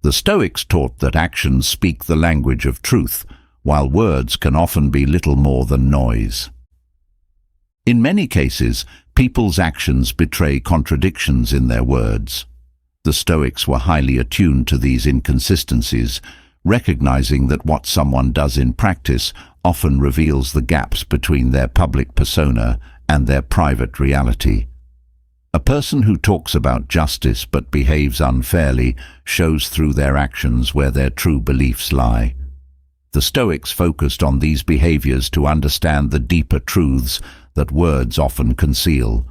The Stoics taught that actions speak the language of truth, while words can often be little more than noise. In many cases, people's actions betray contradictions in their words. The Stoics were highly attuned to these inconsistencies, recognizing that what someone does in practice often reveals the gaps between their public persona and their private reality. A person who talks about justice but behaves unfairly shows through their actions where their true beliefs lie. The Stoics focused on these behaviors to understand the deeper truths that words often conceal.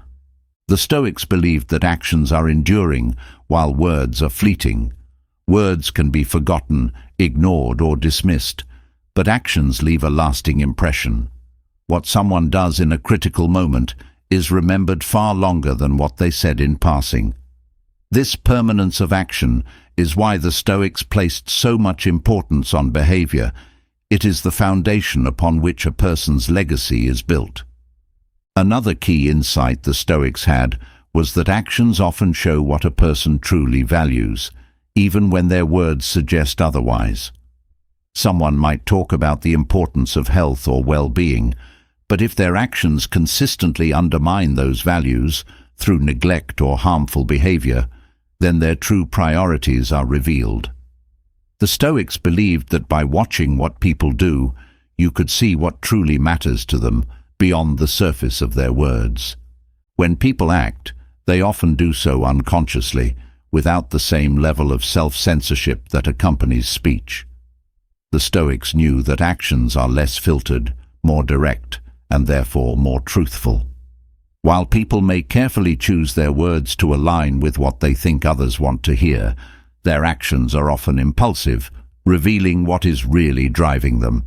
The Stoics believed that actions are enduring, while words are fleeting. Words can be forgotten, ignored, or dismissed, but actions leave a lasting impression. What someone does in a critical moment is remembered far longer than what they said in passing. This permanence of action is why the Stoics placed so much importance on behavior. It is the foundation upon which a person's legacy is built. Another key insight the Stoics had was that actions often show what a person truly values, even when their words suggest otherwise. Someone might talk about the importance of health or well-being, but if their actions consistently undermine those values through neglect or harmful behavior, then their true priorities are revealed. The Stoics believed that by watching what people do, you could see what truly matters to them beyond the surface of their words. When people act, they often do so unconsciously, without the same level of self-censorship that accompanies speech. The Stoics knew that actions are less filtered, more direct, and therefore more truthful. While people may carefully choose their words to align with what they think others want to hear, their actions are often impulsive, revealing what is really driving them.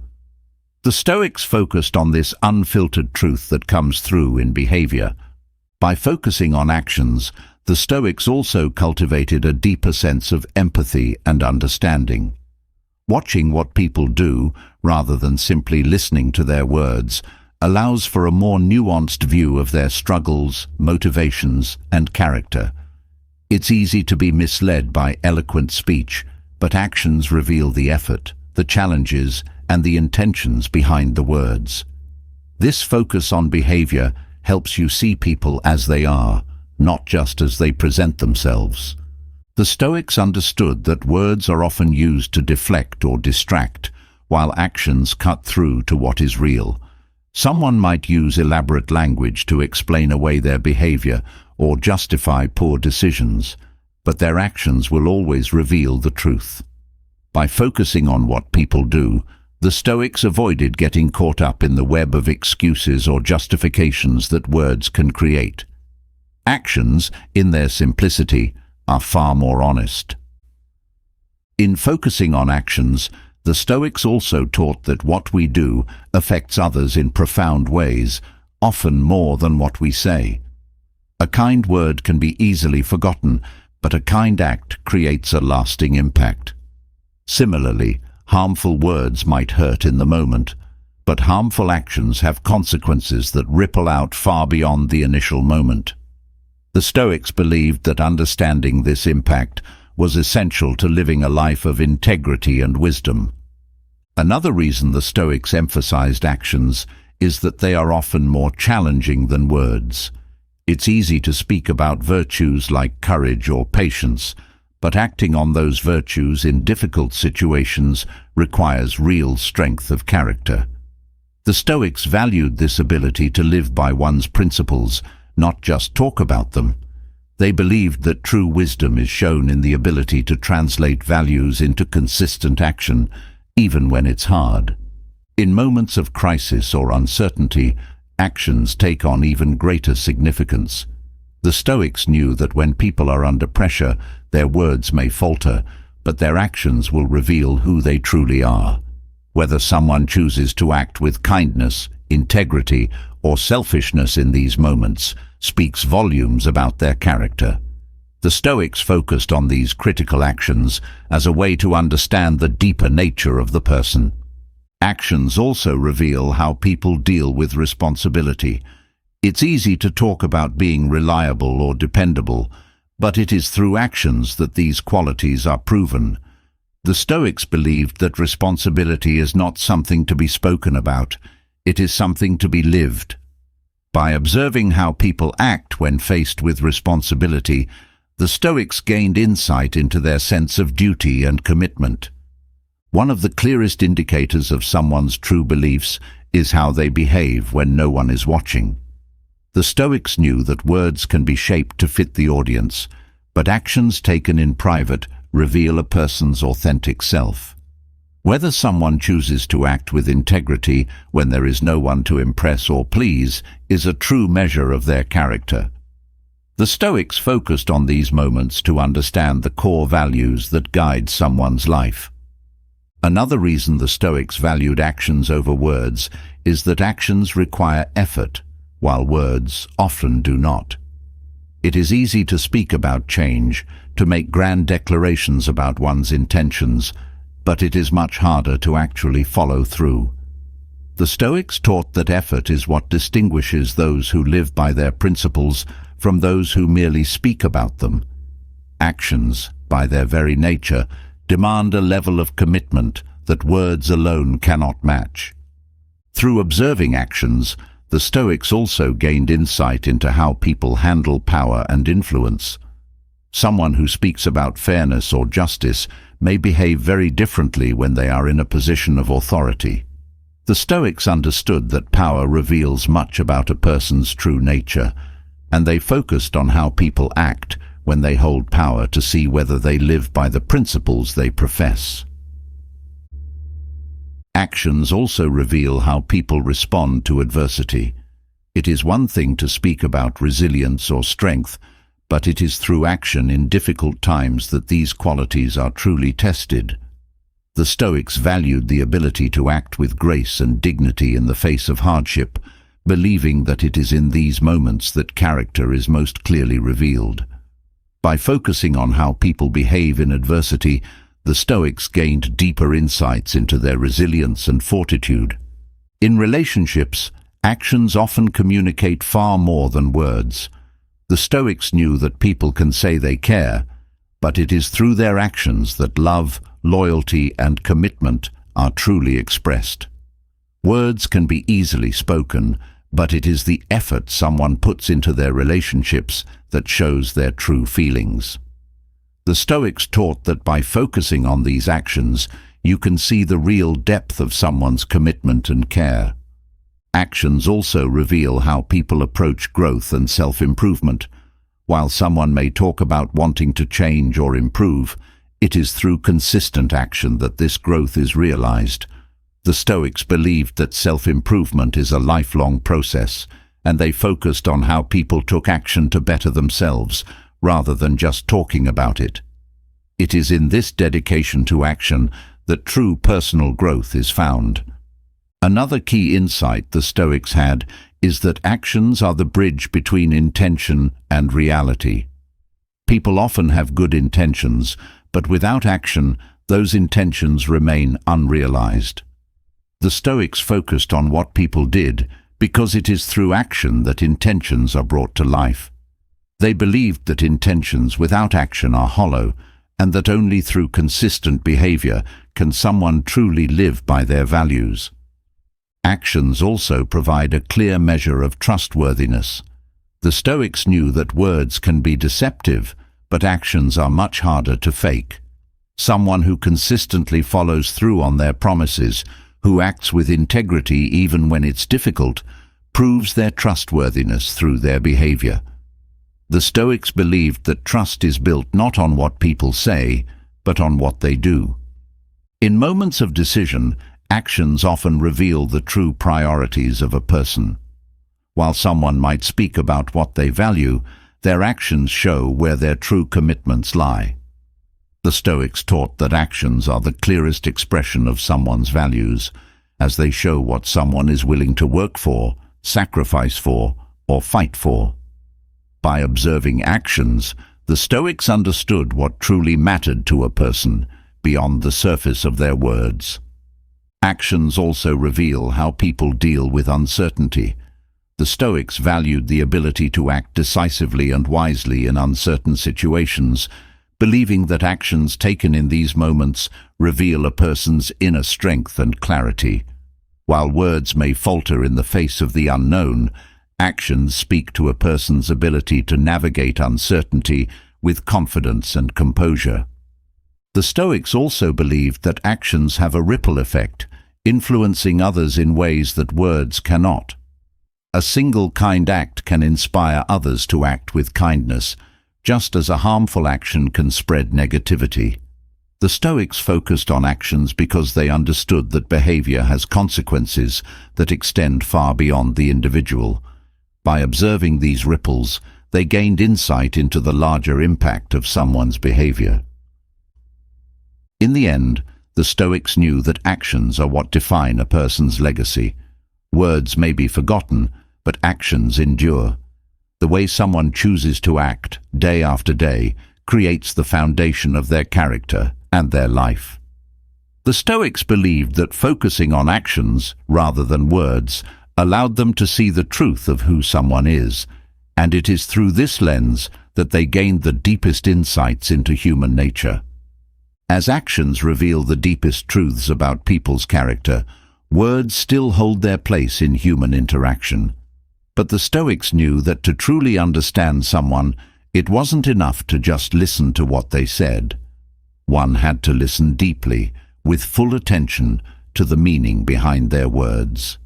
The Stoics focused on this unfiltered truth that comes through in behavior. By focusing on actions, the Stoics also cultivated a deeper sense of empathy and understanding. Watching what people do, rather than simply listening to their words, allows for a more nuanced view of their struggles, motivations, and character. It's easy to be misled by eloquent speech, but actions reveal the effort, the challenges, and the intentions behind the words. This focus on behavior helps you see people as they are, not just as they present themselves. The Stoics understood that words are often used to deflect or distract, while actions cut through to what is real. Someone might use elaborate language to explain away their behavior or justify poor decisions, but their actions will always reveal the truth. By focusing on what people do, the Stoics avoided getting caught up in the web of excuses or justifications that words can create. Actions, in their simplicity, are far more honest. In focusing on actions, the Stoics also taught that what we do affects others in profound ways, often more than what we say. A kind word can be easily forgotten, but a kind act creates a lasting impact. Similarly, harmful words might hurt in the moment, but harmful actions have consequences that ripple out far beyond the initial moment. The Stoics believed that understanding this impact was essential to living a life of integrity and wisdom. Another reason the Stoics emphasized actions is that they are often more challenging than words. It's easy to speak about virtues like courage or patience, but acting on those virtues in difficult situations requires real strength of character. The Stoics valued this ability to live by one's principles, not just talk about them. They believed that true wisdom is shown in the ability to translate values into consistent action, even when it's hard. In moments of crisis or uncertainty, actions take on even greater significance. The Stoics knew that when people are under pressure, their words may falter, but their actions will reveal who they truly are. Whether someone chooses to act with kindness, integrity, or selfishness in these moments speaks volumes about their character. The Stoics focused on these critical actions as a way to understand the deeper nature of the person. Actions also reveal how people deal with responsibility. It's easy to talk about being reliable or dependable, but it is through actions that these qualities are proven. The Stoics believed that responsibility is not something to be spoken about, it is something to be lived. By observing how people act when faced with responsibility, the Stoics gained insight into their sense of duty and commitment. One of the clearest indicators of someone's true beliefs is how they behave when no one is watching. The Stoics knew that words can be shaped to fit the audience, but actions taken in private reveal a person's authentic self. Whether someone chooses to act with integrity when there is no one to impress or please is a true measure of their character. The Stoics focused on these moments to understand the core values that guide someone's life. Another reason the Stoics valued actions over words is that actions require effort, while words often do not. It is easy to speak about change, to make grand declarations about one's intentions, but it is much harder to actually follow through. The Stoics taught that effort is what distinguishes those who live by their principles from those who merely speak about them. Actions, by their very nature, demand a level of commitment that words alone cannot match. Through observing actions, the Stoics also gained insight into how people handle power and influence. Someone who speaks about fairness or justice may behave very differently when they are in a position of authority. The Stoics understood that power reveals much about a person's true nature, and they focused on how people act when they hold power to see whether they live by the principles they profess. Actions also reveal how people respond to adversity. It is one thing to speak about resilience or strength, but it is through action in difficult times that these qualities are truly tested. The Stoics valued the ability to act with grace and dignity in the face of hardship, believing that it is in these moments that character is most clearly revealed. By focusing on how people behave in adversity, the Stoics gained deeper insights into their resilience and fortitude. In relationships, actions often communicate far more than words. The Stoics knew that people can say they care, but it is through their actions that love, loyalty, and commitment are truly expressed. Words can be easily spoken, but it is the effort someone puts into their relationships that shows their true feelings. The Stoics taught that by focusing on these actions, you can see the real depth of someone's commitment and care. Actions also reveal how people approach growth and self-improvement. While someone may talk about wanting to change or improve, it is through consistent action that this growth is realized. The Stoics believed that self-improvement is a lifelong process, and they focused on how people took action to better themselves, rather than just talking about it. It is in this dedication to action that true personal growth is found. Another key insight the Stoics had is that actions are the bridge between intention and reality. People often have good intentions, but without action, those intentions remain unrealized. The Stoics focused on what people did because it is through action that intentions are brought to life. They believed that intentions without action are hollow, and that only through consistent behavior can someone truly live by their values. Actions also provide a clear measure of trustworthiness. The Stoics knew that words can be deceptive, but actions are much harder to fake. Someone who consistently follows through on their promises, who acts with integrity even when it's difficult, proves their trustworthiness through their behavior. The Stoics believed that trust is built not on what people say, but on what they do. In moments of decision, actions often reveal the true priorities of a person. While someone might speak about what they value, their actions show where their true commitments lie. The Stoics taught that actions are the clearest expression of someone's values, as they show what someone is willing to work for, sacrifice for, or fight for. By observing actions, the Stoics understood what truly mattered to a person, beyond the surface of their words. Actions also reveal how people deal with uncertainty. The Stoics valued the ability to act decisively and wisely in uncertain situations, believing that actions taken in these moments reveal a person's inner strength and clarity. While words may falter in the face of the unknown, actions speak to a person's ability to navigate uncertainty with confidence and composure. The Stoics also believed that actions have a ripple effect, influencing others in ways that words cannot. A single kind act can inspire others to act with kindness, just as a harmful action can spread negativity. The Stoics focused on actions because they understood that behavior has consequences that extend far beyond the individual. By observing these ripples, they gained insight into the larger impact of someone's behavior. In the end, the Stoics knew that actions are what define a person's legacy. Words may be forgotten, but actions endure. The way someone chooses to act, day after day, creates the foundation of their character and their life. The Stoics believed that focusing on actions, rather than words, allowed them to see the truth of who someone is, and it is through this lens that they gained the deepest insights into human nature. As actions reveal the deepest truths about people's character, words still hold their place in human interaction. But the Stoics knew that to truly understand someone, it wasn't enough to just listen to what they said. One had to listen deeply, with full attention, to the meaning behind their words.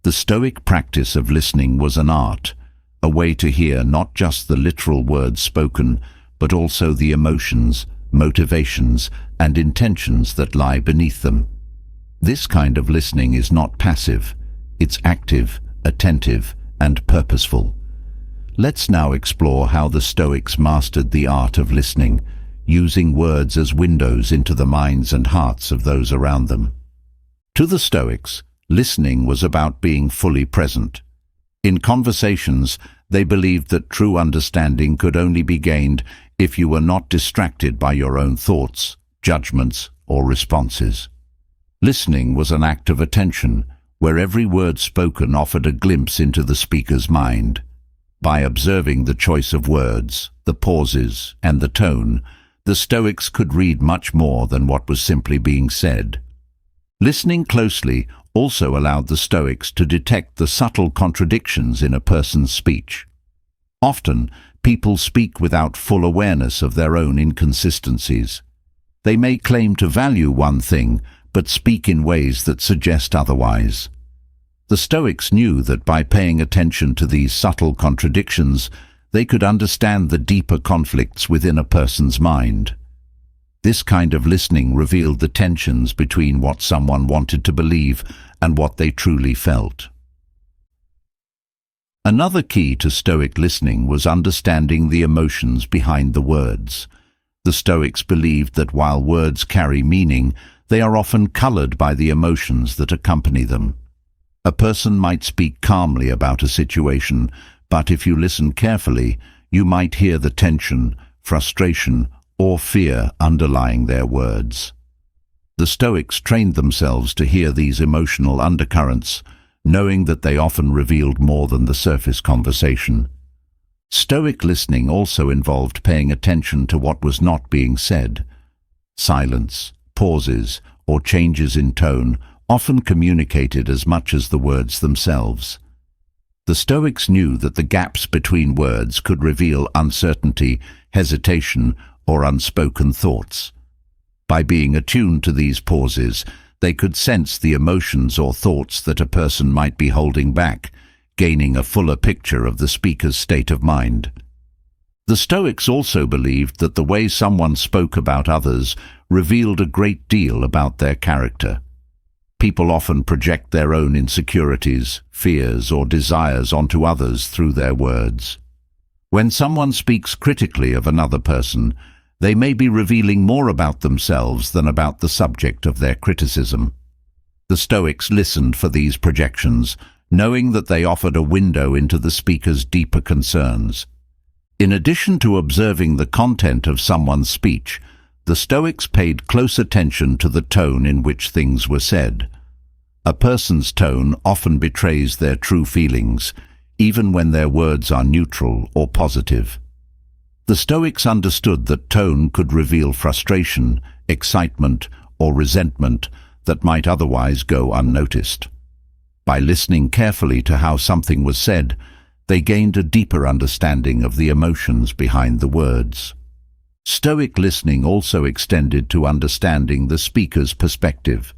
The Stoic practice of listening was an art, a way to hear not just the literal words spoken, but also the emotions, motivations, and intentions that lie beneath them. This kind of listening is not passive, it's active, attentive, and purposeful. Let's now explore how the Stoics mastered the art of listening, using words as windows into the minds and hearts of those around them. To the Stoics, listening was about being fully present. In conversations, they believed that true understanding could only be gained if you were not distracted by your own thoughts, judgments, or responses. Listening was an act of attention, where every word spoken offered a glimpse into the speaker's mind. By observing the choice of words, the pauses, and the tone, the Stoics could read much more than what was simply being said. Listening closely also allowed the Stoics to detect the subtle contradictions in a person's speech. Often, people speak without full awareness of their own inconsistencies. They may claim to value one thing, but speak in ways that suggest otherwise. The Stoics knew that by paying attention to these subtle contradictions, they could understand the deeper conflicts within a person's mind. This kind of listening revealed the tensions between what someone wanted to believe and what they truly felt. Another key to Stoic listening was understanding the emotions behind the words. The Stoics believed that while words carry meaning, they are often colored by the emotions that accompany them. A person might speak calmly about a situation, but if you listen carefully, you might hear the tension, frustration, or fear underlying their words. The Stoics trained themselves to hear these emotional undercurrents, knowing that they often revealed more than the surface conversation. Stoic listening also involved paying attention to what was not being said. Silence, pauses, or changes in tone often communicated as much as the words themselves. The Stoics knew that the gaps between words could reveal uncertainty, hesitation, or unspoken thoughts. By being attuned to these pauses, they could sense the emotions or thoughts that a person might be holding back, gaining a fuller picture of the speaker's state of mind. The Stoics also believed that the way someone spoke about others revealed a great deal about their character. People often project their own insecurities, fears, or desires onto others through their words. When someone speaks critically of another person, they may be revealing more about themselves than about the subject of their criticism. The Stoics listened for these projections, knowing that they offered a window into the speaker's deeper concerns. In addition to observing the content of someone's speech, the Stoics paid close attention to the tone in which things were said. A person's tone often betrays their true feelings, even when their words are neutral or positive. The Stoics understood that tone could reveal frustration, excitement, or resentment that might otherwise go unnoticed. By listening carefully to how something was said, they gained a deeper understanding of the emotions behind the words. Stoic listening also extended to understanding the speaker's perspective.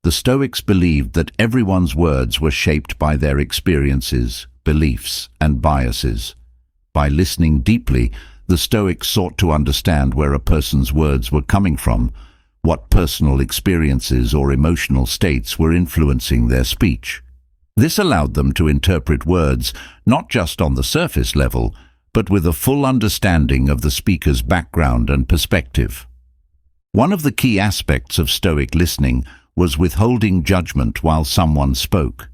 The Stoics believed that everyone's words were shaped by their experiences, beliefs, and biases. By listening deeply, the Stoics sought to understand where a person's words were coming from, what personal experiences or emotional states were influencing their speech. This allowed them to interpret words not just on the surface level, but with a full understanding of the speaker's background and perspective. One of the key aspects of Stoic listening was withholding judgment while someone spoke.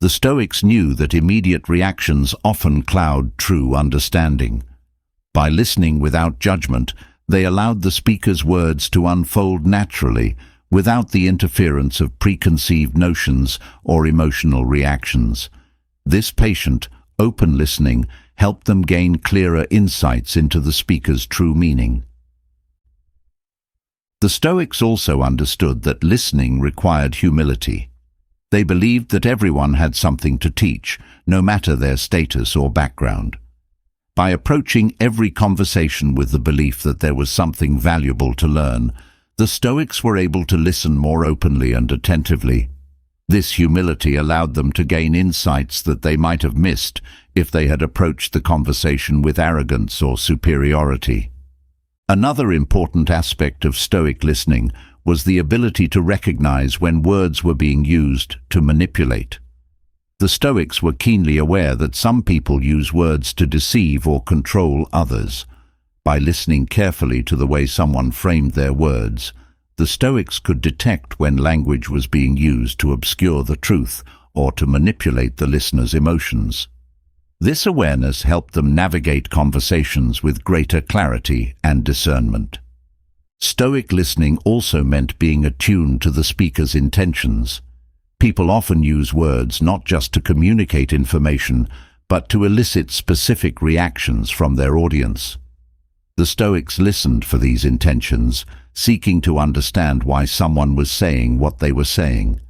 The Stoics knew that immediate reactions often cloud true understanding. By listening without judgment, they allowed the speaker's words to unfold naturally, without the interference of preconceived notions or emotional reactions. This patient, open listening helped them gain clearer insights into the speaker's true meaning. The Stoics also understood that listening required humility. They believed that everyone had something to teach, no matter their status or background. By approaching every conversation with the belief that there was something valuable to learn, the Stoics were able to listen more openly and attentively. This humility allowed them to gain insights that they might have missed if they had approached the conversation with arrogance or superiority. Another important aspect of Stoic listening was the ability to recognize when words were being used to manipulate. The Stoics were keenly aware that some people use words to deceive or control others. By listening carefully to the way someone framed their words, the Stoics could detect when language was being used to obscure the truth or to manipulate the listener's emotions. This awareness helped them navigate conversations with greater clarity and discernment. Stoic listening also meant being attuned to the speaker's intentions. People often use words not just to communicate information, but to elicit specific reactions from their audience. The Stoics listened for these intentions, seeking to understand why someone was saying what they were saying.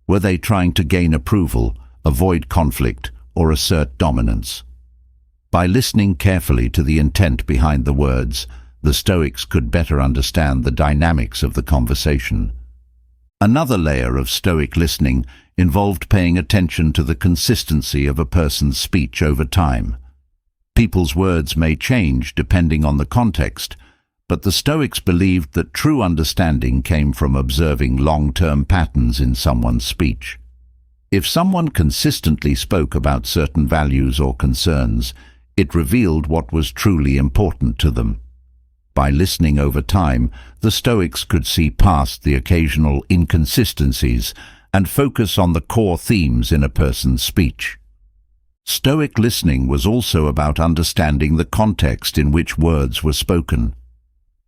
Were they trying to gain approval, avoid conflict, or assert dominance? By listening carefully to the intent behind the words, the Stoics could better understand the dynamics of the conversation. Another layer of Stoic listening involved paying attention to the consistency of a person's speech over time. People's words may change depending on the context, but the Stoics believed that true understanding came from observing long-term patterns in someone's speech. If someone consistently spoke about certain values or concerns, it revealed what was truly important to them. By listening over time, the Stoics could see past the occasional inconsistencies and focus on the core themes in a person's speech. Stoic listening was also about understanding the context in which words were spoken.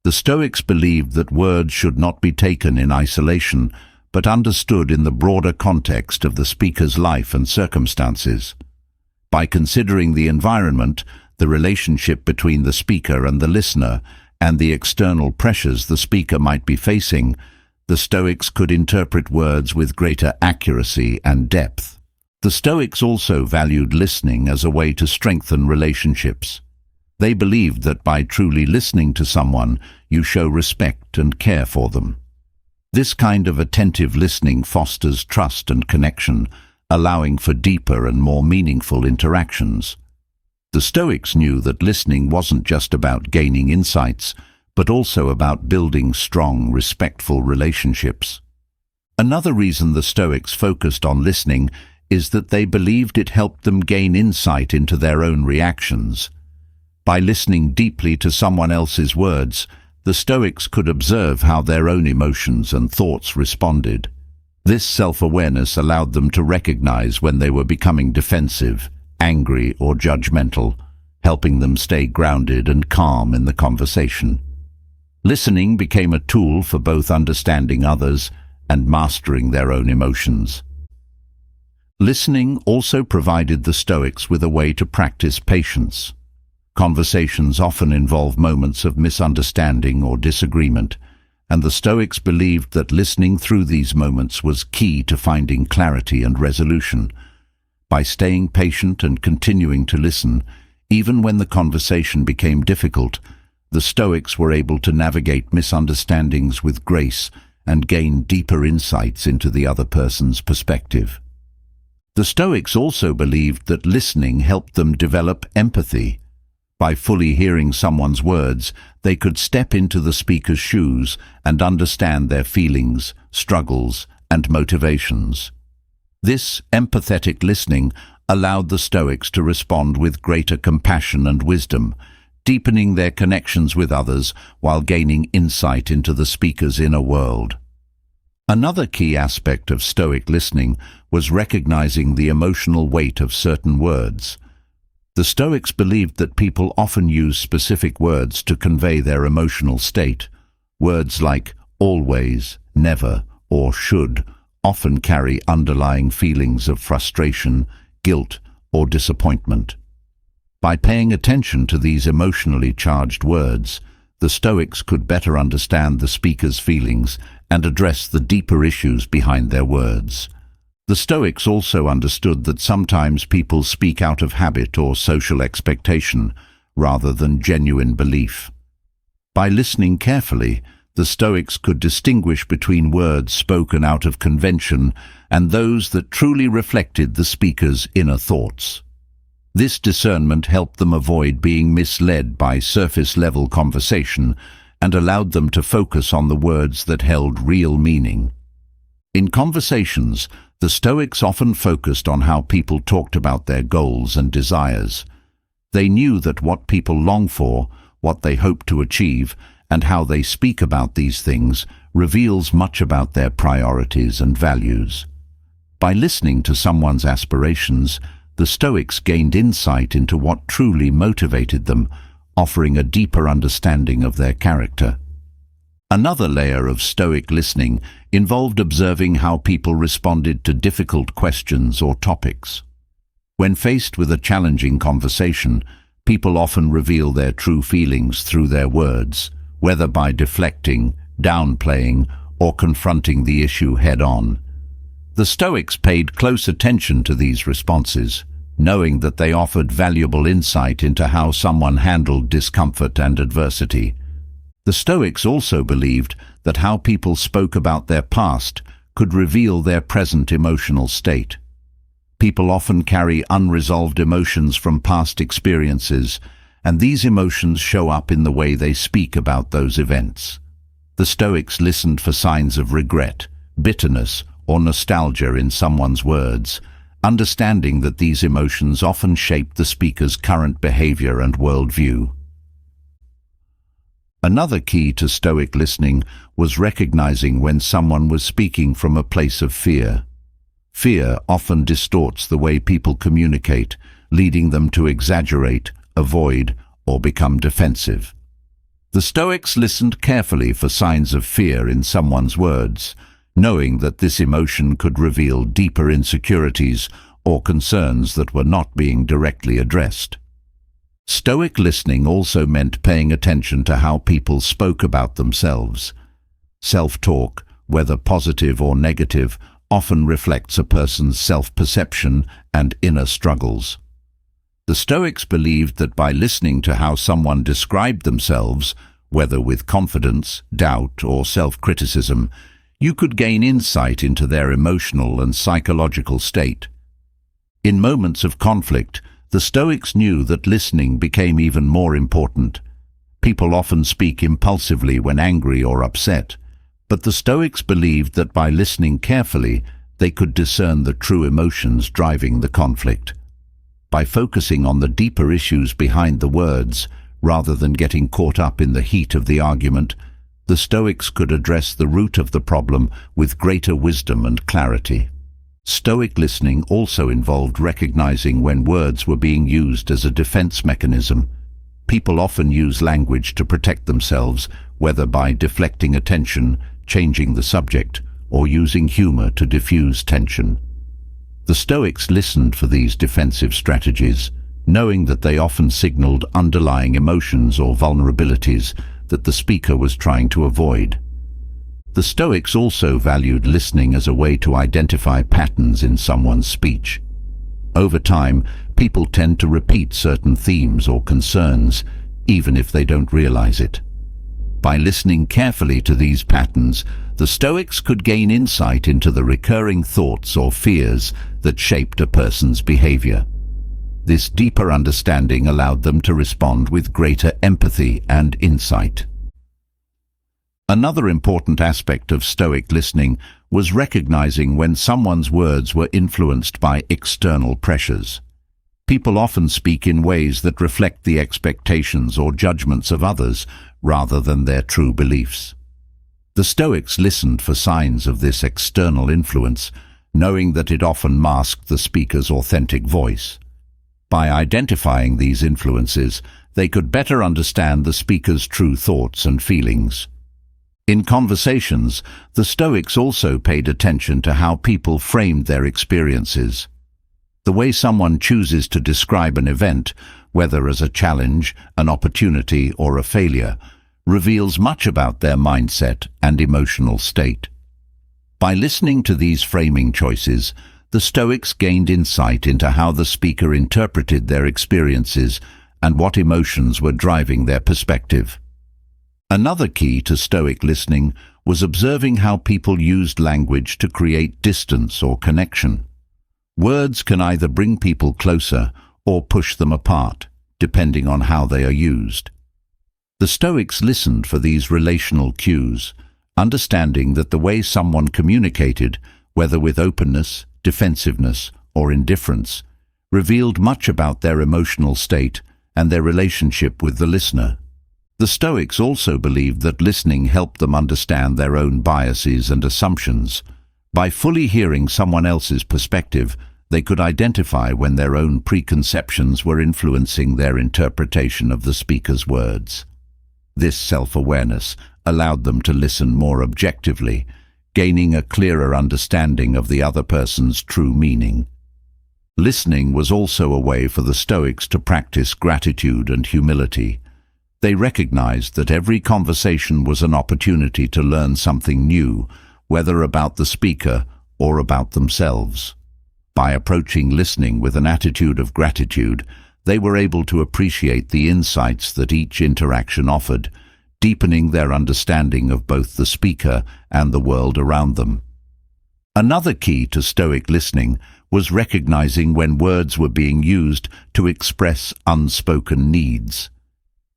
The Stoics believed that words should not be taken in isolation, but understood in the broader context of the speaker's life and circumstances. By considering the environment, the relationship between the speaker and the listener, and the external pressures the speaker might be facing, the Stoics could interpret words with greater accuracy and depth. The Stoics also valued listening as a way to strengthen relationships. They believed that by truly listening to someone, you show respect and care for them. This kind of attentive listening fosters trust and connection, allowing for deeper and more meaningful interactions. The Stoics knew that listening wasn't just about gaining insights, but also about building strong, respectful relationships. Another reason the Stoics focused on listening is that they believed it helped them gain insight into their own reactions. By listening deeply to someone else's words, the Stoics could observe how their own emotions and thoughts responded. This self-awareness allowed them to recognize when they were becoming defensive, angry, or judgmental, helping them stay grounded and calm in the conversation. Listening became a tool for both understanding others and mastering their own emotions. Listening also provided the Stoics with a way to practice patience. Conversations often involve moments of misunderstanding or disagreement, and the Stoics believed that listening through these moments was key to finding clarity and resolution. By staying patient and continuing to listen, even when the conversation became difficult, the Stoics were able to navigate misunderstandings with grace and gain deeper insights into the other person's perspective. The Stoics also believed that listening helped them develop empathy. By fully hearing someone's words, they could step into the speaker's shoes and understand their feelings, struggles, and motivations. This empathetic listening allowed the Stoics to respond with greater compassion and wisdom, deepening their connections with others while gaining insight into the speaker's inner world. Another key aspect of Stoic listening was recognizing the emotional weight of certain words. The Stoics believed that people often use specific words to convey their emotional state. Words like always, never, or should often carry underlying feelings of frustration, guilt, or disappointment. By paying attention to these emotionally charged words, the Stoics could better understand the speaker's feelings and address the deeper issues behind their words. The Stoics also understood that sometimes people speak out of habit or social expectation, rather than genuine belief. By listening carefully, the Stoics could distinguish between words spoken out of convention and those that truly reflected the speaker's inner thoughts. This discernment helped them avoid being misled by surface-level conversation and allowed them to focus on the words that held real meaning. In conversations, The Stoics often focused on how people talked about their goals and desires. They knew that what people long for, what they hope to achieve, and how they speak about these things reveals much about their priorities and values. By listening to someone's aspirations, the Stoics gained insight into what truly motivated them, offering a deeper understanding of their character. Another layer of Stoic listening involved observing how people responded to difficult questions or topics. When faced with a challenging conversation, people often reveal their true feelings through their words, whether by deflecting, downplaying, or confronting the issue head-on. The Stoics paid close attention to these responses, knowing that they offered valuable insight into how someone handled discomfort and adversity. The Stoics also believed that how people spoke about their past could reveal their present emotional state. People often carry unresolved emotions from past experiences, and these emotions show up in the way they speak about those events. The Stoics listened for signs of regret, bitterness, or nostalgia in someone's words, understanding that these emotions often shape the speaker's current behavior and worldview. Another key to Stoic listening was recognizing when someone was speaking from a place of fear. Fear often distorts the way people communicate, leading them to exaggerate, avoid, or become defensive. The Stoics listened carefully for signs of fear in someone's words, knowing that this emotion could reveal deeper insecurities or concerns that were not being directly addressed. Stoic listening also meant paying attention to how people spoke about themselves. Self-talk, whether positive or negative, often reflects a person's self-perception and inner struggles. The Stoics believed that by listening to how someone described themselves, whether with confidence, doubt, or self-criticism, you could gain insight into their emotional and psychological state. In moments of conflict, the Stoics knew that listening became even more important. People often speak impulsively when angry or upset, but the Stoics believed that by listening carefully, they could discern the true emotions driving the conflict. By focusing on the deeper issues behind the words, rather than getting caught up in the heat of the argument, the Stoics could address the root of the problem with greater wisdom and clarity. Stoic listening also involved recognizing when words were being used as a defense mechanism. People often use language to protect themselves, whether by deflecting attention, changing the subject, or using humor to diffuse tension. The Stoics listened for these defensive strategies, knowing that they often signaled underlying emotions or vulnerabilities that the speaker was trying to avoid. The Stoics also valued listening as a way to identify patterns in someone's speech. Over time, people tend to repeat certain themes or concerns, even if they don't realize it. By listening carefully to these patterns, the Stoics could gain insight into the recurring thoughts or fears that shaped a person's behavior. This deeper understanding allowed them to respond with greater empathy and insight. Another important aspect of Stoic listening was recognizing when someone's words were influenced by external pressures. People often speak in ways that reflect the expectations or judgments of others rather than their true beliefs. The Stoics listened for signs of this external influence, knowing that it often masked the speaker's authentic voice. By identifying these influences, they could better understand the speaker's true thoughts and feelings. In conversations, the Stoics also paid attention to how people framed their experiences. The way someone chooses to describe an event, whether as a challenge, an opportunity, or a failure, reveals much about their mindset and emotional state. By listening to these framing choices, the Stoics gained insight into how the speaker interpreted their experiences and what emotions were driving their perspective. Another key to Stoic listening was observing how people used language to create distance or connection. Words can either bring people closer or push them apart, depending on how they are used. The Stoics listened for these relational cues, understanding that the way someone communicated whether with openness, defensiveness, or indifference, revealed much about their emotional state and their relationship with the listener. The Stoics also believed that listening helped them understand their own biases and assumptions. By fully hearing someone else's perspective, they could identify when their own preconceptions were influencing their interpretation of the speaker's words. This self-awareness allowed them to listen more objectively, gaining a clearer understanding of the other person's true meaning. Listening was also a way for the Stoics to practice gratitude and humility. They recognized that every conversation was an opportunity to learn something new, whether about the speaker or about themselves. By approaching listening with an attitude of gratitude, they were able to appreciate the insights that each interaction offered, deepening their understanding of both the speaker and the world around them. Another key to Stoic listening was recognizing when words were being used to express unspoken needs.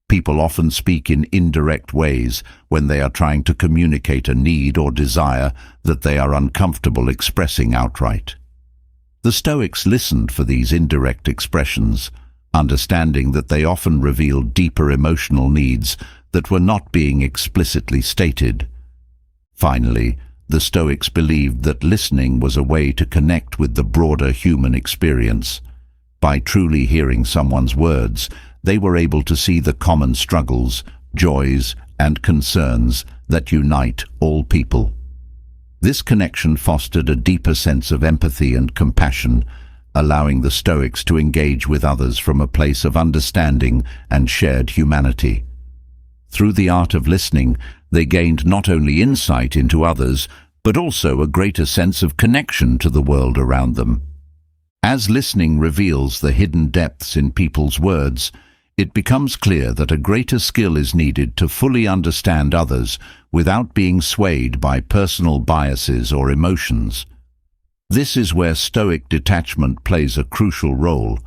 People often speak in indirect ways when they are trying to communicate a need or desire that they are uncomfortable expressing outright. The Stoics listened for these indirect expressions, understanding that they often revealed deeper emotional needs that were not being explicitly stated. Finally, the Stoics believed that listening was a way to connect with the broader human experience. By truly hearing someone's words, they were able to see the common struggles, joys, and concerns that unite all people. This connection fostered a deeper sense of empathy and compassion, allowing the Stoics to engage with others from a place of understanding and shared humanity. Through the art of listening, they gained not only insight into others, but also a greater sense of connection to the world around them. As listening reveals the hidden depths in people's words, it becomes clear that a greater skill is needed to fully understand others without being swayed by personal biases or emotions. This is where Stoic detachment plays a crucial role.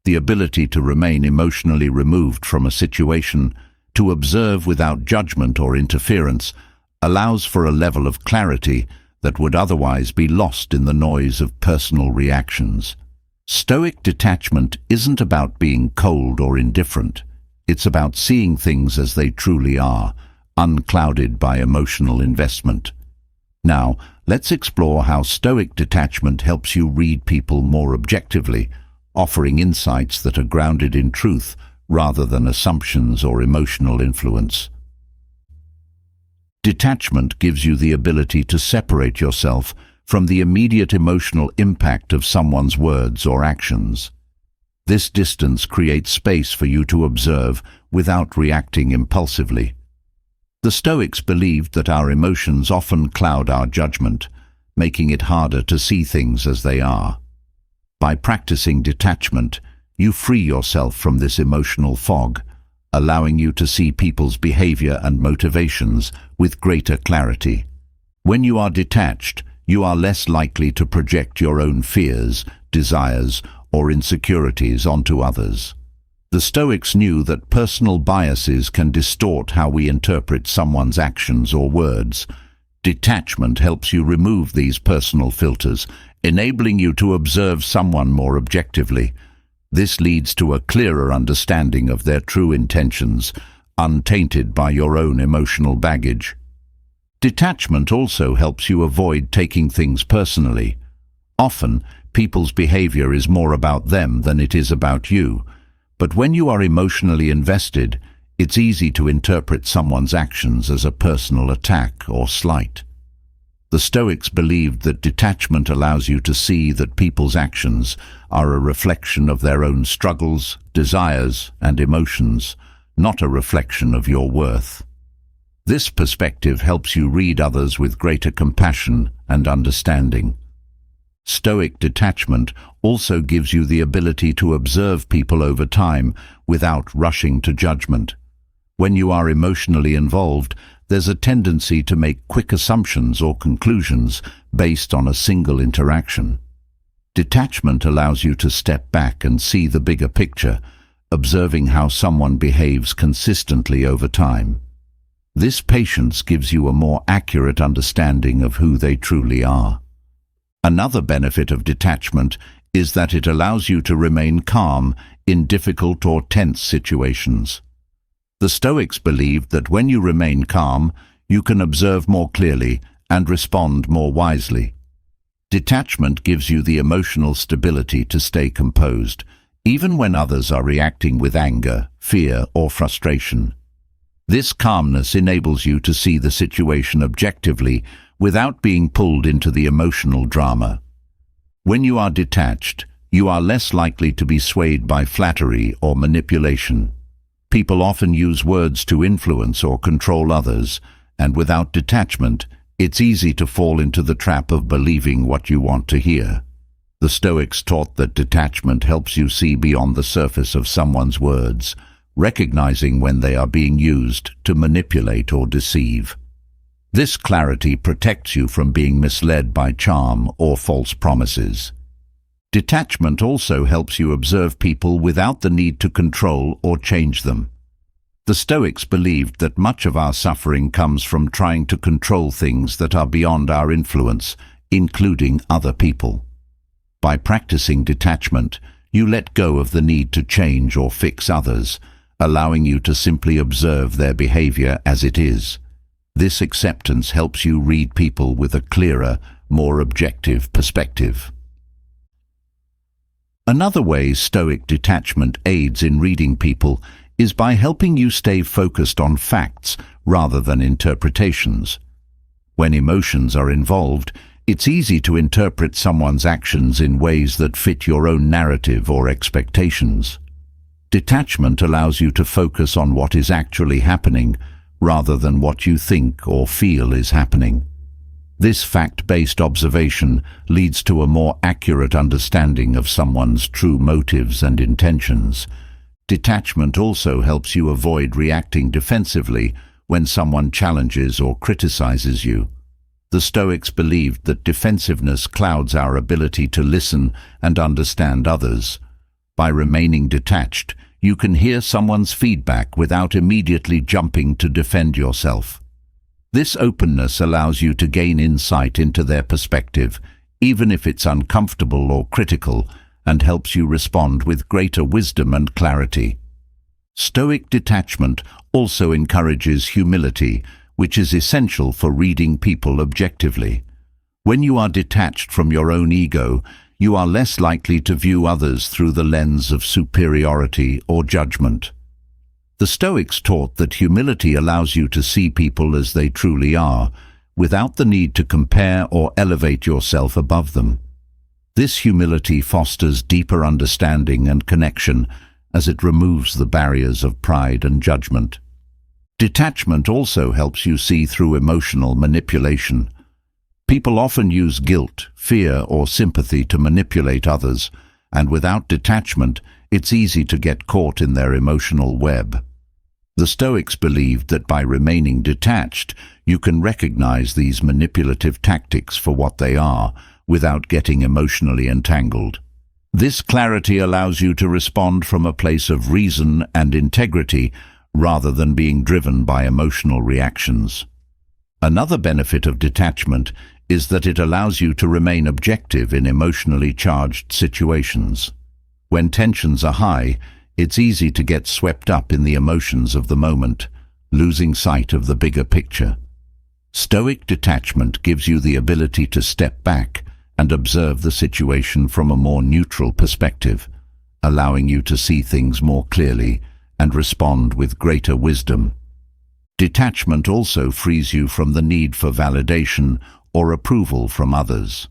The ability to remain emotionally removed from a situation, to observe without judgment or interference, allows for a level of clarity that would otherwise be lost in the noise of personal reactions. Stoic detachment isn't about being cold or indifferent. It's about seeing things as they truly are, unclouded by emotional investment. Now, let's explore how Stoic detachment helps you read people more objectively, offering insights that are grounded in truth rather than assumptions or emotional influence. Detachment gives you the ability to separate yourself from the immediate emotional impact of someone's words or actions. This distance creates space for you to observe without reacting impulsively. The Stoics believed that our emotions often cloud our judgment, making it harder to see things as they are. By practicing detachment, you free yourself from this emotional fog, allowing you to see people's behavior and motivations with greater clarity. When you are detached, you are less likely to project your own fears, desires, or insecurities onto others. The Stoics knew that personal biases can distort how we interpret someone's actions or words. Detachment helps you remove these personal filters, enabling you to observe someone more objectively. This leads to a clearer understanding of their true intentions, untainted by your own emotional baggage. Detachment also helps you avoid taking things personally. Often, people's behavior is more about them than it is about you. But when you are emotionally invested, it's easy to interpret someone's actions as a personal attack or slight. The Stoics believed that detachment allows you to see that people's actions are a reflection of their own struggles, desires, and emotions, not a reflection of your worth. This perspective helps you read others with greater compassion and understanding. Stoic detachment also gives you the ability to observe people over time without rushing to judgment. When you are emotionally involved, there's a tendency to make quick assumptions or conclusions based on a single interaction. Detachment allows you to step back and see the bigger picture, observing how someone behaves consistently over time. This patience gives you a more accurate understanding of who they truly are. Another benefit of detachment is that it allows you to remain calm in difficult or tense situations. The Stoics believed that when you remain calm, you can observe more clearly and respond more wisely. Detachment gives you the emotional stability to stay composed, even when others are reacting with anger, fear, or frustration. This calmness enables you to see the situation objectively without being pulled into the emotional drama. When you are detached, you are less likely to be swayed by flattery or manipulation. People often use words to influence or control others, and without detachment, it's easy to fall into the trap of believing what you want to hear. The Stoics taught that detachment helps you see beyond the surface of someone's words, recognizing when they are being used to manipulate or deceive. This clarity protects you from being misled by charm or false promises. Detachment also helps you observe people without the need to control or change them. The Stoics believed that much of our suffering comes from trying to control things that are beyond our influence, including other people. By practicing detachment, you let go of the need to change or fix others, allowing you to simply observe their behavior as it is. This acceptance helps you read people with a clearer, more objective perspective. Another way Stoic detachment aids in reading people is by helping you stay focused on facts rather than interpretations. When emotions are involved, it's easy to interpret someone's actions in ways that fit your own narrative or expectations. Detachment allows you to focus on what is actually happening rather than what you think or feel is happening. This fact-based observation leads to a more accurate understanding of someone's true motives and intentions. Detachment also helps you avoid reacting defensively when someone challenges or criticizes you. The Stoics believed that defensiveness clouds our ability to listen and understand others. By remaining detached, you can hear someone's feedback without immediately jumping to defend yourself. This openness allows you to gain insight into their perspective, even if it's uncomfortable or critical, and helps you respond with greater wisdom and clarity. Stoic detachment also encourages humility, which is essential for reading people objectively. When you are detached from your own ego, you are less likely to view others through the lens of superiority or judgment. The Stoics taught that humility allows you to see people as they truly are, without the need to compare or elevate yourself above them. This humility fosters deeper understanding and connection as it removes the barriers of pride and judgment. Detachment also helps you see through emotional manipulation. People often use guilt, fear, or sympathy to manipulate others, and without detachment, it's easy to get caught in their emotional web. The Stoics believed that by remaining detached, you can recognize these manipulative tactics for what they are, without getting emotionally entangled. This clarity allows you to respond from a place of reason and integrity, rather than being driven by emotional reactions. Another benefit of detachment is that it allows you to remain objective in emotionally charged situations. When tensions are high, it's easy to get swept up in the emotions of the moment, losing sight of the bigger picture. Stoic detachment gives you the ability to step back and observe the situation from a more neutral perspective, allowing you to see things more clearly and respond with greater wisdom. Detachment also frees you from the need for validation or approval from others.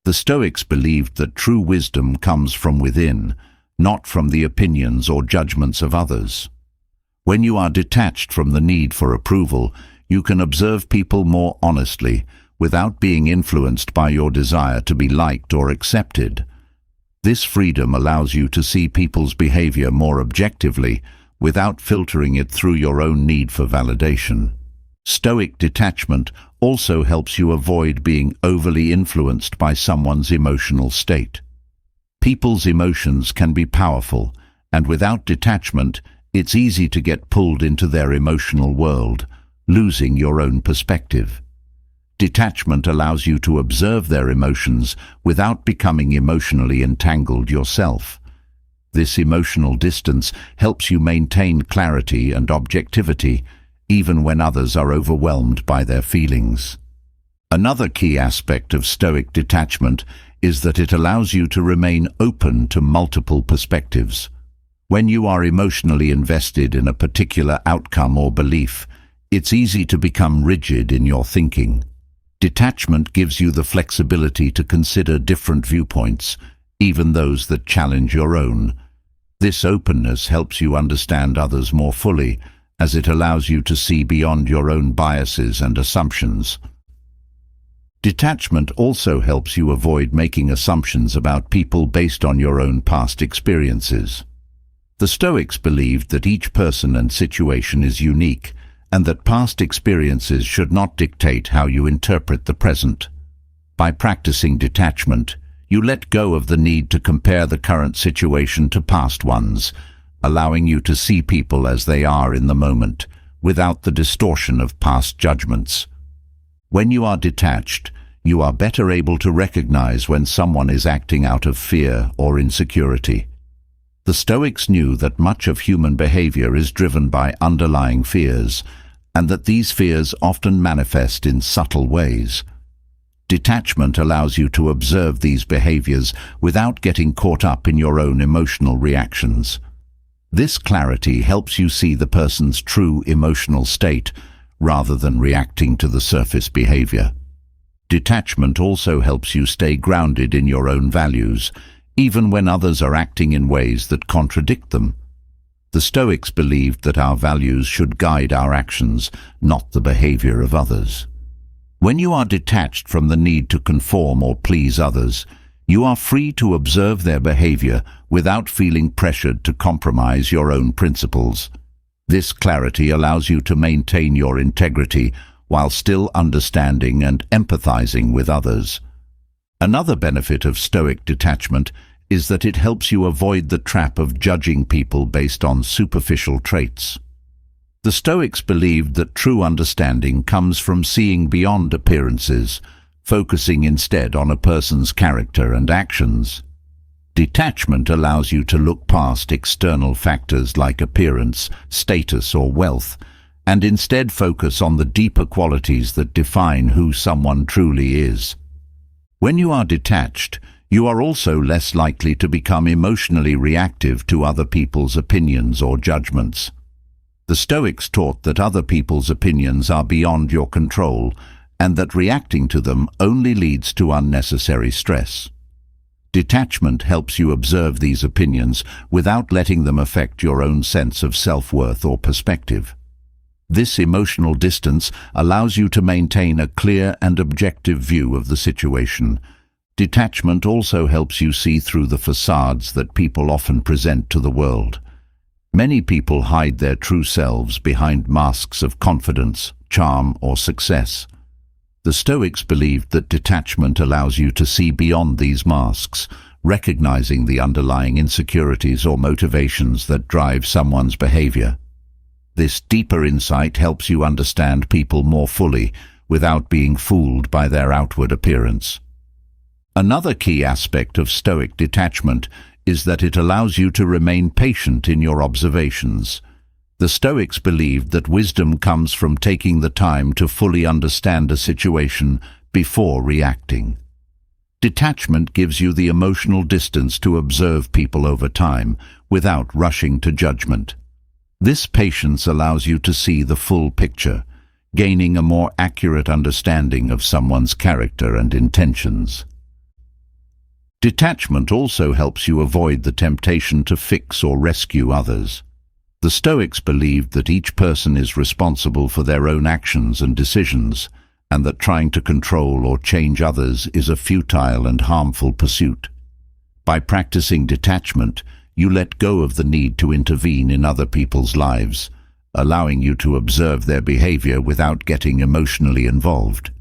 The Stoics believed that true wisdom comes from within, not from the opinions or judgments of others. When you are detached from the need for approval, you can observe people more honestly, without being influenced by your desire to be liked or accepted. This freedom allows you to see people's behavior more objectively, without filtering it through your own need for validation. Stoic detachment also helps you avoid being overly influenced by someone's emotional state. People's emotions can be powerful, and without detachment, it's easy to get pulled into their emotional world, losing your own perspective. Detachment allows you to observe their emotions without becoming emotionally entangled yourself. This emotional distance helps you maintain clarity and objectivity, even when others are overwhelmed by their feelings. Another key aspect of Stoic detachment is that it allows you to remain open to multiple perspectives. When you are emotionally invested in a particular outcome or belief, it's easy to become rigid in your thinking. Detachment gives you the flexibility to consider different viewpoints, even those that challenge your own. This openness helps you understand others more fully, as it allows you to see beyond your own biases and assumptions. Detachment also helps you avoid making assumptions about people based on your own past experiences. The Stoics believed that each person and situation is unique, and that past experiences should not dictate how you interpret the present. By practicing detachment, you let go of the need to compare the current situation to past ones, allowing you to see people as they are in the moment, without the distortion of past judgments. When you are detached, you are better able to recognize when someone is acting out of fear or insecurity. The Stoics knew that much of human behavior is driven by underlying fears, and that these fears often manifest in subtle ways. Detachment allows you to observe these behaviors without getting caught up in your own emotional reactions. This clarity helps you see the person's true emotional state, rather than reacting to the surface behavior. Detachment also helps you stay grounded in your own values, even when others are acting in ways that contradict them. The Stoics believed that our values should guide our actions, not the behavior of others. When you are detached from the need to conform or please others, you are free to observe their behavior without feeling pressured to compromise your own principles. This clarity allows you to maintain your integrity while still understanding and empathizing with others. Another benefit of Stoic detachment is that it helps you avoid the trap of judging people based on superficial traits. The Stoics believed that true understanding comes from seeing beyond appearances, focusing instead on a person's character and actions. Detachment allows you to look past external factors like appearance, status, or wealth, and instead focus on the deeper qualities that define who someone truly is. When you are detached, you are also less likely to become emotionally reactive to other people's opinions or judgments. The Stoics taught that other people's opinions are beyond your control, and that reacting to them only leads to unnecessary stress. Detachment helps you observe these opinions without letting them affect your own sense of self-worth or perspective. This emotional distance allows you to maintain a clear and objective view of the situation. Detachment also helps you see through the facades that people often present to the world. Many people hide their true selves behind masks of confidence, charm, or success. The Stoics believed that detachment allows you to see beyond these masks, recognizing the underlying insecurities or motivations that drive someone's behavior. This deeper insight helps you understand people more fully without being fooled by their outward appearance. Another key aspect of Stoic detachment is that it allows you to remain patient in your observations. The Stoics believed that wisdom comes from taking the time to fully understand a situation before reacting. Detachment gives you the emotional distance to observe people over time without rushing to judgment. This patience allows you to see the full picture, gaining a more accurate understanding of someone's character and intentions. Detachment also helps you avoid the temptation to fix or rescue others. The Stoics believed that each person is responsible for their own actions and decisions, and that trying to control or change others is a futile and harmful pursuit. By practicing detachment, you let go of the need to intervene in other people's lives, allowing you to observe their behavior without getting emotionally involved.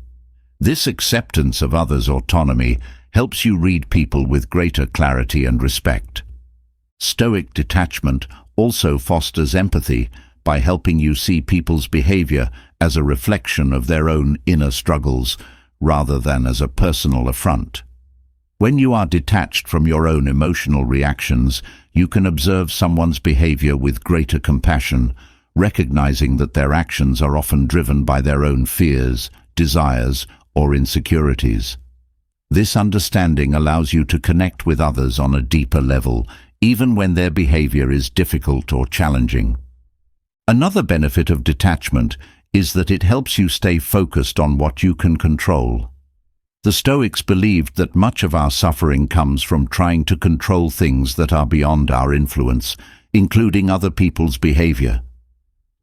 This acceptance of others' autonomy helps you read people with greater clarity and respect. Stoic detachment also fosters empathy by helping you see people's behavior as a reflection of their own inner struggles rather than as a personal affront. When you are detached from your own emotional reactions, you can observe someone's behavior with greater compassion, recognizing that their actions are often driven by their own fears, desires, or insecurities. This understanding allows you to connect with others on a deeper level, even when their behavior is difficult or challenging. Another benefit of detachment is that it helps you stay focused on what you can control. The Stoics believed that much of our suffering comes from trying to control things that are beyond our influence, including other people's behavior.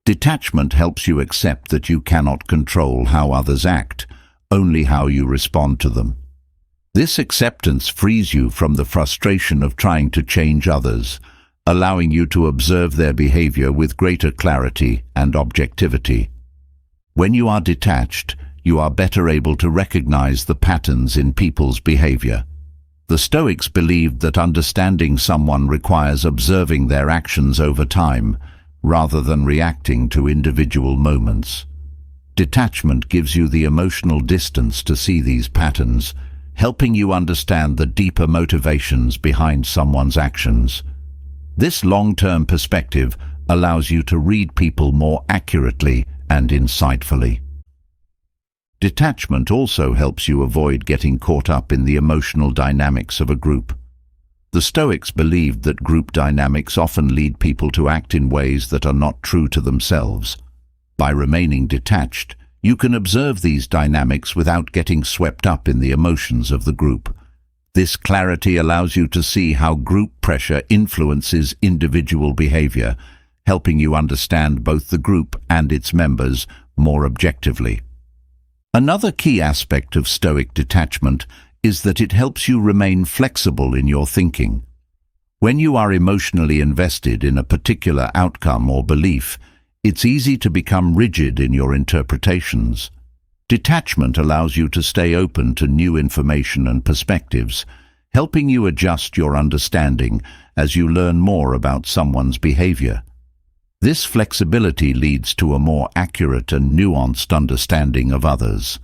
Detachment helps you accept that you cannot control how others act, only how you respond to them. This acceptance frees you from the frustration of trying to change others, allowing you to observe their behavior with greater clarity and objectivity. When you are detached, you are better able to recognize the patterns in people's behavior. The Stoics believed that understanding someone requires observing their actions over time, rather than reacting to individual moments. Detachment gives you the emotional distance to see these patterns, helping you understand the deeper motivations behind someone's actions. This long-term perspective allows you to read people more accurately and insightfully. Detachment also helps you avoid getting caught up in the emotional dynamics of a group. The Stoics believed that group dynamics often lead people to act in ways that are not true to themselves. By remaining detached, you can observe these dynamics without getting swept up in the emotions of the group. This clarity allows you to see how group pressure influences individual behavior, helping you understand both the group and its members more objectively. Another key aspect of Stoic detachment is that it helps you remain flexible in your thinking. When you are emotionally invested in a particular outcome or belief, it's easy to become rigid in your interpretations. Detachment allows you to stay open to new information and perspectives, helping you adjust your understanding as you learn more about someone's behavior. This flexibility leads to a more accurate and nuanced understanding of others.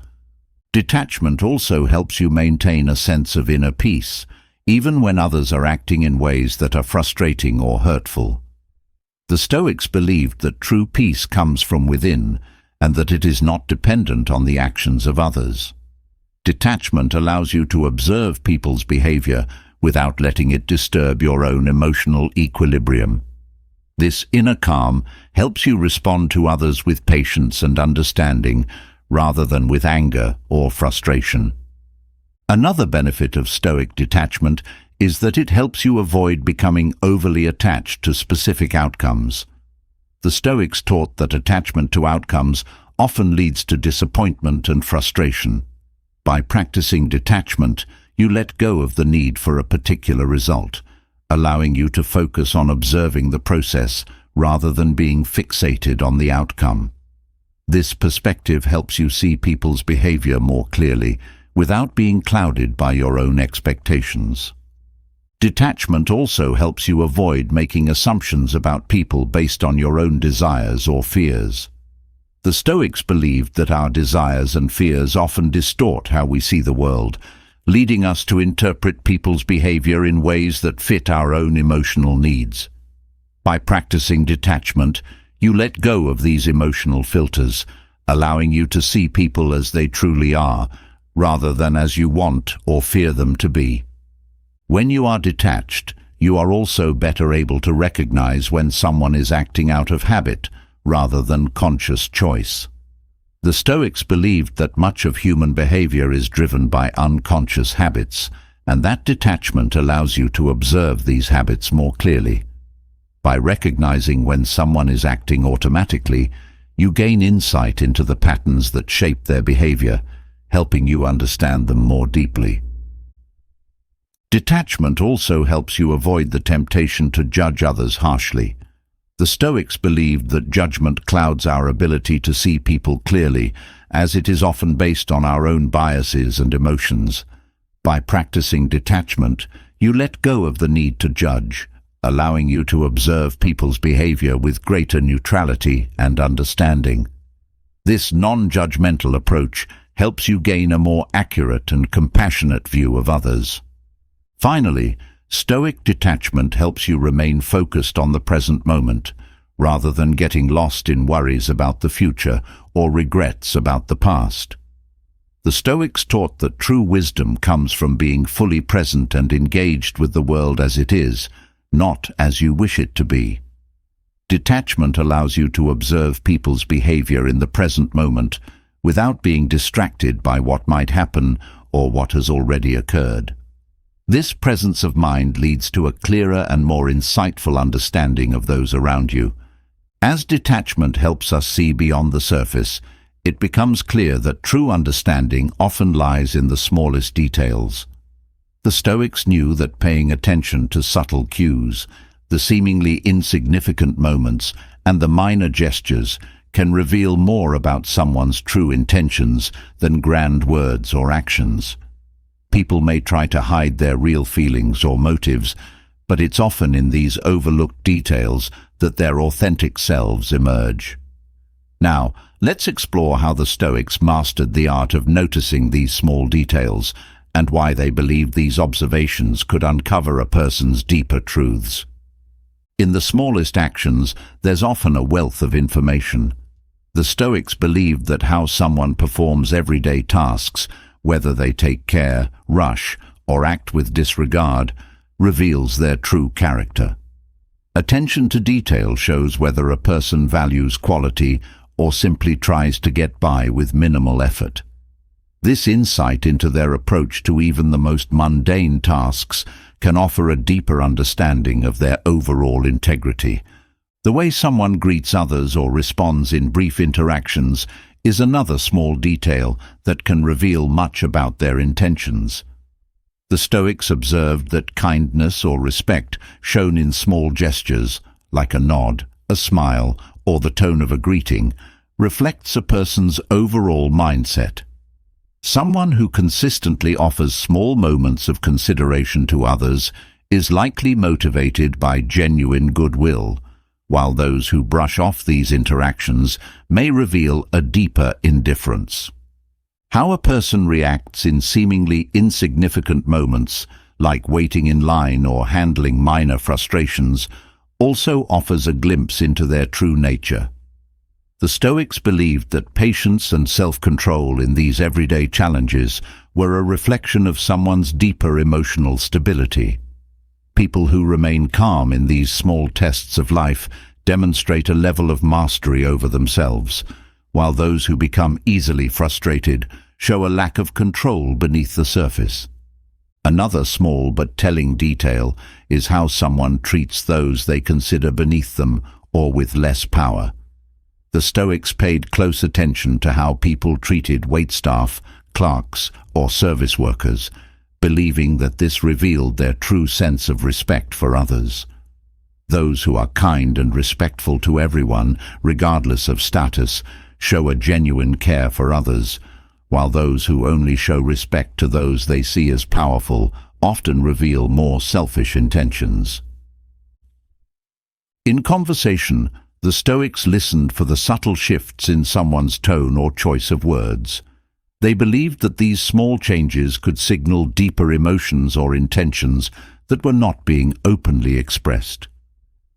Detachment also helps you maintain a sense of inner peace, even when others are acting in ways that are frustrating or hurtful. The Stoics believed that true peace comes from within, and that it is not dependent on the actions of others. Detachment allows you to observe people's behavior without letting it disturb your own emotional equilibrium. This inner calm helps you respond to others with patience and understanding, rather than with anger or frustration. Another benefit of Stoic detachment is that it helps you avoid becoming overly attached to specific outcomes. The Stoics taught that attachment to outcomes often leads to disappointment and frustration. By practicing detachment, you let go of the need for a particular result, allowing you to focus on observing the process rather than being fixated on the outcome. This perspective helps you see people's behavior more clearly, without being clouded by your own expectations. Detachment also helps you avoid making assumptions about people based on your own desires or fears. The Stoics believed that our desires and fears often distort how we see the world, leading us to interpret people's behavior in ways that fit our own emotional needs. By practicing detachment, you let go of these emotional filters, allowing you to see people as they truly are, rather than as you want or fear them to be. When you are detached, you are also better able to recognize when someone is acting out of habit rather than conscious choice. The Stoics believed that much of human behavior is driven by unconscious habits, and that detachment allows you to observe these habits more clearly. By recognizing when someone is acting automatically, you gain insight into the patterns that shape their behavior, helping you understand them more deeply. Detachment also helps you avoid the temptation to judge others harshly. The Stoics believed that judgment clouds our ability to see people clearly, as it is often based on our own biases and emotions. By practicing detachment, you let go of the need to judge, allowing you to observe people's behavior with greater neutrality and understanding. This non-judgmental approach helps you gain a more accurate and compassionate view of others. Finally, Stoic detachment helps you remain focused on the present moment, rather than getting lost in worries about the future or regrets about the past. The Stoics taught that true wisdom comes from being fully present and engaged with the world as it is, not as you wish it to be. Detachment allows you to observe people's behavior in the present moment without being distracted by what might happen or what has already occurred. This presence of mind leads to a clearer and more insightful understanding of those around you. As detachment helps us see beyond the surface, it becomes clear that true understanding often lies in the smallest details. The Stoics knew that paying attention to subtle cues, the seemingly insignificant moments, and the minor gestures can reveal more about someone's true intentions than grand words or actions. People may try to hide their real feelings or motives, but it's often in these overlooked details that their authentic selves emerge. Now, let's explore how the Stoics mastered the art of noticing these small details and why they believed these observations could uncover a person's deeper truths. In the smallest actions, there's often a wealth of information. The Stoics believed that how someone performs everyday tasks, whether they take care, rush, or act with disregard, reveals their true character. Attention to detail shows whether a person values quality or simply tries to get by with minimal effort. This insight into their approach to even the most mundane tasks can offer a deeper understanding of their overall integrity. The way someone greets others or responds in brief interactions is another small detail that can reveal much about their intentions. The Stoics observed that kindness or respect shown in small gestures, like a nod, a smile, or the tone of a greeting, reflects a person's overall mindset. Someone who consistently offers small moments of consideration to others is likely motivated by genuine goodwill, while those who brush off these interactions may reveal a deeper indifference. How a person reacts in seemingly insignificant moments, like waiting in line or handling minor frustrations, also offers a glimpse into their true nature. The Stoics believed that patience and self-control in these everyday challenges were a reflection of someone's deeper emotional stability. People who remain calm in these small tests of life demonstrate a level of mastery over themselves, while those who become easily frustrated show a lack of control beneath the surface. Another small but telling detail is how someone treats those they consider beneath them or with less power. The Stoics paid close attention to how people treated waitstaff, clerks, or service workers, believing that this revealed their true sense of respect for others. Those who are kind and respectful to everyone, regardless of status, show a genuine care for others, while those who only show respect to those they see as powerful often reveal more selfish intentions. In conversation, the Stoics listened for the subtle shifts in someone's tone or choice of words. They believed that these small changes could signal deeper emotions or intentions that were not being openly expressed.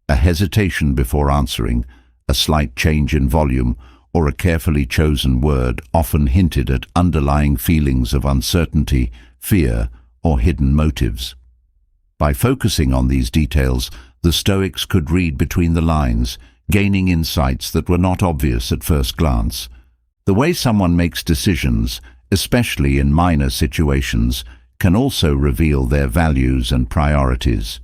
A hesitation before answering, a slight change in volume, or a carefully chosen word often hinted at underlying feelings of uncertainty, fear, or hidden motives. By focusing on these details, the Stoics could read between the lines, gaining insights that were not obvious at first glance. The way someone makes decisions, especially in minor situations, can also reveal their values and priorities.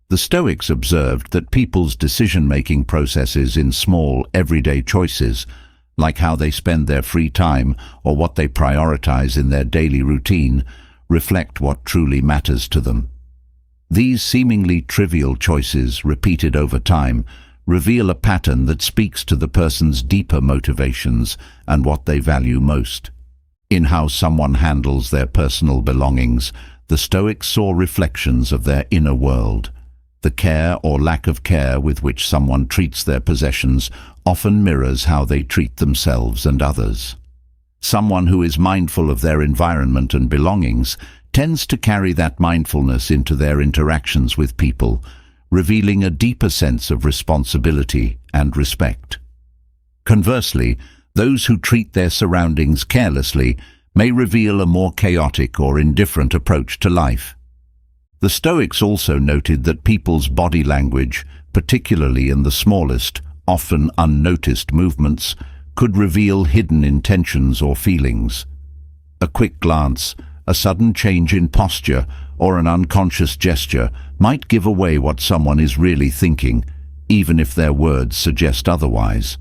The Stoics observed that people's decision-making processes in small, everyday choices, like how they spend their free time or what they prioritize in their daily routine, reflect what truly matters to them. These seemingly trivial choices, repeated over time, reveal a pattern that speaks to the person's deeper motivations and what they value most. In how someone handles their personal belongings, the Stoics saw reflections of their inner world. The care or lack of care with which someone treats their possessions often mirrors how they treat themselves and others. Someone who is mindful of their environment and belongings tends to carry that mindfulness into their interactions with people, revealing a deeper sense of responsibility and respect. Conversely, those who treat their surroundings carelessly may reveal a more chaotic or indifferent approach to life. The Stoics also noted that people's body language, particularly in the smallest, often unnoticed movements, could reveal hidden intentions or feelings. A quick glance, a sudden change in posture, or an unconscious gesture might give away what someone is really thinking, even if their words suggest otherwise.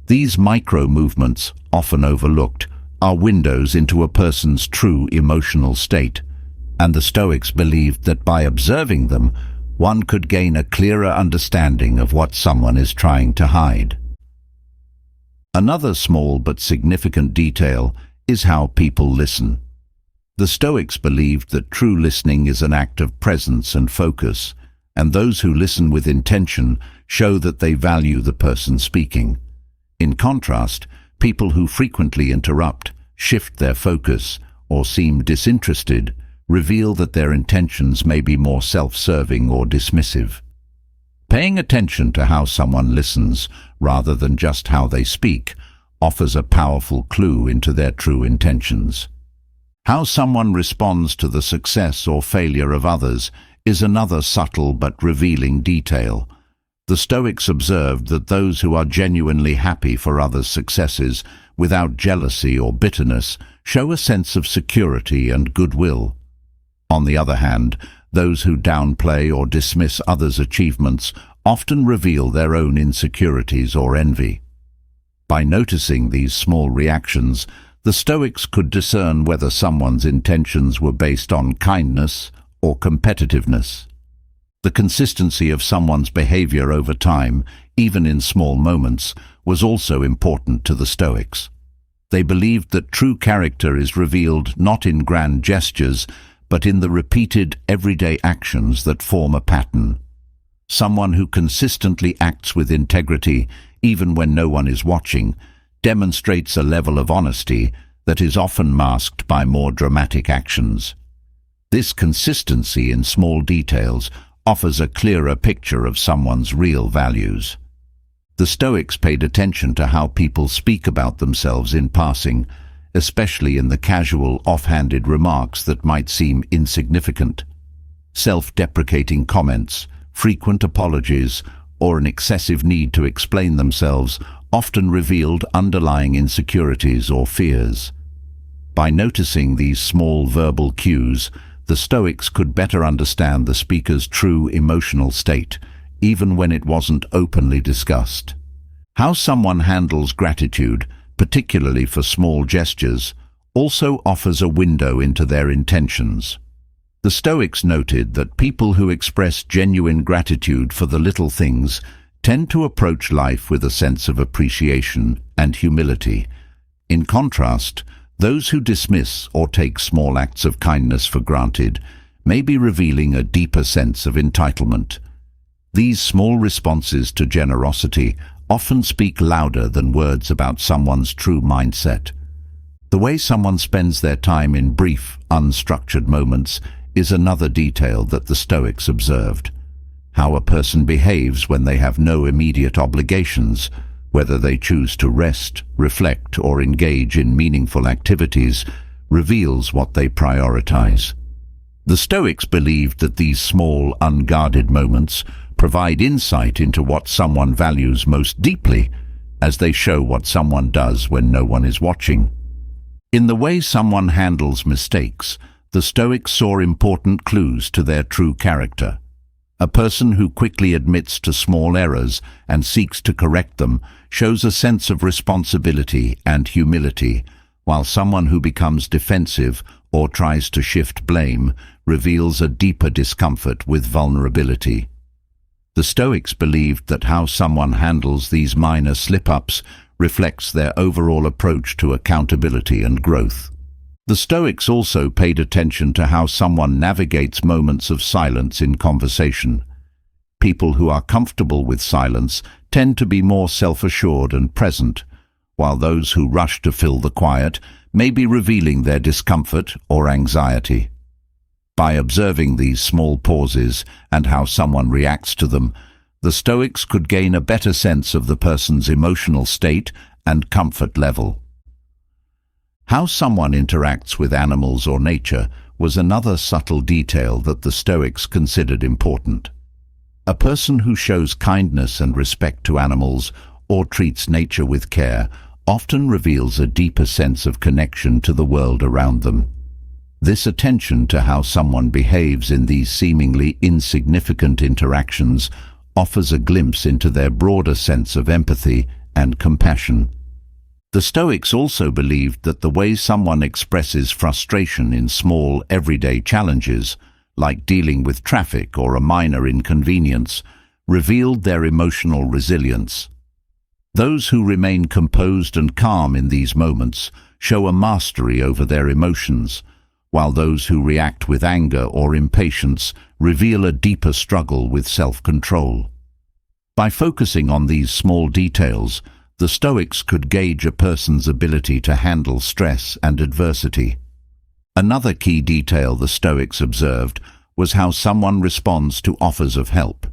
These micro-movements, often overlooked, are windows into a person's true emotional state, and the Stoics believed that by observing them, one could gain a clearer understanding of what someone is trying to hide. Another small but significant detail is how people listen. The Stoics believed that true listening is an act of presence and focus, and those who listen with intention show that they value the person speaking. In contrast, people who frequently interrupt, shift their focus, or seem disinterested reveal that their intentions may be more self-serving or dismissive. Paying attention to how someone listens, rather than just how they speak, offers a powerful clue into their true intentions. How someone responds to the success or failure of others is another subtle but revealing detail. The Stoics observed that those who are genuinely happy for others' successes, without jealousy or bitterness, show a sense of security and goodwill. On the other hand, those who downplay or dismiss others' achievements often reveal their own insecurities or envy. By noticing these small reactions, the Stoics could discern whether someone's intentions were based on kindness or competitiveness. The consistency of someone's behavior over time, even in small moments, was also important to the Stoics. They believed that true character is revealed not in grand gestures, but in the repeated, everyday actions that form a pattern. Someone who consistently acts with integrity, even when no one is watching, demonstrates a level of honesty that is often masked by more dramatic actions. This consistency in small details offers a clearer picture of someone's real values. The Stoics paid attention to how people speak about themselves in passing, especially in the casual, offhanded remarks that might seem insignificant. Self-deprecating comments, frequent apologies, or an excessive need to explain themselves often revealed underlying insecurities or fears. By noticing these small verbal cues, the Stoics could better understand the speaker's true emotional state, even when it wasn't openly discussed. How someone handles gratitude, particularly for small gestures, also offers a window into their intentions. The Stoics noted that people who express genuine gratitude for the little things tend to approach life with a sense of appreciation and humility. In contrast, those who dismiss or take small acts of kindness for granted may be revealing a deeper sense of entitlement. These small responses to generosity often speak louder than words about someone's true mindset. The way someone spends their time in brief, unstructured moments is another detail that the Stoics observed. How a person behaves when they have no immediate obligations, whether they choose to rest, reflect, or engage in meaningful activities, reveals what they prioritize. The Stoics believed that these small, unguarded moments provide insight into what someone values most deeply, as they show what someone does when no one is watching. In the way someone handles mistakes, the Stoics saw important clues to their true character. A person who quickly admits to small errors and seeks to correct them shows a sense of responsibility and humility, while someone who becomes defensive or tries to shift blame reveals a deeper discomfort with vulnerability. The Stoics believed that how someone handles these minor slip-ups reflects their overall approach to accountability and growth. The Stoics also paid attention to how someone navigates moments of silence in conversation. People who are comfortable with silence tend to be more self-assured and present, while those who rush to fill the quiet may be revealing their discomfort or anxiety. By observing these small pauses and how someone reacts to them, the Stoics could gain a better sense of the person's emotional state and comfort level. How someone interacts with animals or nature was another subtle detail that the Stoics considered important. A person who shows kindness and respect to animals or treats nature with care often reveals a deeper sense of connection to the world around them. This attention to how someone behaves in these seemingly insignificant interactions offers a glimpse into their broader sense of empathy and compassion. The Stoics also believed that the way someone expresses frustration in small, everyday challenges, like dealing with traffic or a minor inconvenience, revealed their emotional resilience. Those who remain composed and calm in these moments show a mastery over their emotions, while those who react with anger or impatience reveal a deeper struggle with self-control. By focusing on these small details, the Stoics could gauge a person's ability to handle stress and adversity. Another key detail the Stoics observed was how someone responds to offers of help.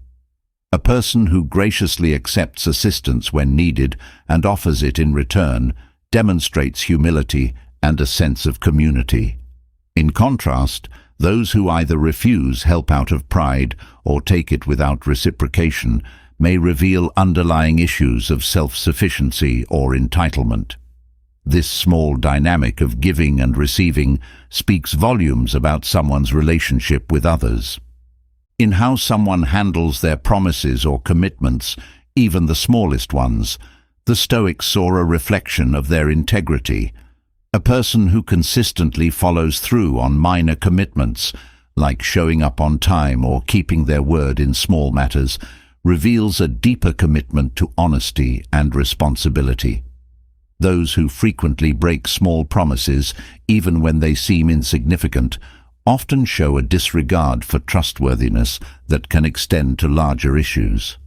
A person who graciously accepts assistance when needed and offers it in return demonstrates humility and a sense of community. In contrast, those who either refuse help out of pride or take it without reciprocation may reveal underlying issues of self-sufficiency or entitlement. This small dynamic of giving and receiving speaks volumes about someone's relationship with others. In how someone handles their promises or commitments, even the smallest ones, the Stoics saw a reflection of their integrity. A person who consistently follows through on minor commitments, like showing up on time or keeping their word in small matters, reveals a deeper commitment to honesty and responsibility. Those who frequently break small promises, even when they seem insignificant, often show a disregard for trustworthiness that can extend to larger issues.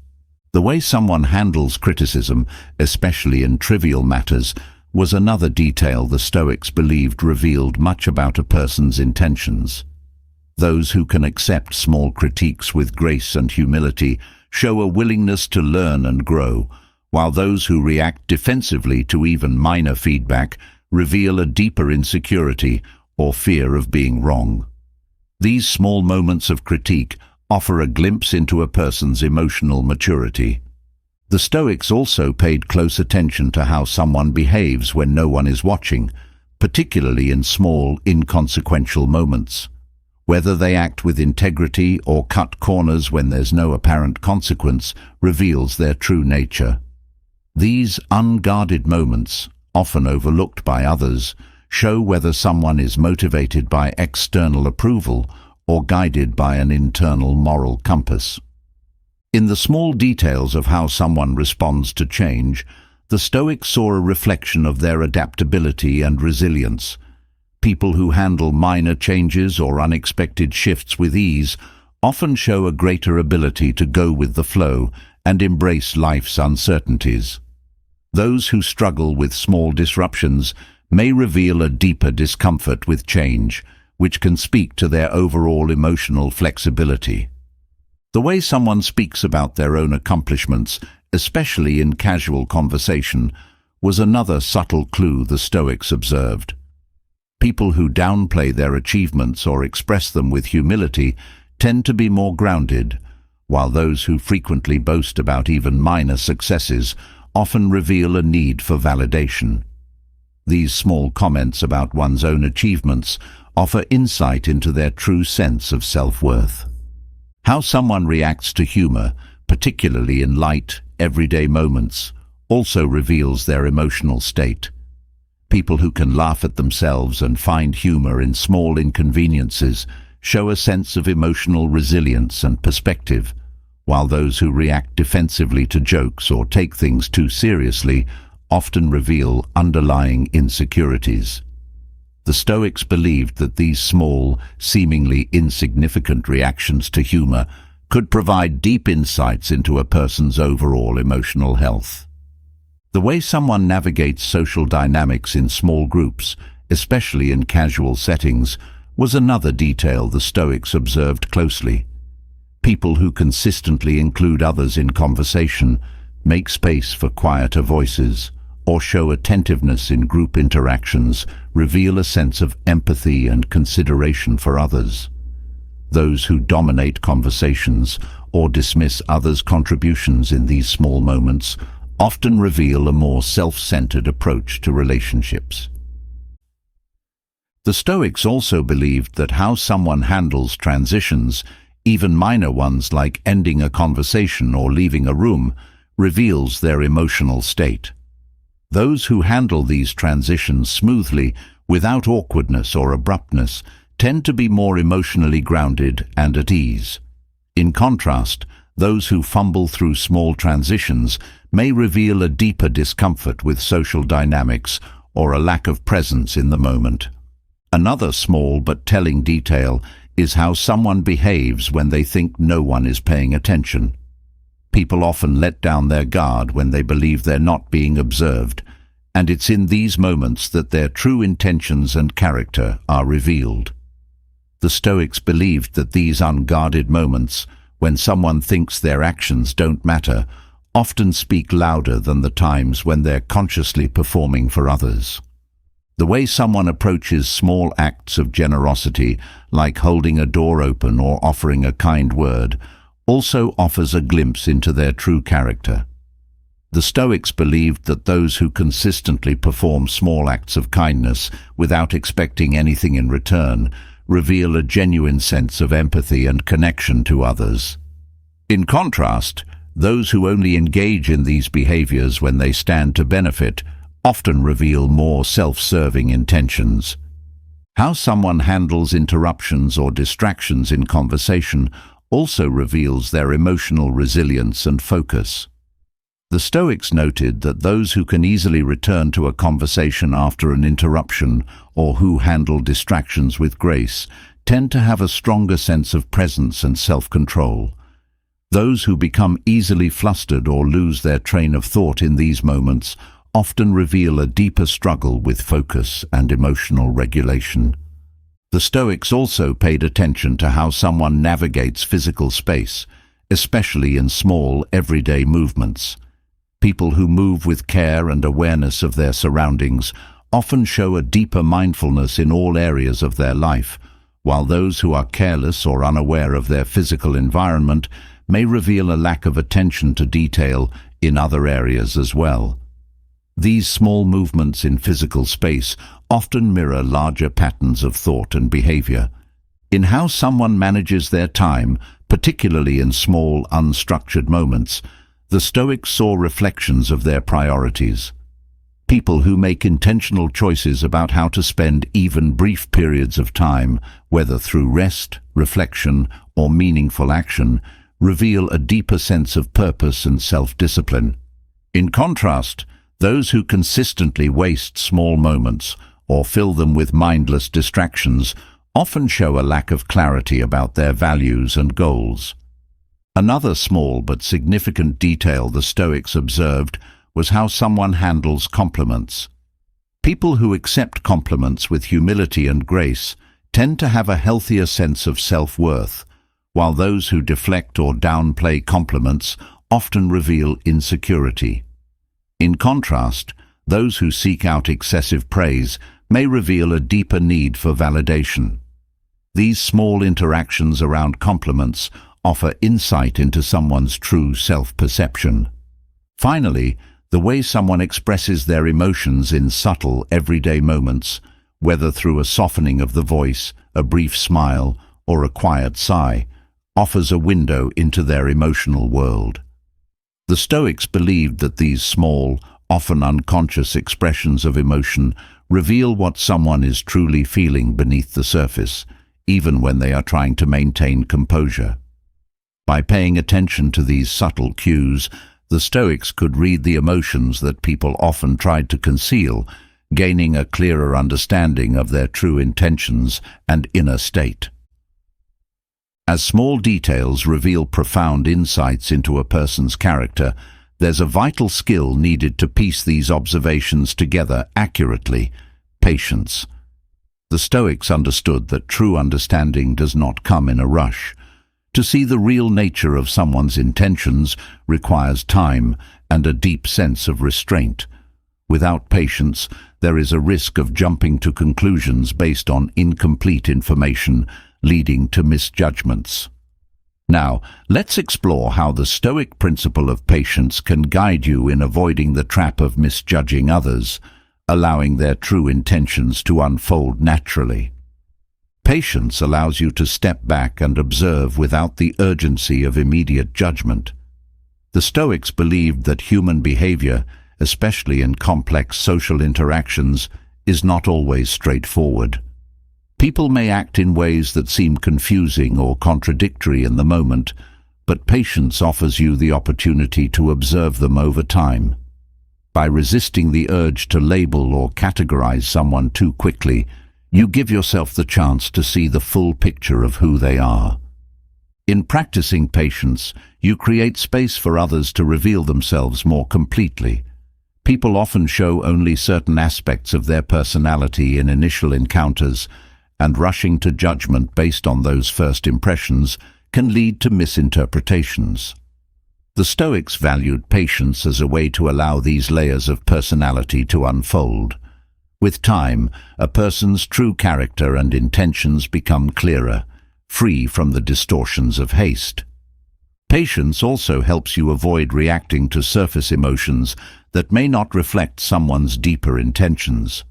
The way someone handles criticism, especially in trivial matters, was another detail the Stoics believed revealed much about a person's intentions. Those who can accept small critiques with grace and humility show a willingness to learn and grow, while those who react defensively to even minor feedback reveal a deeper insecurity or fear of being wrong. These small moments of critique offer a glimpse into a person's emotional maturity. The Stoics also paid close attention to how someone behaves when no one is watching, particularly in small, inconsequential moments. Whether they act with integrity or cut corners when there's no apparent consequence reveals their true nature. These unguarded moments, often overlooked by others, show whether someone is motivated by external approval or guided by an internal moral compass. In the small details of how someone responds to change, the Stoics saw a reflection of their adaptability and resilience. People who handle minor changes or unexpected shifts with ease often show a greater ability to go with the flow and embrace life's uncertainties. Those who struggle with small disruptions may reveal a deeper discomfort with change, which can speak to their overall emotional flexibility. The way someone speaks about their own accomplishments, especially in casual conversation, was another subtle clue the Stoics observed. People who downplay their achievements or express them with humility tend to be more grounded, while those who frequently boast about even minor successes often reveal a need for validation. These small comments about one's own achievements offer insight into their true sense of self-worth. How someone reacts to humor, particularly in light, everyday moments, also reveals their emotional state. People who can laugh at themselves and find humor in small inconveniences show a sense of emotional resilience and perspective, while those who react defensively to jokes or take things too seriously often reveal underlying insecurities. The Stoics believed that these small, seemingly insignificant reactions to humor could provide deep insights into a person's overall emotional health. The way someone navigates social dynamics in small groups, especially in casual settings, was another detail the Stoics observed closely. People who consistently include others in conversation, make space for quieter voices, or show attentiveness in group interactions reveal a sense of empathy and consideration for others. Those who dominate conversations or dismiss others' contributions in these small moments often reveal a more self-centered approach to relationships. The Stoics also believed that how someone handles transitions, even minor ones like ending a conversation or leaving a room, reveals their emotional state. Those who handle these transitions smoothly, without awkwardness or abruptness, tend to be more emotionally grounded and at ease. In contrast, those who fumble through small transitions may reveal a deeper discomfort with social dynamics or a lack of presence in the moment. Another small but telling detail is how someone behaves when they think no one is paying attention. People often let down their guard when they believe they're not being observed, and it's in these moments that their true intentions and character are revealed. The Stoics believed that these unguarded moments, when someone thinks their actions don't matter, often speak louder than the times when they're consciously performing for others. The way someone approaches small acts of generosity, like holding a door open or offering a kind word, also offers a glimpse into their true character. The Stoics believed that those who consistently perform small acts of kindness without expecting anything in return reveal a genuine sense of empathy and connection to others. In contrast, those who only engage in these behaviors when they stand to benefit often reveal more self-serving intentions. How someone handles interruptions or distractions in conversation also reveals their emotional resilience and focus. The Stoics noted that those who can easily return to a conversation after an interruption or who handle distractions with grace tend to have a stronger sense of presence and self-control. Those who become easily flustered or lose their train of thought in these moments often reveal a deeper struggle with focus and emotional regulation. The Stoics also paid attention to how someone navigates physical space, especially in small, everyday movements. People who move with care and awareness of their surroundings often show a deeper mindfulness in all areas of their life, while those who are careless or unaware of their physical environment may reveal a lack of attention to detail in other areas as well. These small movements in physical space often mirror larger patterns of thought and behavior. In how someone manages their time, particularly in small, unstructured moments, the Stoics saw reflections of their priorities. People who make intentional choices about how to spend even brief periods of time, whether through rest, reflection, or meaningful action, reveal a deeper sense of purpose and self-discipline. In contrast, those who consistently waste small moments or fill them with mindless distractions often show a lack of clarity about their values and goals. Another small but significant detail the Stoics observed was how someone handles compliments. People who accept compliments with humility and grace tend to have a healthier sense of self-worth, while those who deflect or downplay compliments often reveal insecurity. In contrast, those who seek out excessive praise may reveal a deeper need for validation. These small interactions around compliments offer insight into someone's true self-perception. Finally, the way someone expresses their emotions in subtle, everyday moments, whether through a softening of the voice, a brief smile, or a quiet sigh, offers a window into their emotional world. The Stoics believed that these small, often unconscious expressions of emotion reveal what someone is truly feeling beneath the surface, even when they are trying to maintain composure. By paying attention to these subtle cues, the Stoics could read the emotions that people often tried to conceal, gaining a clearer understanding of their true intentions and inner state. As small details reveal profound insights into a person's character, there's a vital skill needed to piece these observations together accurately: patience. The Stoics understood that true understanding does not come in a rush. To see the real nature of someone's intentions requires time and a deep sense of restraint. Without patience, there is a risk of jumping to conclusions based on incomplete information, leading to misjudgments. Now, let's explore how the Stoic principle of patience can guide you in avoiding the trap of misjudging others, allowing their true intentions to unfold naturally. Patience allows you to step back and observe without the urgency of immediate judgment. The Stoics believed that human behavior, especially in complex social interactions, is not always straightforward. People may act in ways that seem confusing or contradictory in the moment, but patience offers you the opportunity to observe them over time. By resisting the urge to label or categorize someone too quickly, you give yourself the chance to see the full picture of who they are. In practicing patience, you create space for others to reveal themselves more completely. People often show only certain aspects of their personality in initial encounters, and rushing to judgment based on those first impressions can lead to misinterpretations. The Stoics valued patience as a way to allow these layers of personality to unfold. With time, a person's true character and intentions become clearer, free from the distortions of haste. Patience also helps you avoid reacting to surface emotions that may not reflect someone's deeper intentions.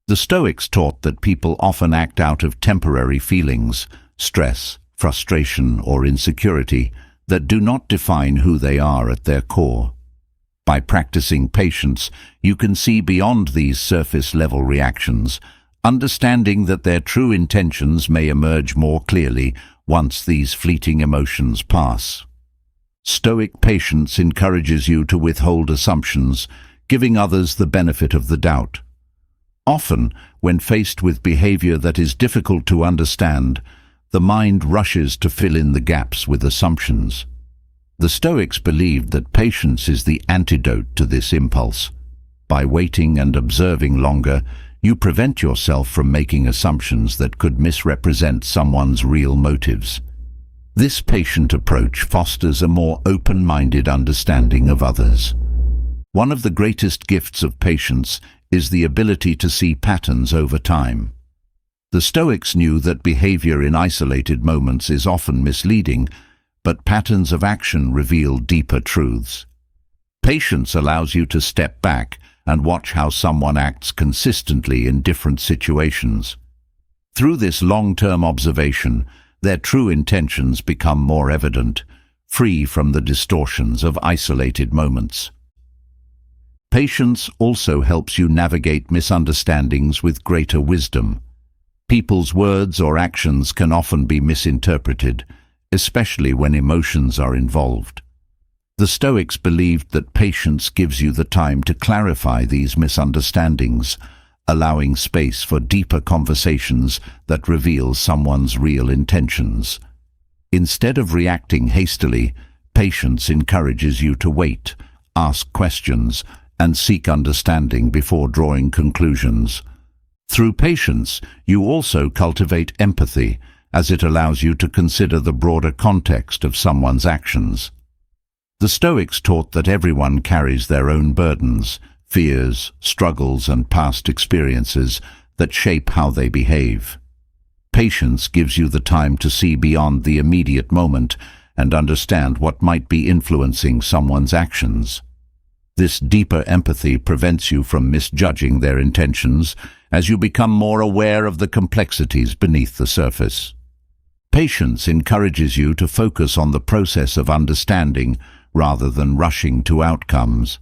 The Stoics taught that people often act out of temporary feelings, stress, frustration, or insecurity, that do not define who they are at their core. By practicing patience, you can see beyond these surface-level reactions, understanding that their true intentions may emerge more clearly once these fleeting emotions pass. Stoic patience encourages you to withhold assumptions, giving others the benefit of the doubt. Often, when faced with behavior that is difficult to understand, the mind rushes to fill in the gaps with assumptions. The Stoics believed that patience is the antidote to this impulse. By waiting and observing longer, you prevent yourself from making assumptions that could misrepresent someone's real motives. This patient approach fosters a more open-minded understanding of others. One of the greatest gifts of patience is the ability to see patterns over time. The Stoics knew that behavior in isolated moments is often misleading, but patterns of action reveal deeper truths. Patience allows you to step back and watch how someone acts consistently in different situations. Through this long-term observation, their true intentions become more evident, free from the distortions of isolated moments. Patience also helps you navigate misunderstandings with greater wisdom. People's words or actions can often be misinterpreted, especially when emotions are involved. The Stoics believed that patience gives you the time to clarify these misunderstandings, allowing space for deeper conversations that reveal someone's real intentions. Instead of reacting hastily, patience encourages you to wait, ask questions, and seek understanding before drawing conclusions. Through patience, you also cultivate empathy, as it allows you to consider the broader context of someone's actions. The Stoics taught that everyone carries their own burdens, fears, struggles, and past experiences that shape how they behave. Patience gives you the time to see beyond the immediate moment and understand what might be influencing someone's actions. This deeper empathy prevents you from misjudging their intentions as you become more aware of the complexities beneath the surface. Patience encourages you to focus on the process of understanding rather than rushing to outcomes.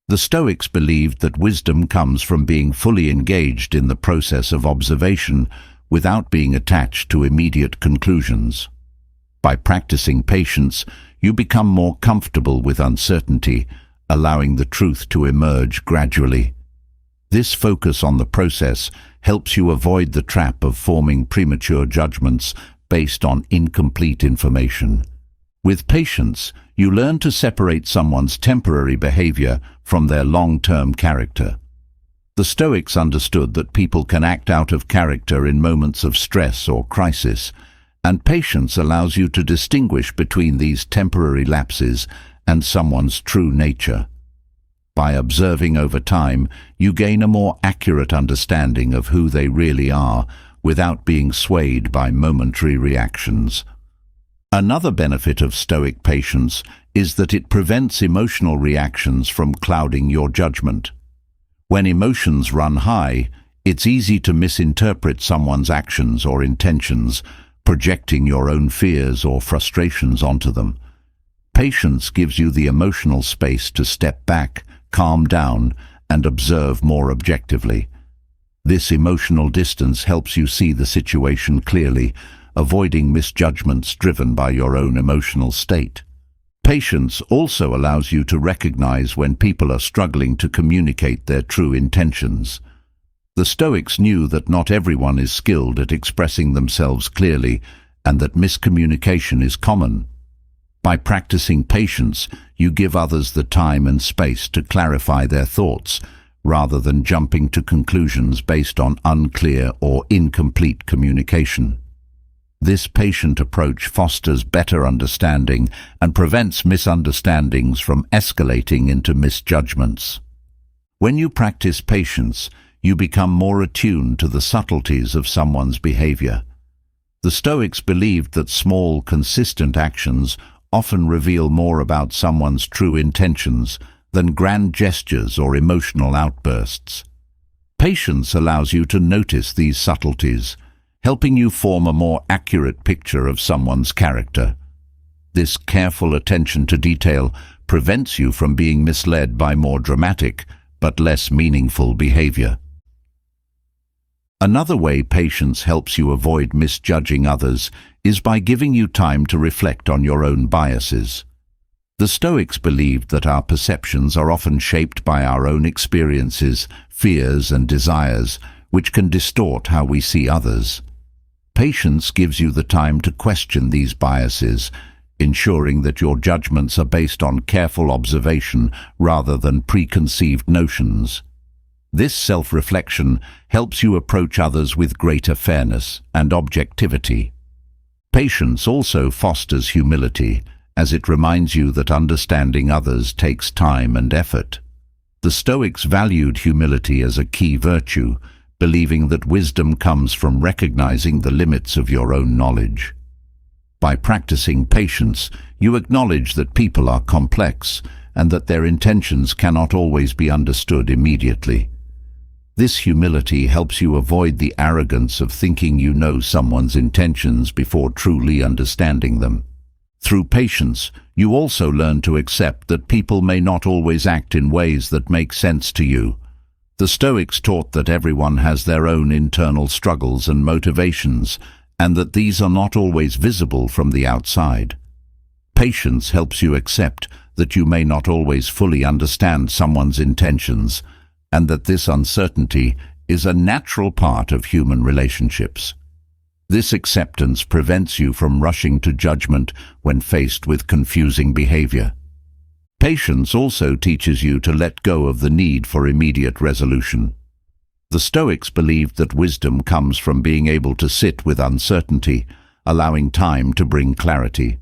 The Stoics believed that wisdom comes from being fully engaged in the process of observation without being attached to immediate conclusions. By practicing patience, you become more comfortable with uncertainty, allowing the truth to emerge gradually. This focus on the process helps you avoid the trap of forming premature judgments based on incomplete information. With patience, you learn to separate someone's temporary behavior from their long-term character. The Stoics understood that people can act out of character in moments of stress or crisis, and patience allows you to distinguish between these temporary lapses and someone's true nature. By observing over time, you gain a more accurate understanding of who they really are without being swayed by momentary reactions. Another benefit of Stoic patience is that it prevents emotional reactions from clouding your judgment. When emotions run high, it's easy to misinterpret someone's actions or intentions, projecting your own fears or frustrations onto them. Patience gives you the emotional space to step back, calm down, and observe more objectively. This emotional distance helps you see the situation clearly, avoiding misjudgments driven by your own emotional state. Patience also allows you to recognize when people are struggling to communicate their true intentions. The Stoics knew that not everyone is skilled at expressing themselves clearly and that miscommunication is common. By practicing patience, you give others the time and space to clarify their thoughts, rather than jumping to conclusions based on unclear or incomplete communication. This patient approach fosters better understanding and prevents misunderstandings from escalating into misjudgments. When you practice patience, you become more attuned to the subtleties of someone's behavior. The Stoics believed that small, consistent actions often reveal more about someone's true intentions than grand gestures or emotional outbursts. Patience allows you to notice these subtleties, helping you form a more accurate picture of someone's character. This careful attention to detail prevents you from being misled by more dramatic but less meaningful behavior. Another way patience helps you avoid misjudging others is by giving you time to reflect on your own biases. The Stoics believed that our perceptions are often shaped by our own experiences, fears, and desires, which can distort how we see others. Patience gives you the time to question these biases, ensuring that your judgments are based on careful observation rather than preconceived notions. This self-reflection helps you approach others with greater fairness and objectivity. Patience also fosters humility, as it reminds you that understanding others takes time and effort. The Stoics valued humility as a key virtue, believing that wisdom comes from recognizing the limits of your own knowledge. By practicing patience, you acknowledge that people are complex and that their intentions cannot always be understood immediately. This humility helps you avoid the arrogance of thinking you know someone's intentions before truly understanding them. Through patience, you also learn to accept that people may not always act in ways that make sense to you. The Stoics taught that everyone has their own internal struggles and motivations, and that these are not always visible from the outside. Patience helps you accept that you may not always fully understand someone's intentions, and that this uncertainty is a natural part of human relationships. This acceptance prevents you from rushing to judgment when faced with confusing behavior. Patience also teaches you to let go of the need for immediate resolution. The Stoics believed that wisdom comes from being able to sit with uncertainty, allowing time to bring clarity.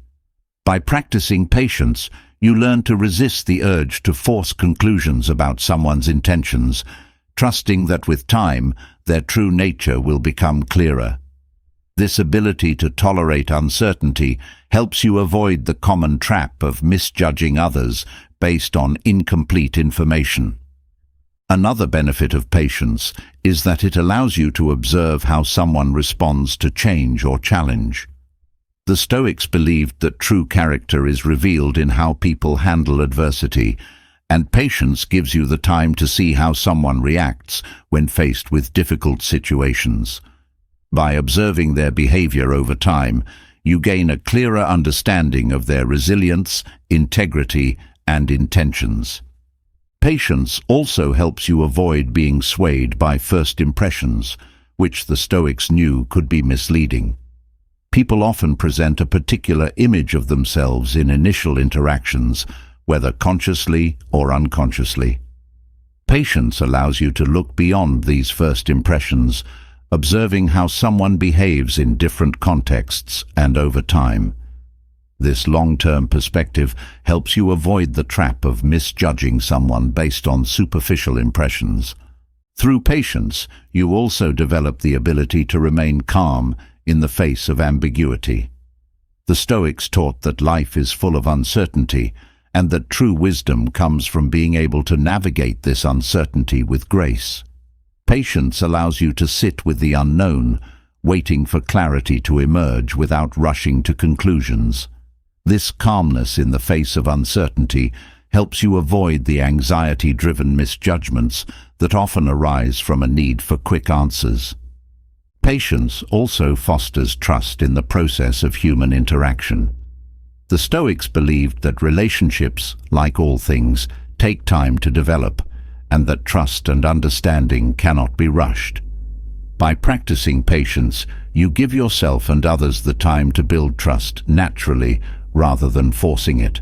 By practicing patience, you learn to resist the urge to force conclusions about someone's intentions, trusting that with time, their true nature will become clearer. This ability to tolerate uncertainty helps you avoid the common trap of misjudging others based on incomplete information. Another benefit of patience is that it allows you to observe how someone responds to change or challenge. The Stoics believed that true character is revealed in how people handle adversity, and patience gives you the time to see how someone reacts when faced with difficult situations. By observing their behavior over time, you gain a clearer understanding of their resilience, integrity, and intentions. Patience also helps you avoid being swayed by first impressions, which the Stoics knew could be misleading. People often present a particular image of themselves in initial interactions, whether consciously or unconsciously. Patience allows you to look beyond these first impressions, observing how someone behaves in different contexts and over time. This long-term perspective helps you avoid the trap of misjudging someone based on superficial impressions. Through patience, you also develop the ability to remain calm in the face of ambiguity. The Stoics taught that life is full of uncertainty, and that true wisdom comes from being able to navigate this uncertainty with grace. Patience allows you to sit with the unknown, waiting for clarity to emerge without rushing to conclusions. This calmness in the face of uncertainty helps you avoid the anxiety-driven misjudgments that often arise from a need for quick answers. Patience also fosters trust in the process of human interaction. The Stoics believed that relationships, like all things, take time to develop, and that trust and understanding cannot be rushed. By practicing patience, you give yourself and others the time to build trust naturally rather than forcing it.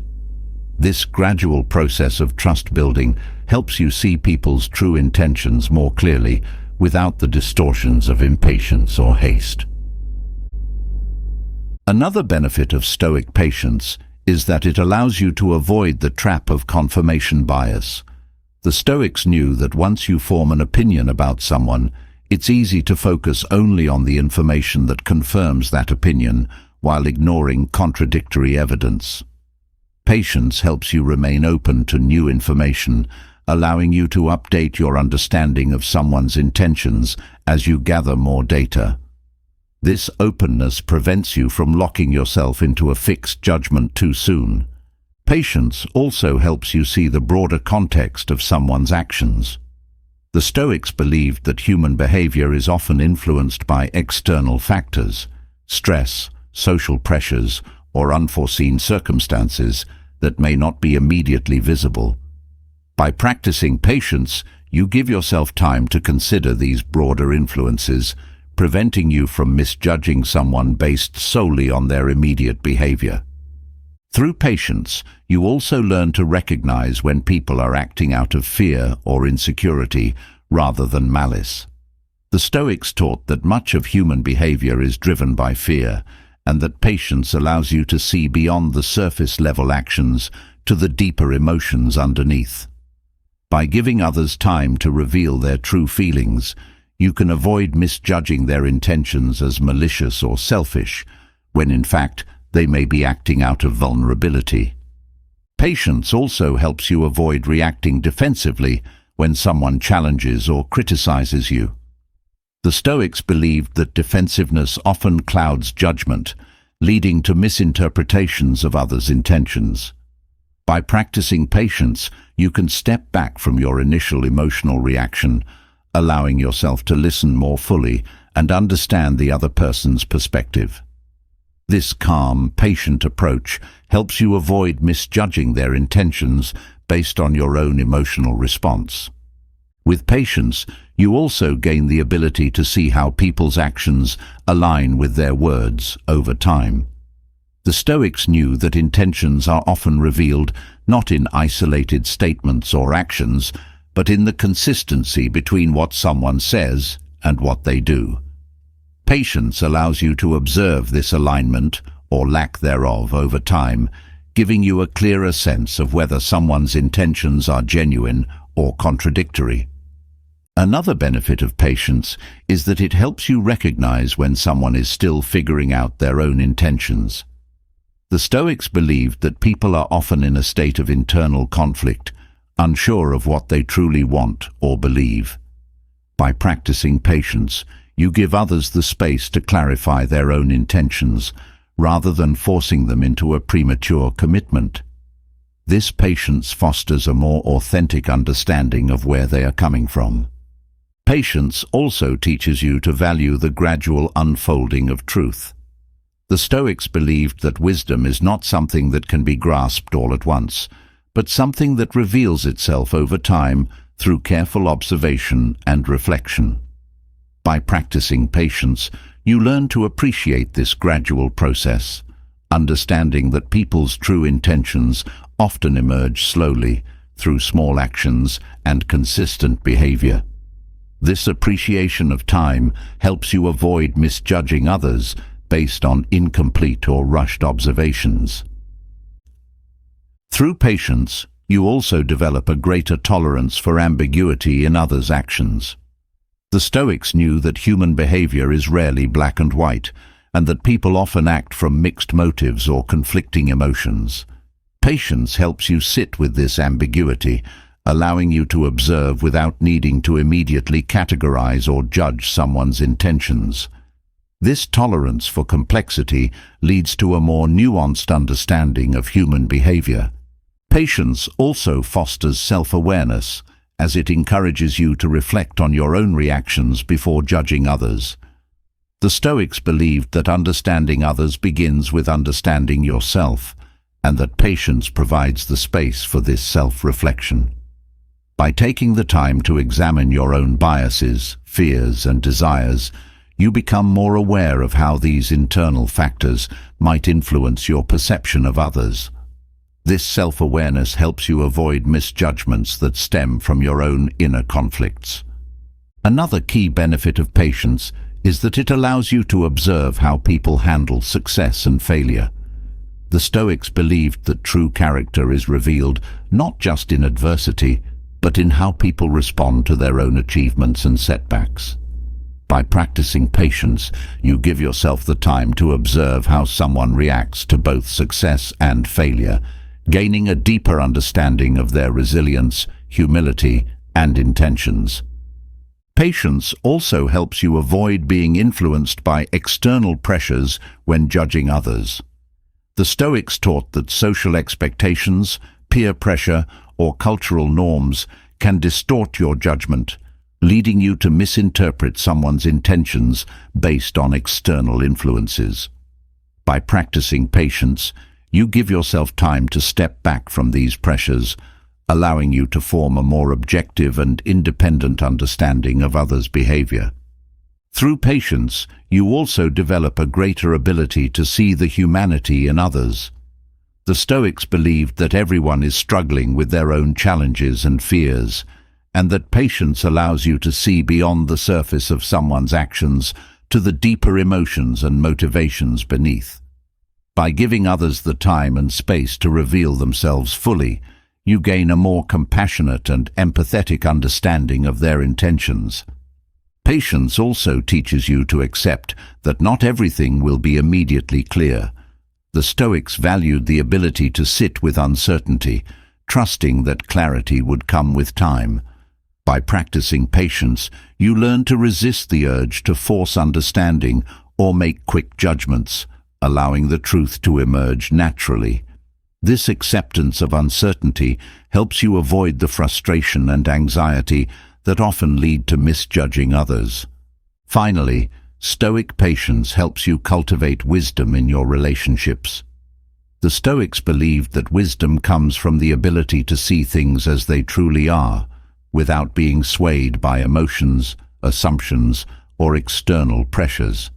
This gradual process of trust building helps you see people's true intentions more clearly, without the distortions of impatience or haste. Another benefit of Stoic patience is that it allows you to avoid the trap of confirmation bias. The Stoics knew that once you form an opinion about someone, it's easy to focus only on the information that confirms that opinion while ignoring contradictory evidence. Patience helps you remain open to new information, allowing you to update your understanding of someone's intentions as you gather more data. This openness prevents you from locking yourself into a fixed judgment too soon. Patience also helps you see the broader context of someone's actions. The Stoics believed that human behavior is often influenced by external factors, stress, social pressures, or unforeseen circumstances that may not be immediately visible. By practicing patience, you give yourself time to consider these broader influences, preventing you from misjudging someone based solely on their immediate behavior. Through patience, you also learn to recognize when people are acting out of fear or insecurity rather than malice. The Stoics taught that much of human behavior is driven by fear, and that patience allows you to see beyond the surface-level actions to the deeper emotions underneath. By giving others time to reveal their true feelings, you can avoid misjudging their intentions as malicious or selfish, when in fact they may be acting out of vulnerability. Patience also helps you avoid reacting defensively when someone challenges or criticizes you. The Stoics believed that defensiveness often clouds judgment, leading to misinterpretations of others' intentions. By practicing patience, you can step back from your initial emotional reaction, allowing yourself to listen more fully and understand the other person's perspective. This calm, patient approach helps you avoid misjudging their intentions based on your own emotional response. With patience, you also gain the ability to see how people's actions align with their words over time. The Stoics knew that intentions are often revealed not in isolated statements or actions, but in the consistency between what someone says and what they do. Patience allows you to observe this alignment, or lack thereof, over time, giving you a clearer sense of whether someone's intentions are genuine or contradictory. Another benefit of patience is that it helps you recognize when someone is still figuring out their own intentions. The Stoics believed that people are often in a state of internal conflict, unsure of what they truly want or believe. By practicing patience, you give others the space to clarify their own intentions, rather than forcing them into a premature commitment. This patience fosters a more authentic understanding of where they are coming from. Patience also teaches you to value the gradual unfolding of truth. The Stoics believed that wisdom is not something that can be grasped all at once, but something that reveals itself over time through careful observation and reflection. By practicing patience, You learn to appreciate this gradual process, understanding that people's true intentions often emerge slowly through small actions and consistent behavior. This appreciation of time helps you avoid misjudging others based on incomplete or rushed observations. Through patience, you also develop a greater tolerance for ambiguity in others' actions. The Stoics knew that human behavior is rarely black and white, and that people often act from mixed motives or conflicting emotions. Patience helps you sit with this ambiguity, allowing you to observe without needing to immediately categorize or judge someone's intentions. This tolerance for complexity leads to a more nuanced understanding of human behavior. Patience also fosters self-awareness, as it encourages you to reflect on your own reactions before judging others. The Stoics believed that understanding others begins with understanding yourself, and that patience provides the space for this self-reflection. By taking the time to examine your own biases, fears, and desires, you become more aware of how these internal factors might influence your perception of others. This self-awareness helps you avoid misjudgments that stem from your own inner conflicts. Another key benefit of patience is that it allows you to observe how people handle success and failure. The Stoics believed that true character is revealed not just in adversity, but in how people respond to their own achievements and setbacks. By practicing patience, you give yourself the time to observe how someone reacts to both success and failure, gaining a deeper understanding of their resilience, humility, and intentions. Patience also helps you avoid being influenced by external pressures when judging others. The Stoics taught that social expectations, peer pressure, or cultural norms can distort your judgment, leading you to misinterpret someone's intentions based on external influences. By practicing patience, you give yourself time to step back from these pressures, allowing you to form a more objective and independent understanding of others' behavior. Through patience, you also develop a greater ability to see the humanity in others. The Stoics believed that everyone is struggling with their own challenges and fears, and that patience allows you to see beyond the surface of someone's actions to the deeper emotions and motivations beneath. By giving others the time and space to reveal themselves fully, you gain a more compassionate and empathetic understanding of their intentions. Patience also teaches you to accept that not everything will be immediately clear. The Stoics valued the ability to sit with uncertainty, trusting that clarity would come with time. By practicing patience, you learn to resist the urge to force understanding or make quick judgments, allowing the truth to emerge naturally. This acceptance of uncertainty helps you avoid the frustration and anxiety that often lead to misjudging others. Finally, Stoic patience helps you cultivate wisdom in your relationships. The Stoics believed that wisdom comes from the ability to see things as they truly are, without being swayed by emotions, assumptions, or external pressures.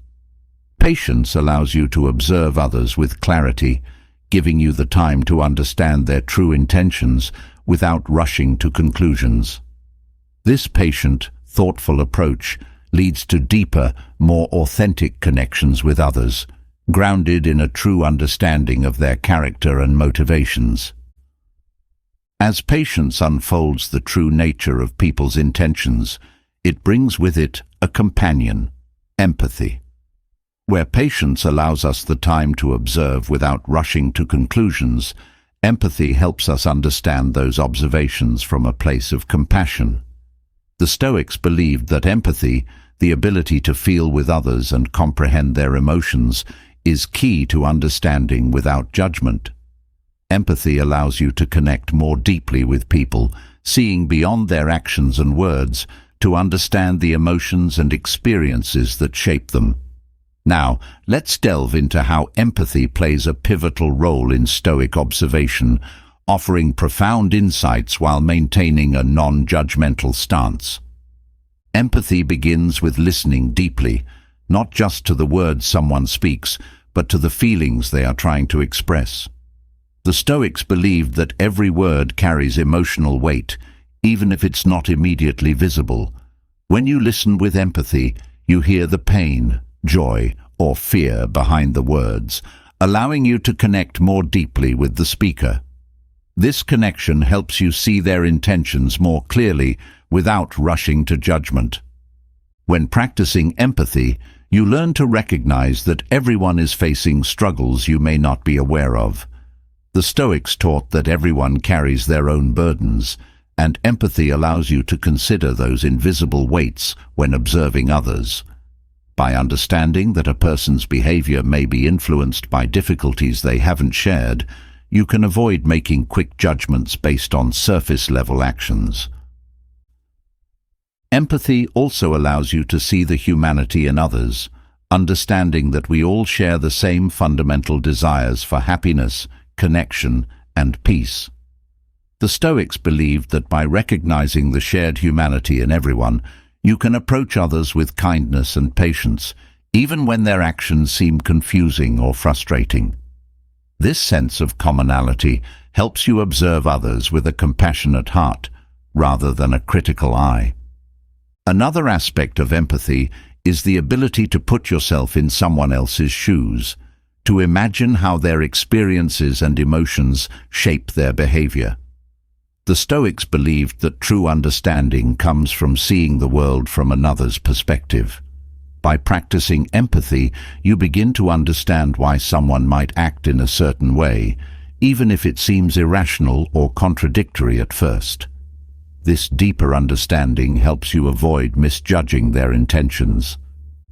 Patience allows you to observe others with clarity, giving you the time to understand their true intentions without rushing to conclusions. This patient, thoughtful approach leads to deeper, more authentic connections with others, grounded in a true understanding of their character and motivations. As patience unfolds the true nature of people's intentions, it brings with it a companion, empathy. Where patience allows us the time to observe without rushing to conclusions, empathy helps us understand those observations from a place of compassion. The Stoics believed that empathy, the ability to feel with others and comprehend their emotions, is key to understanding without judgment. Empathy allows you to connect more deeply with people, seeing beyond their actions and words, to understand the emotions and experiences that shape them. Now, let's delve into how empathy plays a pivotal role in Stoic observation, offering profound insights while maintaining a non-judgmental stance. Empathy begins with listening deeply, not just to the words someone speaks, but to the feelings they are trying to express. The Stoics believed that every word carries emotional weight, even if it's not immediately visible. When you listen with empathy, you hear the pain, joy, or fear behind the words, allowing you to connect more deeply with the speaker. This connection helps you see their intentions more clearly without rushing to judgment. When practicing empathy, you learn to recognize that everyone is facing struggles you may not be aware of. The Stoics taught that everyone carries their own burdens, and empathy allows you to consider those invisible weights when observing others. By understanding that a person's behavior may be influenced by difficulties they haven't shared, you can avoid making quick judgments based on surface-level actions. Empathy also allows you to see the humanity in others, understanding that we all share the same fundamental desires for happiness, connection, and peace. The Stoics believed that by recognizing the shared humanity in everyone, you can approach others with kindness and patience, even when their actions seem confusing or frustrating. This sense of commonality helps you observe others with a compassionate heart, rather than a critical eye. Another aspect of empathy is the ability to put yourself in someone else's shoes, to imagine how their experiences and emotions shape their behavior. The Stoics believed that true understanding comes from seeing the world from another's perspective. By practicing empathy, you begin to understand why someone might act in a certain way, even if it seems irrational or contradictory at first. This deeper understanding helps you avoid misjudging their intentions.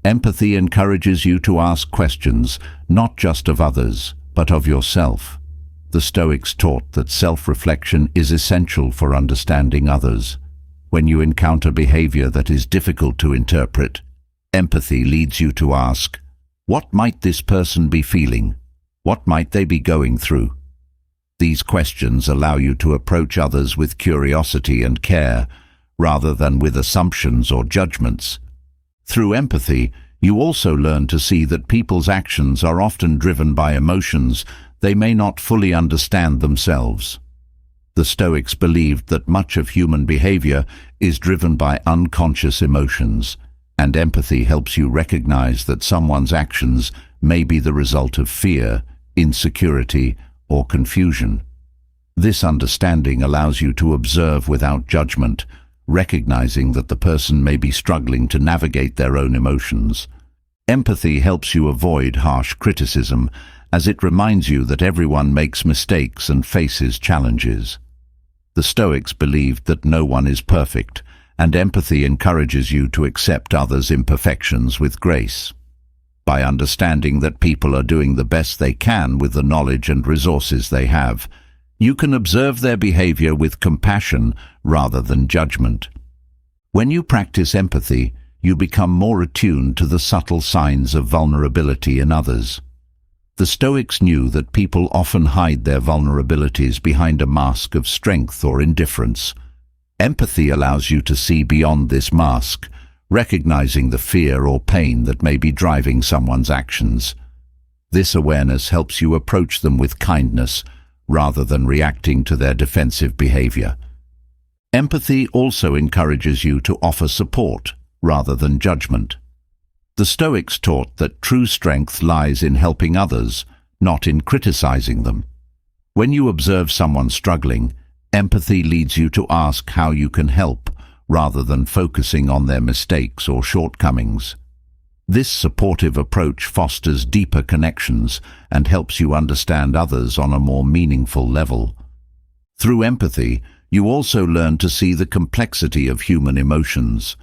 Empathy encourages you to ask questions, not just of others, but of yourself. The Stoics taught that self-reflection is essential for understanding others. When you encounter behavior that is difficult to interpret, empathy leads you to ask, what might this person be feeling? What might they be going through? These questions allow you to approach others with curiosity and care, rather than with assumptions or judgments. Through empathy, you also learn to see that people's actions are often driven by emotions they may not fully understand themselves. The Stoics believed that much of human behavior is driven by unconscious emotions, and empathy helps you recognize that someone's actions may be the result of fear, insecurity, or confusion. This understanding allows you to observe without judgment, recognizing that the person may be struggling to navigate their own emotions. Empathy helps you avoid harsh criticism, as it reminds you that everyone makes mistakes and faces challenges. The Stoics believed that no one is perfect, and empathy encourages you to accept others' imperfections with grace. By understanding that people are doing the best they can with the knowledge and resources they have, you can observe their behavior with compassion rather than judgment. When you practice empathy, you become more attuned to the subtle signs of vulnerability in others. The Stoics knew that people often hide their vulnerabilities behind a mask of strength or indifference. Empathy allows you to see beyond this mask, recognizing the fear or pain that may be driving someone's actions. This awareness helps you approach them with kindness, rather than reacting to their defensive behavior. Empathy also encourages you to offer support, rather than judgment. The Stoics taught that true strength lies in helping others, not in criticizing them. When you observe someone struggling, empathy leads you to ask how you can help, rather than focusing on their mistakes or shortcomings. This supportive approach fosters deeper connections and helps you understand others on a more meaningful level. Through empathy, you also learn to see the complexity of human emotions.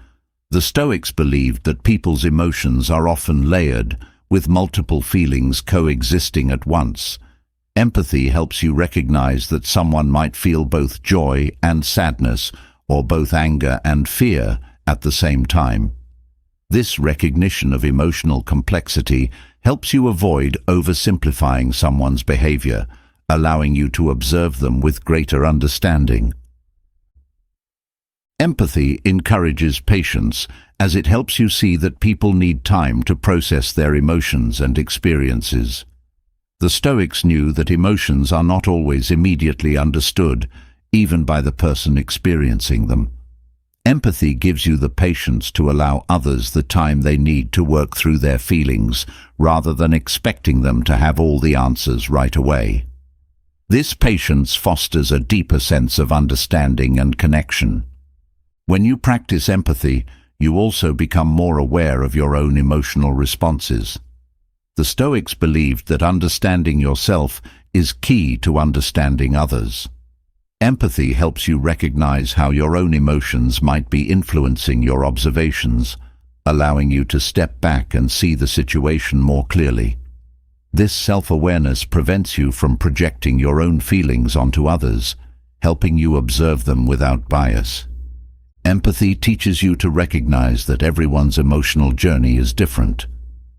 The Stoics believed that people's emotions are often layered, with multiple feelings coexisting at once. Empathy helps you recognize that someone might feel both joy and sadness, or both anger and fear at the same time. This recognition of emotional complexity helps you avoid oversimplifying someone's behavior, allowing you to observe them with greater understanding. Empathy encourages patience, as it helps you see that people need time to process their emotions and experiences. The Stoics knew that emotions are not always immediately understood, even by the person experiencing them. Empathy gives you the patience to allow others the time they need to work through their feelings, rather than expecting them to have all the answers right away. This patience fosters a deeper sense of understanding and connection. When you practice empathy, you also become more aware of your own emotional responses. The Stoics believed that understanding yourself is key to understanding others. Empathy helps you recognize how your own emotions might be influencing your observations, allowing you to step back and see the situation more clearly. This self-awareness prevents you from projecting your own feelings onto others, helping you observe them without bias. Empathy teaches you to recognize that everyone's emotional journey is different.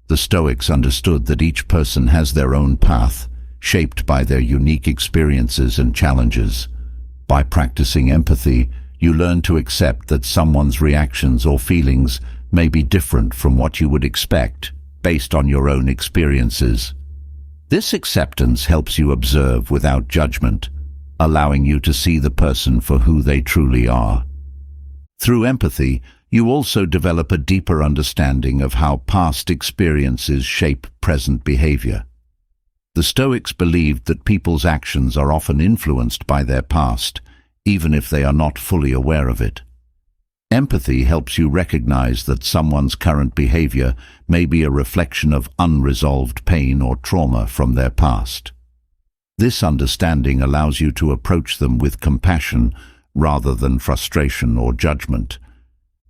The Stoics understood that each person has their own path, shaped by their unique experiences and challenges. By practicing empathy, you learn to accept that someone's reactions or feelings may be different from what you would expect, based on your own experiences. This acceptance helps you observe without judgment, allowing you to see the person for who they truly are. Through empathy, you also develop a deeper understanding of how past experiences shape present behavior. The Stoics believed that people's actions are often influenced by their past, even if they are not fully aware of it. Empathy helps you recognize that someone's current behavior may be a reflection of unresolved pain or trauma from their past. This understanding allows you to approach them with compassion rather than frustration or judgment.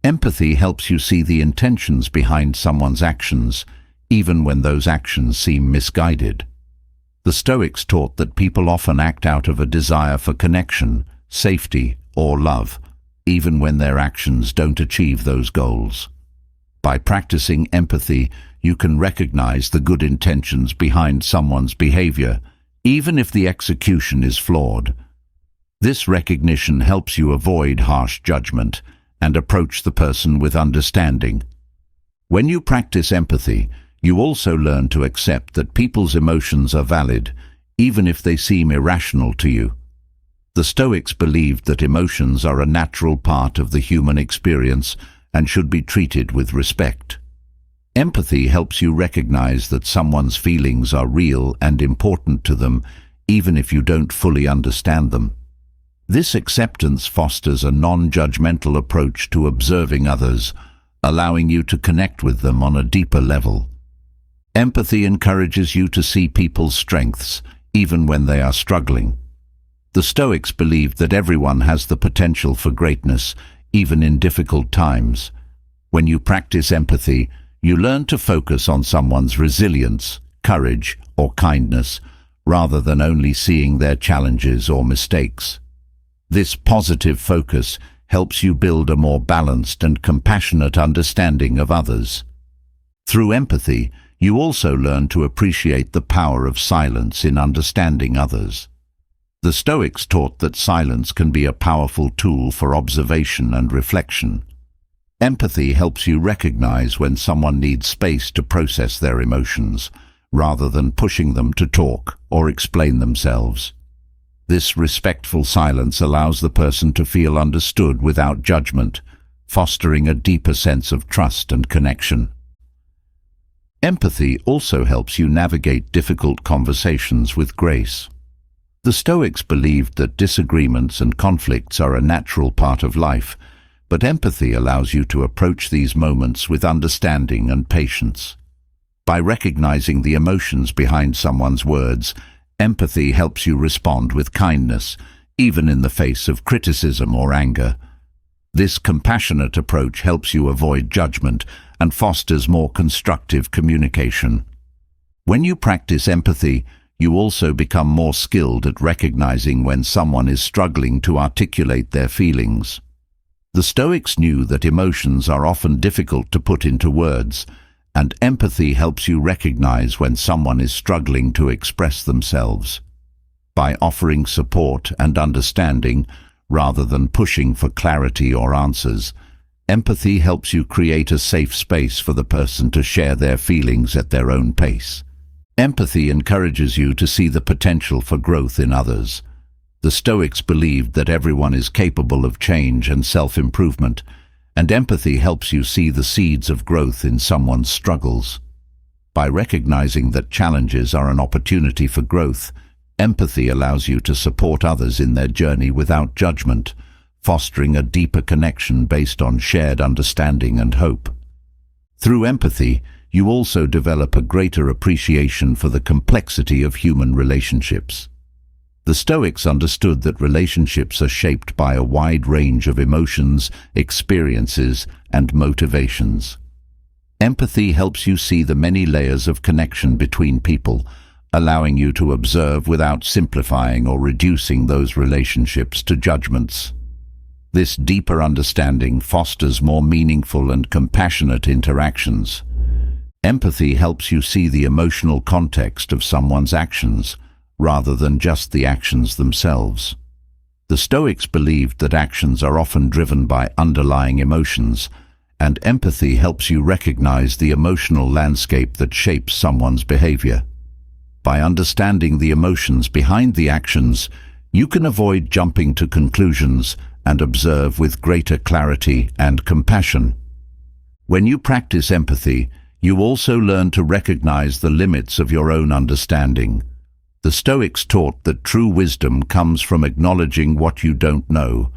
Empathy helps you see the intentions behind someone's actions, even when those actions seem misguided. The Stoics taught that people often act out of a desire for connection, safety, or love, even when their actions don't achieve those goals. By practicing empathy, you can recognize the good intentions behind someone's behavior, even if the execution is flawed. This recognition helps you avoid harsh judgment and approach the person with understanding. When you practice empathy, you also learn to accept that people's emotions are valid, even if they seem irrational to you. The Stoics believed that emotions are a natural part of the human experience and should be treated with respect. Empathy helps you recognize that someone's feelings are real and important to them, even if you don't fully understand them. This acceptance fosters a non-judgmental approach to observing others, allowing you to connect with them on a deeper level. Empathy encourages you to see people's strengths, even when they are struggling. The Stoics believed that everyone has the potential for greatness, even in difficult times. When you practice empathy, you learn to focus on someone's resilience, courage, or kindness, rather than only seeing their challenges or mistakes. This positive focus helps you build a more balanced and compassionate understanding of others. Through empathy, you also learn to appreciate the power of silence in understanding others. The Stoics taught that silence can be a powerful tool for observation and reflection. Empathy helps you recognize when someone needs space to process their emotions, rather than pushing them to talk or explain themselves. This respectful silence allows the person to feel understood without judgment, fostering a deeper sense of trust and connection. Empathy also helps you navigate difficult conversations with grace. The Stoics believed that disagreements and conflicts are a natural part of life, but empathy allows you to approach these moments with understanding and patience. By recognizing the emotions behind someone's words, empathy helps you respond with kindness, even in the face of criticism or anger. This compassionate approach helps you avoid judgment and fosters more constructive communication. When you practice empathy, you also become more skilled at recognizing when someone is struggling to articulate their feelings. The Stoics knew that emotions are often difficult to put into words, and empathy helps you recognize when someone is struggling to express themselves. By offering support and understanding, rather than pushing for clarity or answers. Empathy helps you create a safe space for the person to share their feelings at their own pace. Empathy encourages you to see the potential for growth in others. The Stoics believed that everyone is capable of change and self-improvement, and empathy helps you see the seeds of growth in someone's struggles. By recognizing that challenges are an opportunity for growth, empathy allows you to support others in their journey without judgment, fostering a deeper connection based on shared understanding and hope. Through empathy, you also develop a greater appreciation for the complexity of human relationships. The Stoics understood that relationships are shaped by a wide range of emotions, experiences, and motivations. Empathy helps you see the many layers of connection between people, allowing you to observe without simplifying or reducing those relationships to judgments. This deeper understanding fosters more meaningful and compassionate interactions. Empathy helps you see the emotional context of someone's actions, rather than just the actions themselves. The Stoics believed that actions are often driven by underlying emotions, and empathy helps you recognize the emotional landscape that shapes someone's behavior. By understanding the emotions behind the actions, you can avoid jumping to conclusions and observe with greater clarity and compassion. When you practice empathy, you also learn to recognize the limits of your own understanding. The Stoics taught that true wisdom comes from acknowledging what you don't know.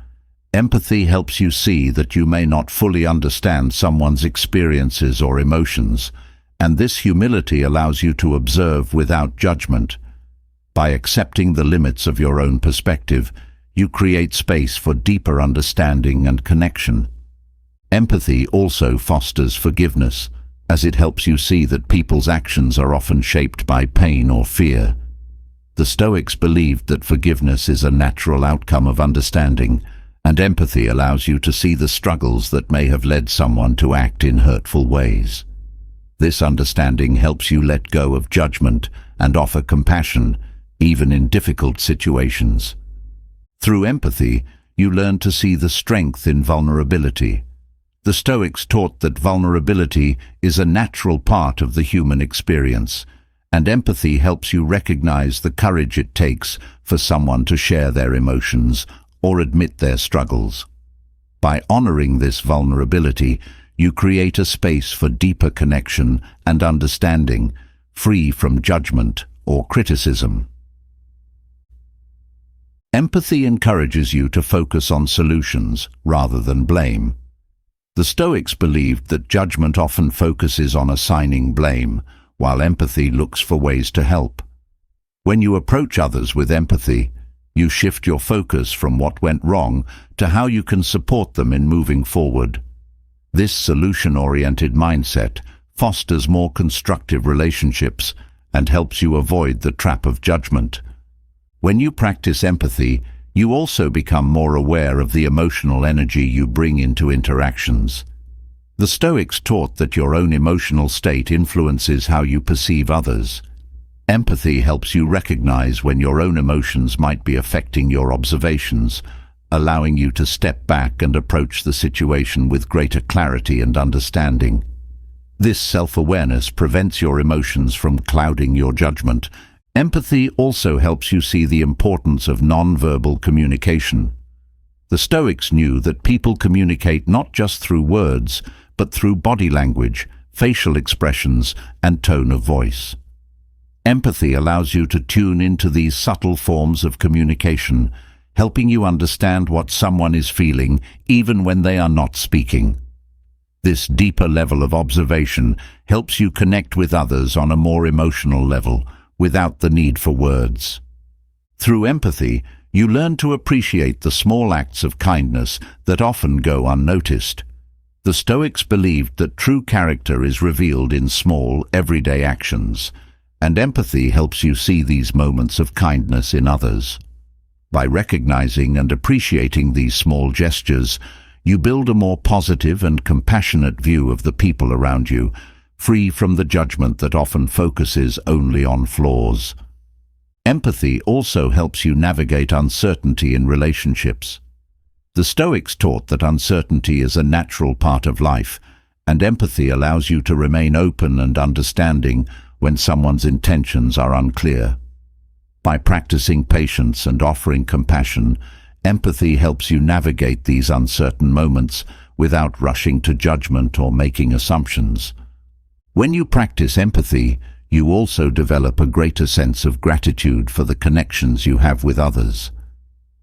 Empathy helps you see that you may not fully understand someone's experiences or emotions, and this humility allows you to observe without judgment. By accepting the limits of your own perspective, you create space for deeper understanding and connection. Empathy also fosters forgiveness, as it helps you see that people's actions are often shaped by pain or fear. The Stoics believed that forgiveness is a natural outcome of understanding, and empathy allows you to see the struggles that may have led someone to act in hurtful ways. This understanding helps you let go of judgment and offer compassion, even in difficult situations. Through empathy, you learn to see the strength in vulnerability. The Stoics taught that vulnerability is a natural part of the human experience, and empathy helps you recognize the courage it takes for someone to share their emotions or admit their struggles. By honoring this vulnerability, you create a space for deeper connection and understanding, free from judgment or criticism. Empathy encourages you to focus on solutions rather than blame. The Stoics believed that judgment often focuses on assigning blame, while empathy looks for ways to help. When you approach others with empathy, you shift your focus from what went wrong to how you can support them in moving forward. This solution-oriented mindset fosters more constructive relationships and helps you avoid the trap of judgment. When you practice empathy, you also become more aware of the emotional energy you bring into interactions. The Stoics taught that your own emotional state influences how you perceive others. Empathy helps you recognize when your own emotions might be affecting your observations, allowing you to step back and approach the situation with greater clarity and understanding. This self-awareness prevents your emotions from clouding your judgment. Empathy also helps you see the importance of non-verbal communication. The Stoics knew that people communicate not just through words, but through body language, facial expressions, and tone of voice. Empathy allows you to tune into these subtle forms of communication, helping you understand what someone is feeling even when they are not speaking. This deeper level of observation helps you connect with others on a more emotional level, without the need for words. Through empathy, you learn to appreciate the small acts of kindness that often go unnoticed. The Stoics believed that true character is revealed in small, everyday actions, and empathy helps you see these moments of kindness in others. By recognizing and appreciating these small gestures, you build a more positive and compassionate view of the people around you, free from the judgment that often focuses only on flaws. Empathy also helps you navigate uncertainty in relationships. The Stoics taught that uncertainty is a natural part of life, and empathy allows you to remain open and understanding when someone's intentions are unclear. By practicing patience and offering compassion, empathy helps you navigate these uncertain moments without rushing to judgment or making assumptions. When you practice empathy, you also develop a greater sense of gratitude for the connections you have with others.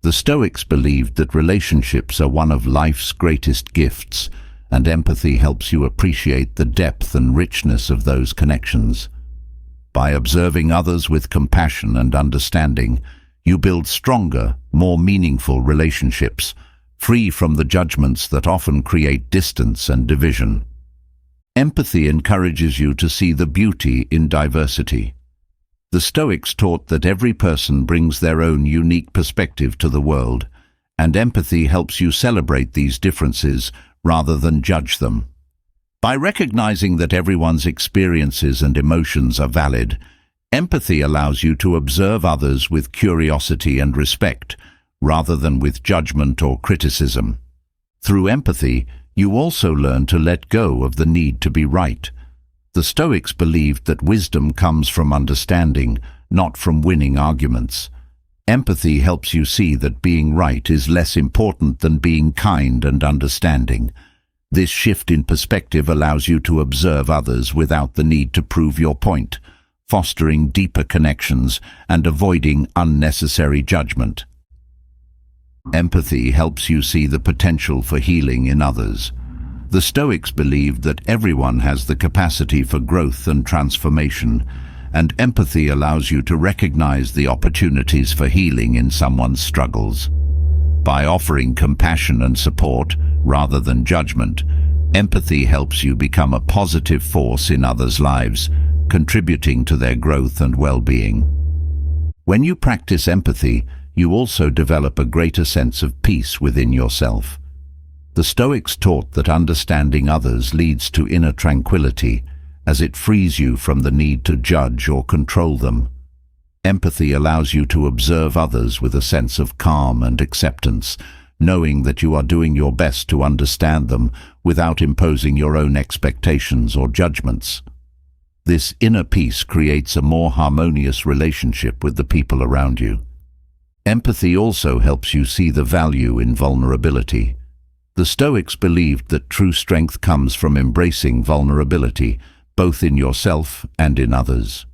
The Stoics believed that relationships are one of life's greatest gifts, and empathy helps you appreciate the depth and richness of those connections. By observing others with compassion and understanding, you build stronger, more meaningful relationships, free from the judgments that often create distance and division. Empathy encourages you to see the beauty in diversity. The Stoics taught that every person brings their own unique perspective to the world, and empathy helps you celebrate these differences rather than judge them. By recognizing that everyone's experiences and emotions are valid, empathy allows you to observe others with curiosity and respect, rather than with judgment or criticism. Through empathy, you also learn to let go of the need to be right. The Stoics believed that wisdom comes from understanding, not from winning arguments. Empathy helps you see that being right is less important than being kind and understanding. This shift in perspective allows you to observe others without the need to prove your point, fostering deeper connections and avoiding unnecessary judgment. Empathy helps you see the potential for healing in others. The Stoics believed that everyone has the capacity for growth and transformation, and empathy allows you to recognize the opportunities for healing in someone's struggles. By offering compassion and support, rather than judgment, empathy helps you become a positive force in others' lives, contributing to their growth and well-being. When you practice empathy, you also develop a greater sense of peace within yourself. The Stoics taught that understanding others leads to inner tranquility, as it frees you from the need to judge or control them. Empathy allows you to observe others with a sense of calm and acceptance, knowing that you are doing your best to understand them without imposing your own expectations or judgments. This inner peace creates a more harmonious relationship with the people around you. Empathy also helps you see the value in vulnerability. The Stoics believed that true strength comes from embracing vulnerability, both in yourself and in others.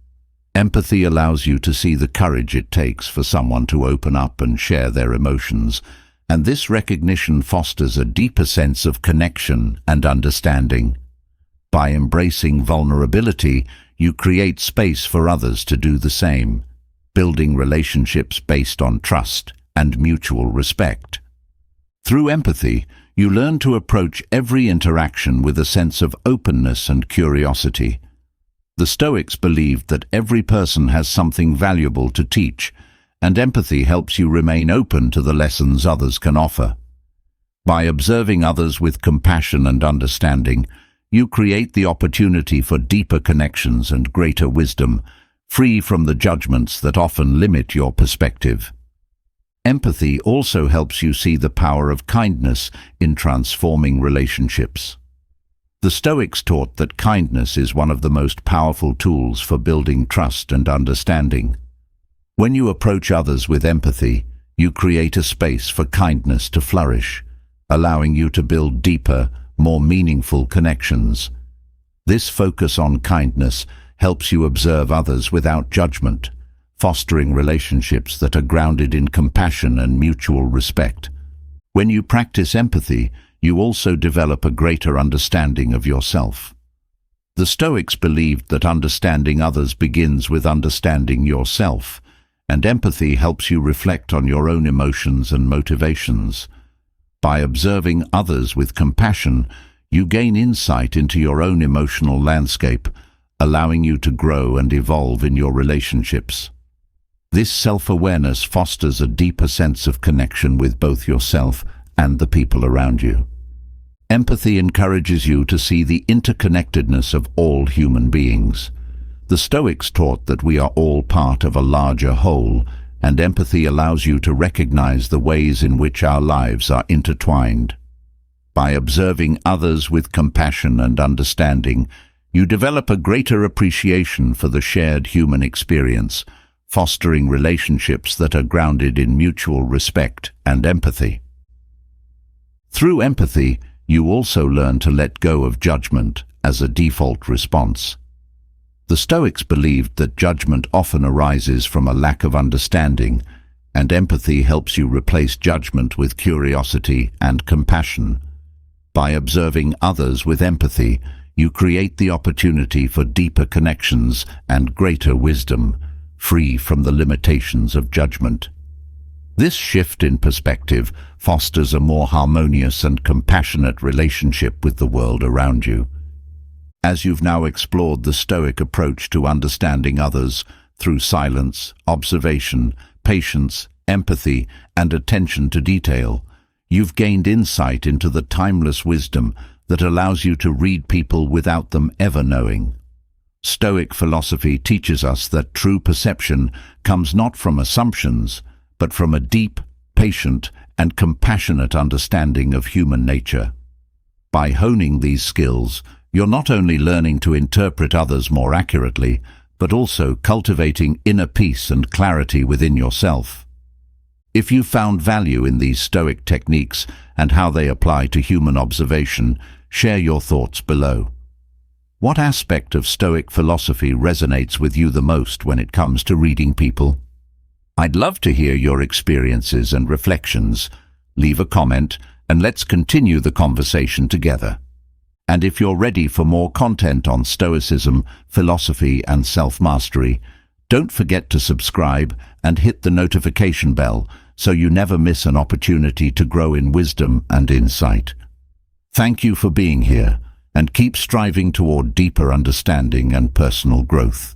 Empathy allows you to see the courage it takes for someone to open up and share their emotions, and this recognition fosters a deeper sense of connection and understanding. By embracing vulnerability, you create space for others to do the same, building relationships based on trust and mutual respect. Through empathy, you learn to approach every interaction with a sense of openness and curiosity. The Stoics believed that every person has something valuable to teach, and empathy helps you remain open to the lessons others can offer. By observing others with compassion and understanding, you create the opportunity for deeper connections and greater wisdom, free from the judgments that often limit your perspective. Empathy also helps you see the power of kindness in transforming relationships. The Stoics taught that kindness is one of the most powerful tools for building trust and understanding. When you approach others with empathy, you create a space for kindness to flourish, allowing you to build deeper, more meaningful connections. This focus on kindness helps you observe others without judgment, fostering relationships that are grounded in compassion and mutual respect. When you practice empathy, you also develop a greater understanding of yourself. The Stoics believed that understanding others begins with understanding yourself, and empathy helps you reflect on your own emotions and motivations. By observing others with compassion, you gain insight into your own emotional landscape, allowing you to grow and evolve in your relationships. This self-awareness fosters a deeper sense of connection with both yourself and the people around you. Empathy encourages you to see the interconnectedness of all human beings. The Stoics taught that we are all part of a larger whole, and empathy allows you to recognize the ways in which our lives are intertwined. By observing others with compassion and understanding, you develop a greater appreciation for the shared human experience, fostering relationships that are grounded in mutual respect and empathy. Through empathy, you also learn to let go of judgment as a default response. The Stoics believed that judgment often arises from a lack of understanding, and empathy helps you replace judgment with curiosity and compassion. By observing others with empathy, you create the opportunity for deeper connections and greater wisdom, free from the limitations of judgment. This shift in perspective fosters a more harmonious and compassionate relationship with the world around you. As you've now explored the Stoic approach to understanding others through silence, observation, patience, empathy, and attention to detail, you've gained insight into the timeless wisdom that allows you to read people without them ever knowing. Stoic philosophy teaches us that true perception comes not from assumptions, but from a deep, patient, and compassionate understanding of human nature. By honing these skills, you're not only learning to interpret others more accurately, but also cultivating inner peace and clarity within yourself. If you found value in these Stoic techniques and how they apply to human observation, share your thoughts below. What aspect of Stoic philosophy resonates with you the most when it comes to reading people? I'd love to hear your experiences and reflections. Leave a comment and let's continue the conversation together. And if you're ready for more content on Stoicism, philosophy, and self-mastery, don't forget to subscribe and hit the notification bell so you never miss an opportunity to grow in wisdom and insight. Thank you for being here, and keep striving toward deeper understanding and personal growth.